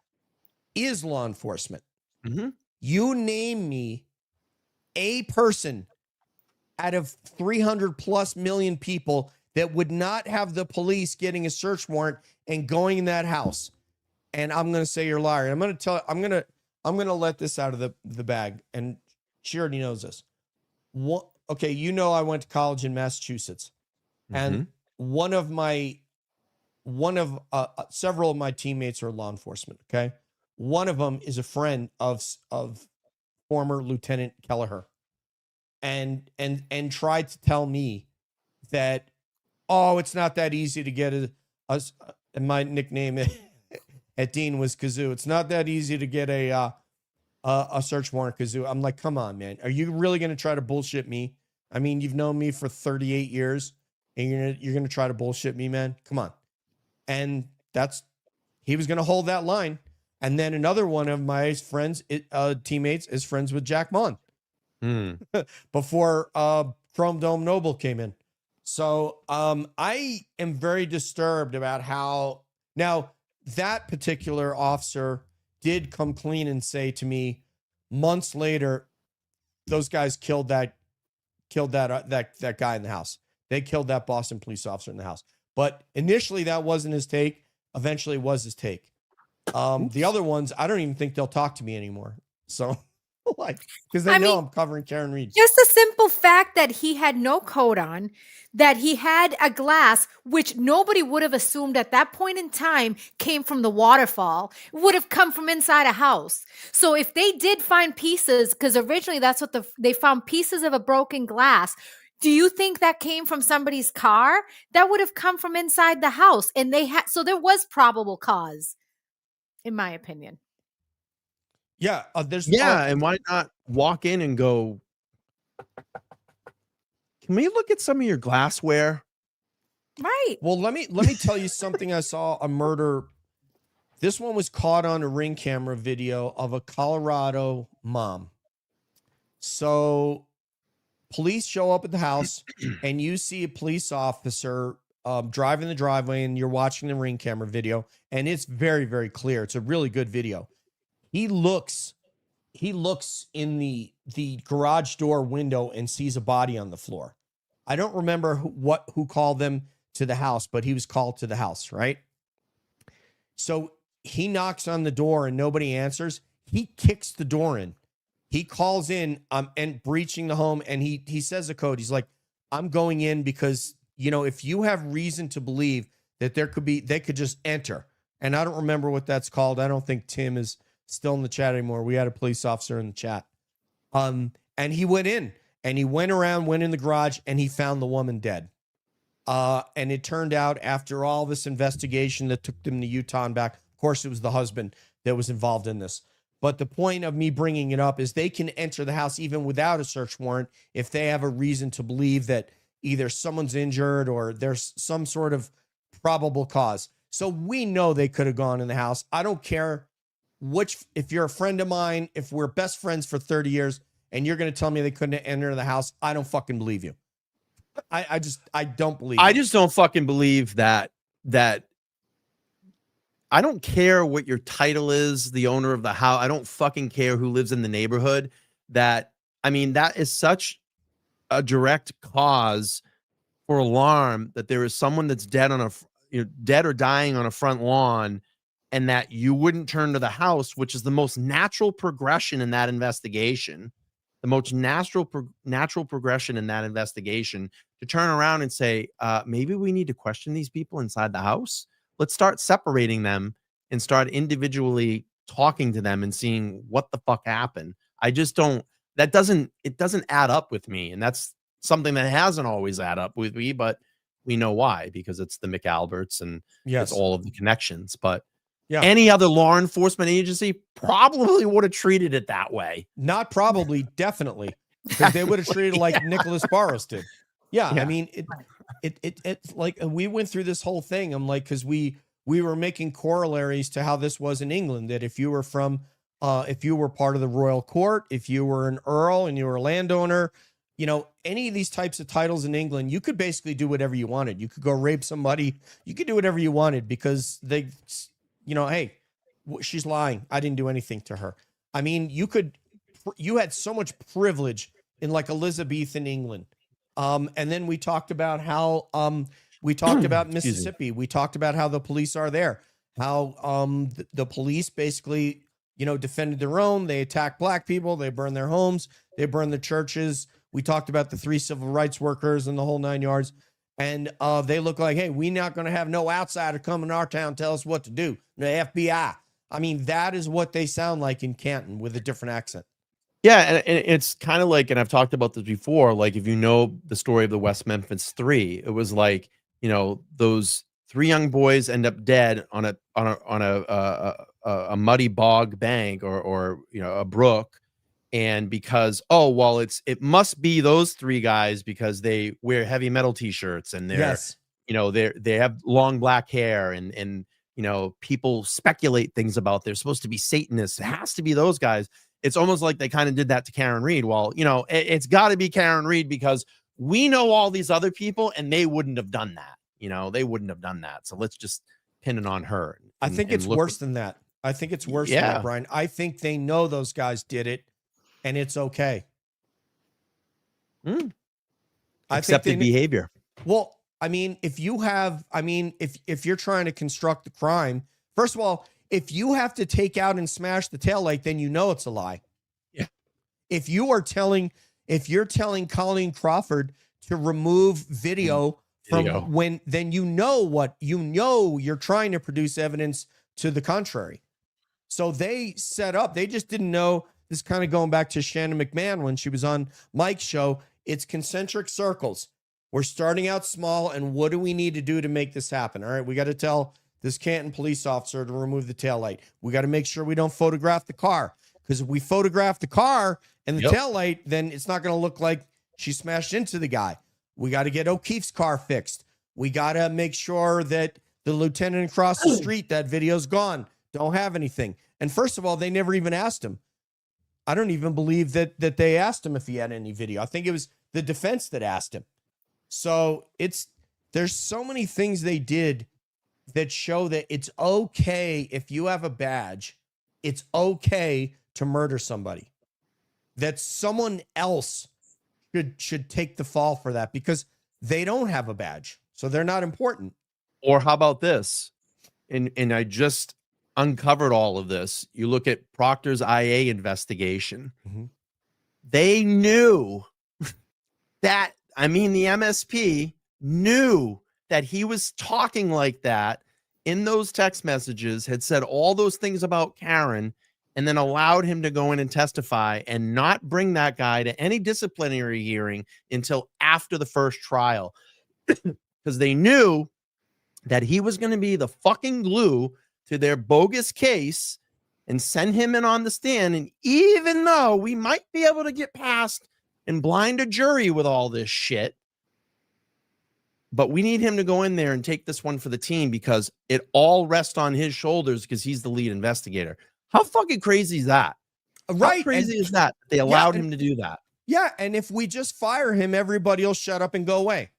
is law enforcement. Mm-hmm. You name me a person out of 300 plus million people that would not have the police getting a search warrant and going in that house. And I'm going to say you're a liar. I'm going to let this out of the bag. And she already knows this. Okay. You know, I went to college in Massachusetts, and several of my teammates are law enforcement. Okay. One of them is a friend of former Lieutenant Kelleher, and tried to tell me that, oh, it's not that easy to get and my nickname at Dean was Kazoo. It's not that easy to get a search warrant, Kazoo. I'm like, come on, man. Are you really going to try to bullshit me? I mean, you've known me for 38 years and you're going to try to bullshit me, man. Come on. And he was going to hold that line. And then another one of my friends, teammates, is friends with Jack Mon before Chrome Dome Noble came in. So I am very disturbed about how now that particular officer did come clean and say to me months later, those guys killed that guy in the house. They killed that Boston police officer in the house. But initially that wasn't his take. Eventually it was his take. The other ones, I don't even think they'll talk to me anymore. So like, because they know I'm covering Karen Reed. Just the simple fact that he had no coat on, that he had a glass, which nobody would have assumed at that point in time came from the waterfall, would have come from inside a house. So if they did find pieces, because originally that's what they found pieces of a broken glass. Do you think that came from somebody's car? That would have come from inside the house. And so there was probable cause, in my opinion. Yeah, and why not walk in and go, can we look at some of your glassware? Right. Well, let me tell you something. I saw a murder. This one was caught on a Ring camera video of a Colorado mom. So police show up at the house and you see a police officer driving the driveway, and you're watching the Ring camera video, and it's very, very clear. It's a really good video. He looks in the garage door window and sees a body on the floor. I don't remember who called them to the house, but he was called to the house, right? So he knocks on the door and nobody answers. He kicks the door in. He calls in and breaching the home, and he says a code. He's like, I'm going in because, you know, if you have reason to believe that they could just enter. And I don't remember what that's called. I don't think Tim is still in the chat anymore. We had a police officer in the chat. And he went in and he went in the garage and he found the woman dead. And it turned out after all this investigation that took them to Utah and back, of course, it was the husband that was involved in this. But the point of me bringing it up is they can enter the house even without a search warrant if they have a reason to believe that either someone's injured or there's some sort of probable cause. So we know they could have gone in the house. I don't care if you're a friend of mine, if we're best friends for 30 years and you're going to tell me they couldn't enter the house, I don't fucking believe you. I don't believe I you. just don't fucking believe that I don't care what your title is, the owner of the house. I don't fucking care who lives in the neighborhood. That is such a direct cause for alarm that there is someone that's dead dead or dying on a front lawn, and that you wouldn't turn to the house, which is the most natural progression in that investigation. The most natural progression in that investigation, to turn around and say, maybe we need to question these people inside the house. Let's start separating them and start individually talking to them and seeing what the fuck happened. I just don't, it doesn't add up with me. And that's something that hasn't always add up with me, but we know why, because it's the McAlberts and it's all of the connections. But any other law enforcement agency probably would have treated it that way. Not probably, definitely. Because they would have treated it like Nicholas Barros did. Yeah, I mean, it's like we went through this whole thing. I'm like, because we were making corollaries to how this was in England, that if you were if you were part of the royal court, if you were an earl and you were a landowner, any of these types of titles in England, you could basically do whatever you wanted. You could go rape somebody. You could do whatever you wanted because they, hey, she's lying. I didn't do anything to her. I mean, you had so much privilege in like Elizabethan England. And then we talked about how we talked about Mississippi. We talked about how the police are there, how the police basically, defended their own. They attack black people. They burn their homes. They burn the churches. We talked about the 3 civil rights workers and the whole 9 yards. And they look like, hey, we're not going to have no outsider come in our town tell us what to do. The FBI. I mean, that is what they sound like in Canton with a different accent. Yeah, and it's kind of like, and I've talked about this before, like if you know the story of the West Memphis 3, it was like, those 3 young boys end up dead on a muddy bog bank or a brook. And because, it must be those 3 guys because they wear heavy metal t-shirts and they're, they have long black hair and people speculate things about they're supposed to be Satanists. It has to be those guys. It's almost like they kind of did that to Karen Reed. Well, it's got to be Karen Reed because we know all these other people and they wouldn't have done that. They wouldn't have done that. So let's just pin it on her. I think it's worse than that. I think it's worse than that, Brian. I think they know those guys did it and it's okay. Accepted behavior. Well, I mean, if you're trying to construct the crime, first of all, if you have to take out and smash the taillight, then it's a lie. Yeah. If you're telling Colleen Crawford to remove video from when, then you're trying to produce evidence to the contrary. So they just didn't know. This kind of going back to Shannon McMahon when she was on Mike's show. It's concentric circles. We're starting out small, and what do we need to do to make this happen? All right, we got to tell this Canton police officer to remove the taillight. We got to make sure we don't photograph the car, because if we photograph the car and the taillight, then it's not going to look like she smashed into the guy. We got to get O'Keefe's car fixed. We got to make sure that the lieutenant across the street, that video's gone, don't have anything. And first of all, they never even asked him. I don't even believe that they asked him if he had any video. I think it was the defense that asked him. So there's so many things they did that show that it's okay if you have a badge, it's okay to murder somebody. That someone else should take the fall for that because they don't have a badge, so they're not important. Or how about this? And I just uncovered all of this. You look at Proctor's IA investigation. Mm-hmm. They knew that, the MSP knew that he was talking like that in those text messages, had said all those things about Karen, and then allowed him to go in and testify and not bring that guy to any disciplinary hearing until after the first trial. because they knew that he was going to be the fucking glue to their bogus case and send him in on the stand. And even though we might be able to get past and blind a jury with all this shit, but we need him to go in there and take this one for the team because it all rests on his shoulders because he's the lead investigator. How fucking crazy is that? Right. How crazy is that they allowed him to do that? Yeah, and if we just fire him, everybody will shut up and go away.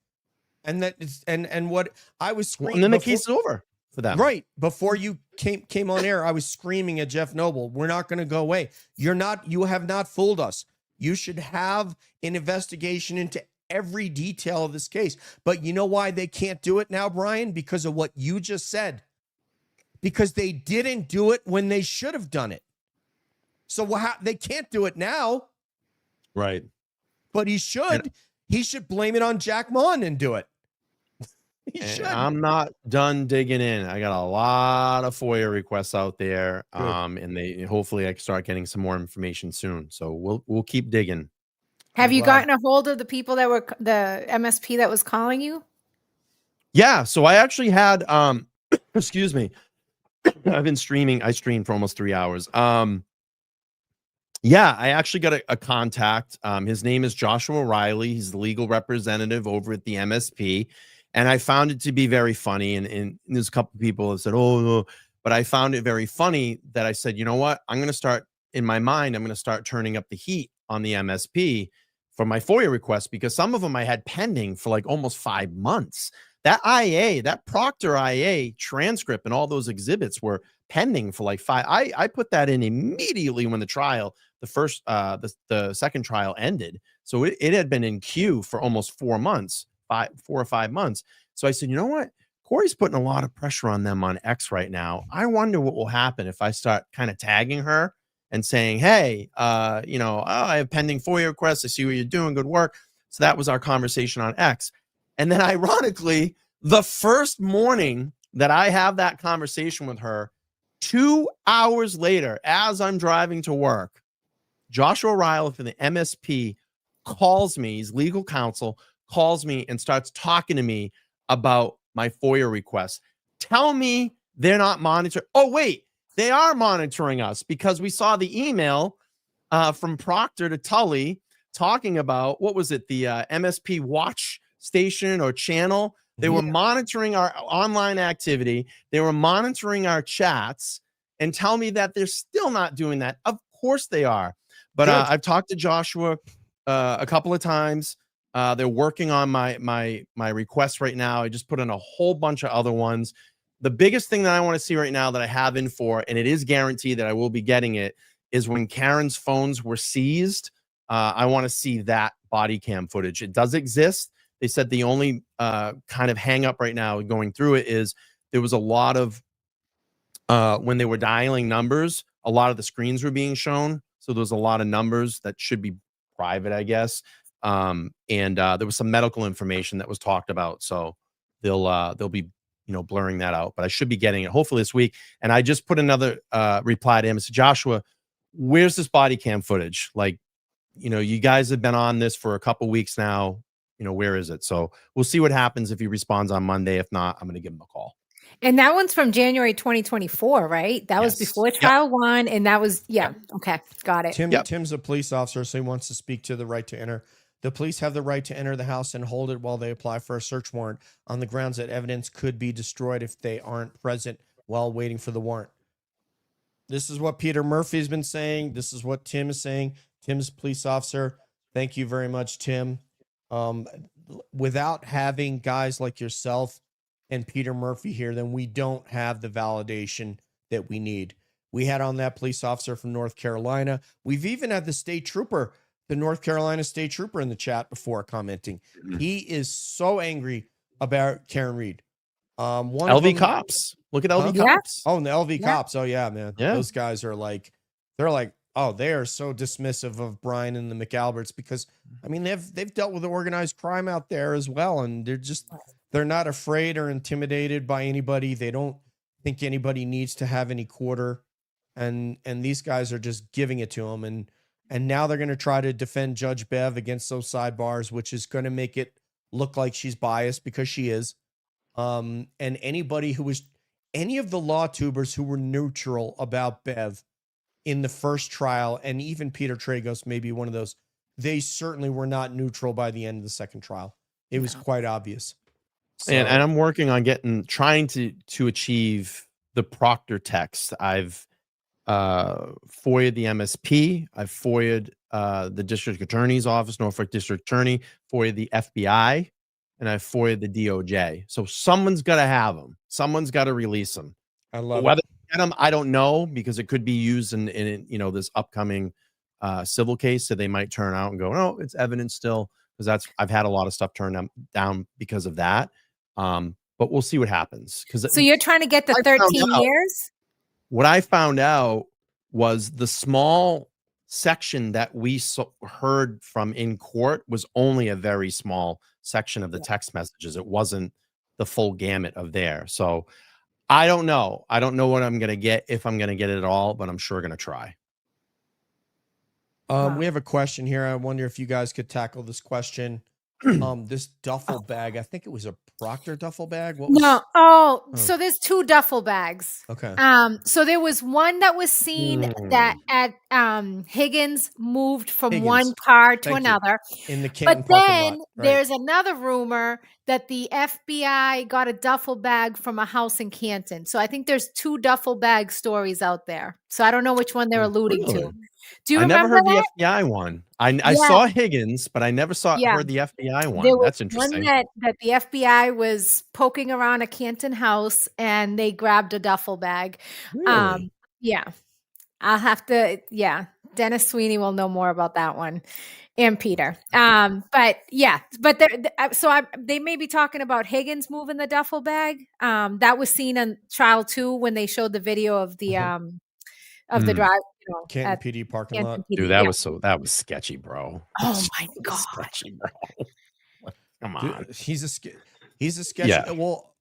And that is, and what I was screaming, and then the case is over for them. Right. Before you came on air, I was screaming at Jeff Noble, we're not going to go away. You have not fooled us. You should have an investigation into every detail of this case. But you know why they can't do it now, Brian? Because of what you just said. Because they didn't do it when they should have done it. So they can't do it now. Right. But he should. He should blame it on Jack Mon and do it. I'm not done digging in. I got a lot of FOIA requests out there. And hopefully I can start getting some more information soon. So we'll keep digging. Have you gotten a hold of the people that were the MSP that was calling you? Yeah. So I actually had excuse me. I've been streaming. I streamed for almost 3 hours. Yeah, I actually got a contact. His name is Joshua Riley. He's the legal representative over at the MSP. And I found it to be very funny. And there's a couple of people that said, oh, no. But I found it very funny that I said, you know what? I'm going to start, in my mind, I'm going to start turning up the heat on the MSP for my FOIA requests, because some of them I had pending for like almost 5 months. That IA, that Proctor IA transcript and all those exhibits were pending for like 5. I put that in immediately when the trial, the second trial ended. So it had been in queue for almost 4 months. 4 or 5 months. So I said, you know what? Corey's putting a lot of pressure on them on X right now. I wonder what will happen if I start kind of tagging her and saying, hey, I have pending FOIA requests. I see what you're doing. Good work. So that was our conversation on X. And then ironically, the first morning that I have that conversation with her, 2 hours later, as I'm driving to work, Joshua Riley from the MSP calls me, he's legal counsel, calls me and starts talking to me about my FOIA requests. Tell me they're not monitoring. Oh, wait, they are monitoring us because we saw the email from Proctor to Tully talking about, what was it, the MSP watch station or channel. They were monitoring our online activity. They were monitoring our chats, and tell me that they're still not doing that. Of course they are. But I've talked to Joshua a couple of times. They're working on my requests right now. I just put in a whole bunch of other ones. The biggest thing that I want to see right now that I have in for, and it is guaranteed that I will be getting it, is when Karen's phones were seized. I want to see that body cam footage. It does exist. They said the only kind of hang up right now going through it is there was a lot of, when they were dialing numbers, a lot of the screens were being shown. So there was a lot of numbers that should be private, I guess. And there was some medical information that was talked about. So they'll be, blurring that out, but I should be getting it hopefully this week. And I just put another reply to him and said, Joshua, where's this body cam footage? Like, you guys have been on this for a couple weeks now. Where is it? So we'll see what happens if he responds on Monday. If not, I'm going to give him a call. And that one's from January 2024, right? That was before trial one. And that was, okay. Got it. Tim's a police officer, so he wants to speak to the right to enter. The police have the right to enter the house and hold it while they apply for a search warrant on the grounds that evidence could be destroyed if they aren't present while waiting for the warrant. This is what Peter Murphy's been saying. This is what Tim is saying. Tim's a police officer. Thank you very much, Tim. Without having guys like yourself and Peter Murphy here, then we don't have the validation that we need. We had on that police officer from North Carolina. We've even had the state trooper, the North Carolina state trooper, in the chat before commenting. He is so angry about Karen Reed. LV cops. Look at LV cops. Oh, and the LV cops. Oh yeah, man. Yeah. Those guys are like, oh, they are so dismissive of Brian and the McAlberts because, I mean, they've dealt with organized crime out there as well, and they're not afraid or intimidated by anybody. They don't think anybody needs to have any quarter, and these guys are just giving it to them, and now they're going to try to defend Judge Bev against those sidebars, which is going to make it look like she's biased because she is. And any of the law tubers who were neutral about Bev in the first trial, and even Peter Tragos may be one of those, they certainly were not neutral by the end of the second trial. It was quite obvious. So, and I'm working on trying to achieve the Proctor text. I've FOIA'd the MSP. I've FOIA'd the district attorney's office, Norfolk district attorney, FOIA'd the FBI, and I've FOIA'd the DOJ. So someone's got to have them. Someone's got to release them. I love Whether they get them, I don't know, because it could be used in this upcoming civil case. So they might turn out and go, no, it's evidence still, because I've had a lot of stuff turned down because of that. But we'll see what happens. So you're trying to get the 13 years? What I found out was the small section that we heard from in court was only a very small section of the text messages. It wasn't the full gamut of there. So I don't know. I don't know what I'm going to get, if I'm going to get it at all, but I'm sure going to try. We have a question here. I wonder if you guys could tackle this question. This duffel bag, I think it was a Proctor duffel bag. What was So there's two duffel bags. Okay. So there was one that was seen that at Higgins moved from one car to another. In the Canton but then parking lot. Right. there's another rumor that the FBI got a duffel bag from a house in Canton. So I think there's two duffel bag stories out there. So I don't know which one they're alluding to. Do you remember never heard that? the FBI one. I saw Higgins, but I never heard the FBI one. There was That's interesting. one that the FBI was poking around a Canton house and they grabbed a duffel bag. Really? I'll have to. Dennis Sweeney will know more about that one, and Peter. But they may be talking about Higgins moving the duffel bag. That was seen in trial 2 when they showed the video of the the drive. Canton PD parking lot. Dude, that was sketchy, bro. Oh my God. Sketchy, bro. Come on. Dude, he's a sketchy. Yeah. Well,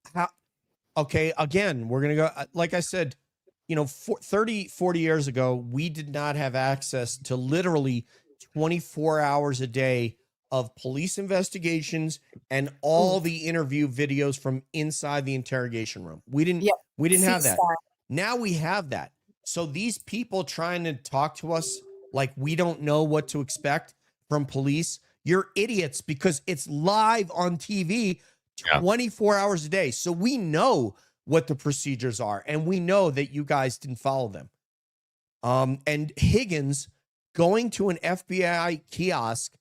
okay, again, we're going to go, like I said, 30, 40 years ago, we did not have access to literally 24 hours a day of police investigations and all the interview videos from inside the interrogation room. We didn't have that. Now we have that. So these people trying to talk to us like we don't know what to expect from police, you're idiots, because it's live on TV 24 hours a day. So we know what the procedures are, and we know that you guys didn't follow them. And Higgins going to an FBI kiosk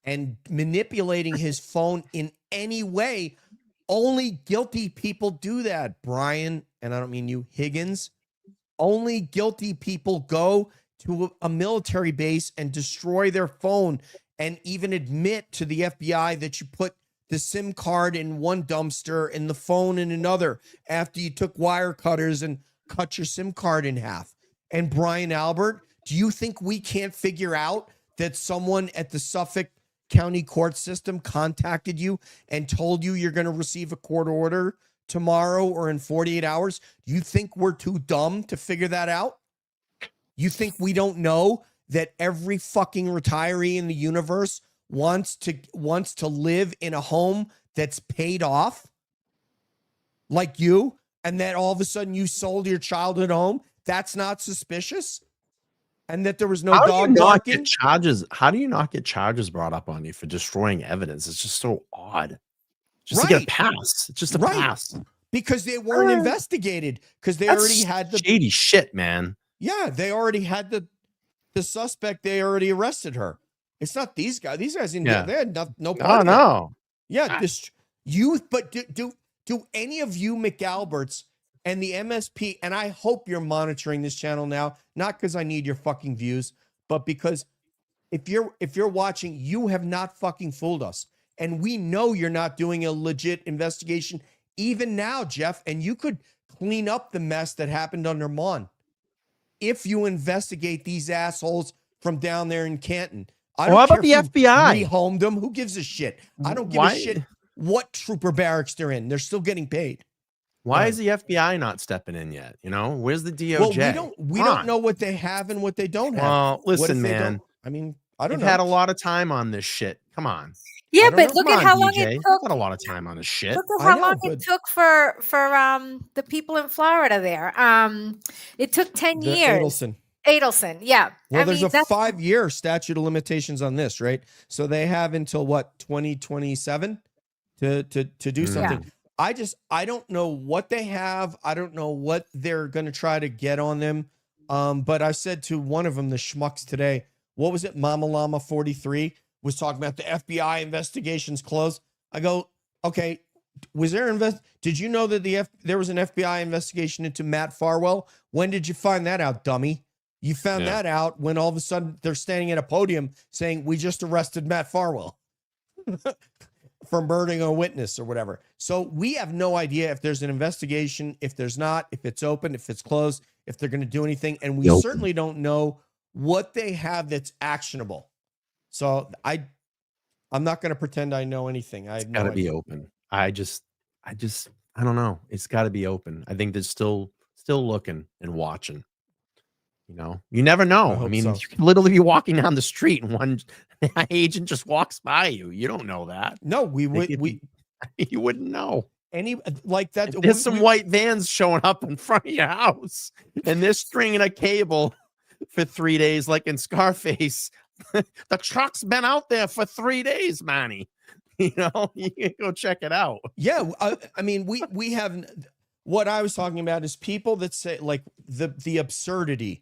and manipulating his phone in any way, only guilty people do that, Brian. And I don't mean you, Higgins. Only guilty people go to a military base and destroy their phone and even admit to the FBI that you put the SIM card in one dumpster and the phone in another after you took wire cutters and cut your SIM card in half. And Brian Albert, do you think we can't figure out that someone at the Suffolk County court system contacted you and told you you're going to receive a court order tomorrow or in 48 hours? You think we're too dumb to figure that out? You think we don't know that every fucking retiree in the universe wants to live in a home that's paid off like you, and that all of a sudden you sold your childhood home? That's not suspicious? And that there was no dog barking? How do you not get charges brought up on you for destroying evidence? It's just so odd. Just to get a pass. It's just a pass. Because they weren't investigated. Because they already had the shady shit, man. Yeah, they already had the suspect. They already arrested her. It's not these guys. These guys didn't. They had no part of it. No. Yeah, but do any of you McAlberts and the MSP? And I hope you're monitoring this channel now, not because I need your fucking views, but because if you're watching, you have not fucking fooled us. And we know you're not doing a legit investigation even now, Jeff. And you could clean up the mess that happened under Mon if you investigate these assholes from down there in Canton. I don't how care about the if you FBI? Rehomed them. Who gives a shit? I don't give a shit what trooper barracks they're in. They're still getting paid. Why is the FBI not stepping in yet? Where's the DOJ? Well, we don't know what they have and what they don't have. Well, listen, man. I mean, I don't know. You've had a lot of time on this shit. Come on. Yeah, don't but know. look Come at on, how long DJ. it You've took. got a lot of time on this shit. Look at I how know, long but- it took for the people in Florida there. It took 10 The years. Adelson. Yeah. Well, I there's mean, a that's 5-year statute of limitations on this, right? So they have until what, 2027 to do something. I don't know what they have. I don't know what they're going to try to get on them. But I said to one of them, the schmucks today, what was it? Mama Llama 43 was talking about the FBI investigations closed. I go, okay, was there did you know that there was an FBI investigation into Matt Farwell? When did you find that out, dummy? You found that out when all of a sudden they're standing at a podium saying, we just arrested Matt Farwell for murdering a witness or whatever. So we have no idea if there's an investigation, if there's not, if it's open, if it's closed, if they're going to do anything. And we certainly don't know what they have that's actionable. So I'm not going to pretend I know anything. I Got to be open. I don't know. It's got to be open. I think they're still looking and watching. You know, you never know. I mean, you could literally be walking down the street and one agent just walks by you. You don't know that. No, you wouldn't know. Any like that. There's some white vans showing up in front of your house and they're stringing a cable for 3 days, like in Scarface. The truck's been out there for 3 days, Manny. You know, you can go check it out. Yeah, I mean, we have. What I was talking about is people that say like the absurdity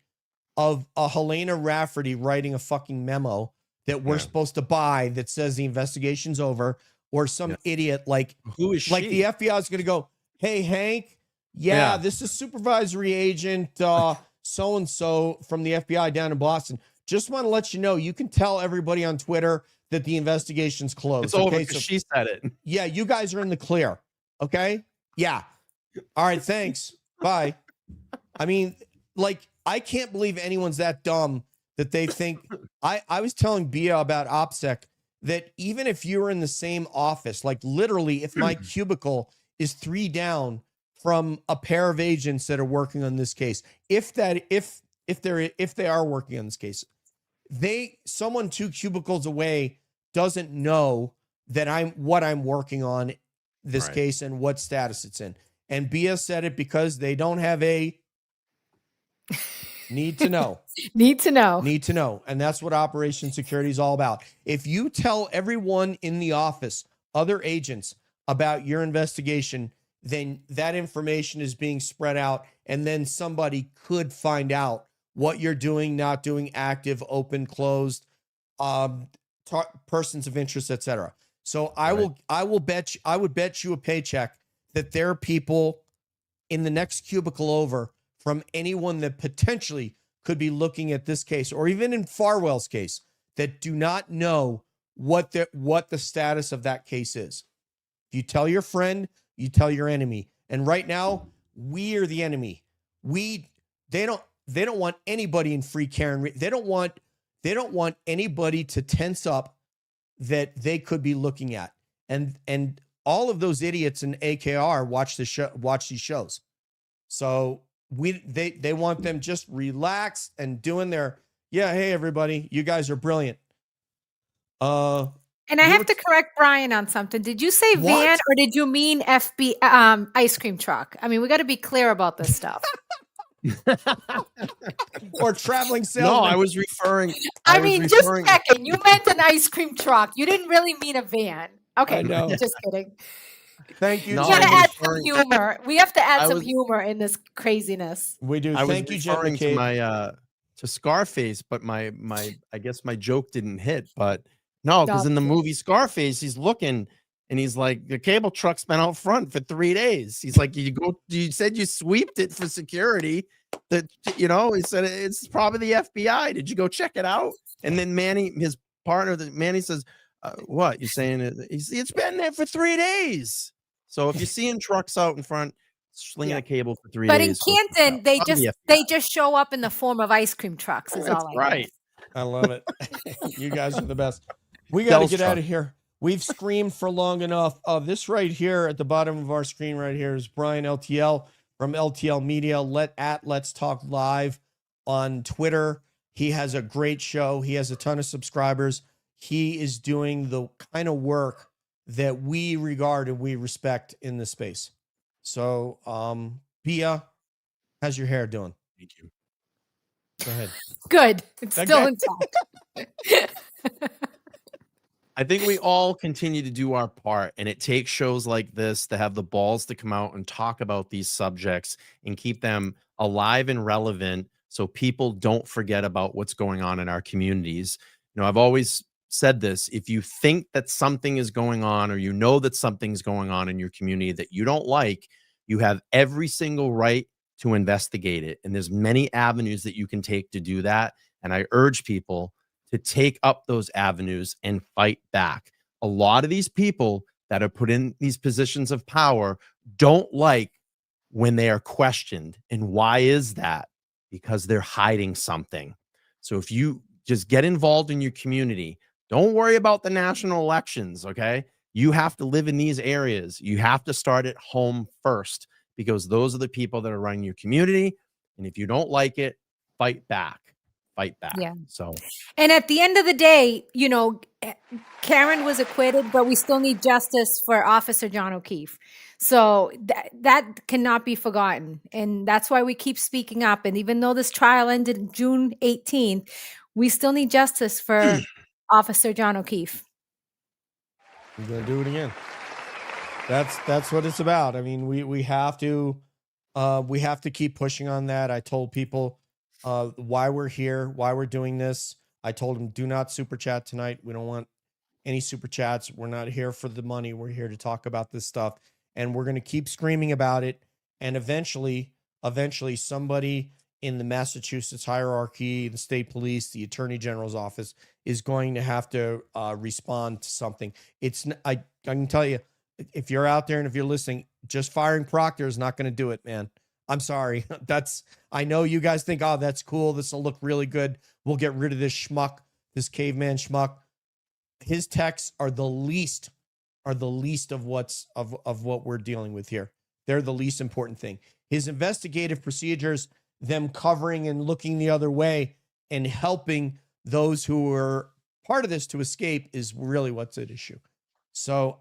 of a Helena Rafferty writing a fucking memo that we're supposed to buy that says the investigation's over, or some idiot like who is like the FBI is going to go, hey Hank, this is supervisory agent so and so from the FBI down in Boston. Just want to let you know, you can tell everybody on Twitter that the investigation's closed. It's over because she said it. Yeah, you guys are in the clear. Okay. Yeah. All right. Thanks. Bye. I mean, like, I can't believe anyone's that dumb that they think. I was telling Bia about OPSEC that even if you were in the same office, like literally, if my cubicle is 3 down from a pair of agents that are working on this case, if they are working on this case, someone 2 cubicles away doesn't know that I'm working on this case and what status it's in. And Bia said it because they don't have a need to know. Need to know. And that's what Operation Security is all about. If you tell everyone in the office, other agents, about your investigation, then that information is being spread out. And then somebody could find out what you're doing, not doing, active, open, closed, persons of interest, etc. So I would bet you a paycheck that there are people in the next cubicle over from anyone that potentially could be looking at this case, or even in Farwell's case, that do not know what the status of that case is. If you tell your friend, you tell your enemy. And right now, we are the enemy. They don't want anybody in free care. They don't want anybody to tense up that they could be looking at. And all of those idiots in AKR watch these shows. So they want them just relaxed and doing their, hey everybody, you guys are brilliant. And I have to correct Brian on something. Did you say van or did you mean ice cream truck? I mean, we got to be clear about this stuff. Or traveling salesman. No, I was referring. I mean, just checking. You meant an ice cream truck. You didn't really mean a van. Okay, just kidding. Thank you. We got to add some humor. We have to add some humor in this craziness. We do. Thank you, referring to my to Scarface, but my I guess my joke didn't hit. But no, because in the movie Scarface, he's looking and he's like, the cable truck's been out front for 3 days. He's like, you said you sweeped it for security. That he said it's probably the FBI. Did you go check it out? And then Manny, his partner, Manny says, what you're saying? It's been there for 3 days. So if you're seeing trucks out in front, slinging a cable for 3 days. But in Canton, they just show up in the form of ice cream trucks. Is all right. I love it. You guys are the best. We got to get out of here. We've screamed for long enough. This right here at the bottom of our screen right here is Brian LTL from LTL Media. Let's Talk Live on Twitter. He has a great show. He has a ton of subscribers. he is doing the kind of work that we regard and we respect in this space. So, Pia, how's your hair doing? Thank you. Go ahead. Good. It's Okay. still intact. I think we all continue to do our part, and it takes shows like this to have the balls to come out and talk about these subjects and keep them alive and relevant so people don't forget about what's going on in our communities. You know, I've always said this: if you think that something is going on, or you know that something's going on in your community that you don't like, you have every single right to investigate it. And there's many avenues that you can take to do that. And I urge people to take up those avenues and fight back. A lot of these people that are put in these positions of power don't like when they are questioned. And why is that? Because they're hiding something. So if you just get involved in your community, don't worry about the national elections, okay? You have to live in these areas. You have to start at home first, because those are the people that are running your community. And if you don't like it, fight back. Fight back. Yeah. So, and at the end of the day, you know, Karen was acquitted, but we still need justice for Officer John O'Keefe. So that cannot be forgotten. And that's why we keep speaking up. And even though this trial ended June 18th, we still need justice for Officer John O'Keefe. I'm going to do it again. That's what it's about. I mean, we have to keep pushing on that. I told people why we're here, why we're doing this. I told them, do not super chat tonight. We don't want any super chats. We're not here for the money. We're here to talk about this stuff, and we're going to keep screaming about it. And eventually somebody in the Massachusetts hierarchy, the state police, the attorney general's office is going to have to respond to something. I can tell you, if you're out there and if you're listening, just firing Proctor is not going to do it, man. I'm sorry. I know you guys think, oh, that's cool. This will look really good. We'll get rid of this schmuck, this caveman schmuck. His texts are the least of what we're dealing with here. They're the least important thing. His investigative procedures, them covering and looking the other way and helping those who were part of this to escape, is really what's at issue. So,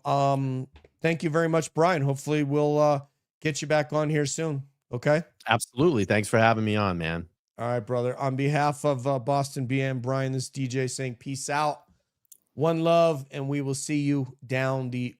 thank you very much, Brian. Hopefully we'll get you back on here soon. Okay. absolutely. Thanks for having me on, man. All right, brother. On behalf of Boston BM, Brian, this DJ saying peace out, one love, and we will see you down the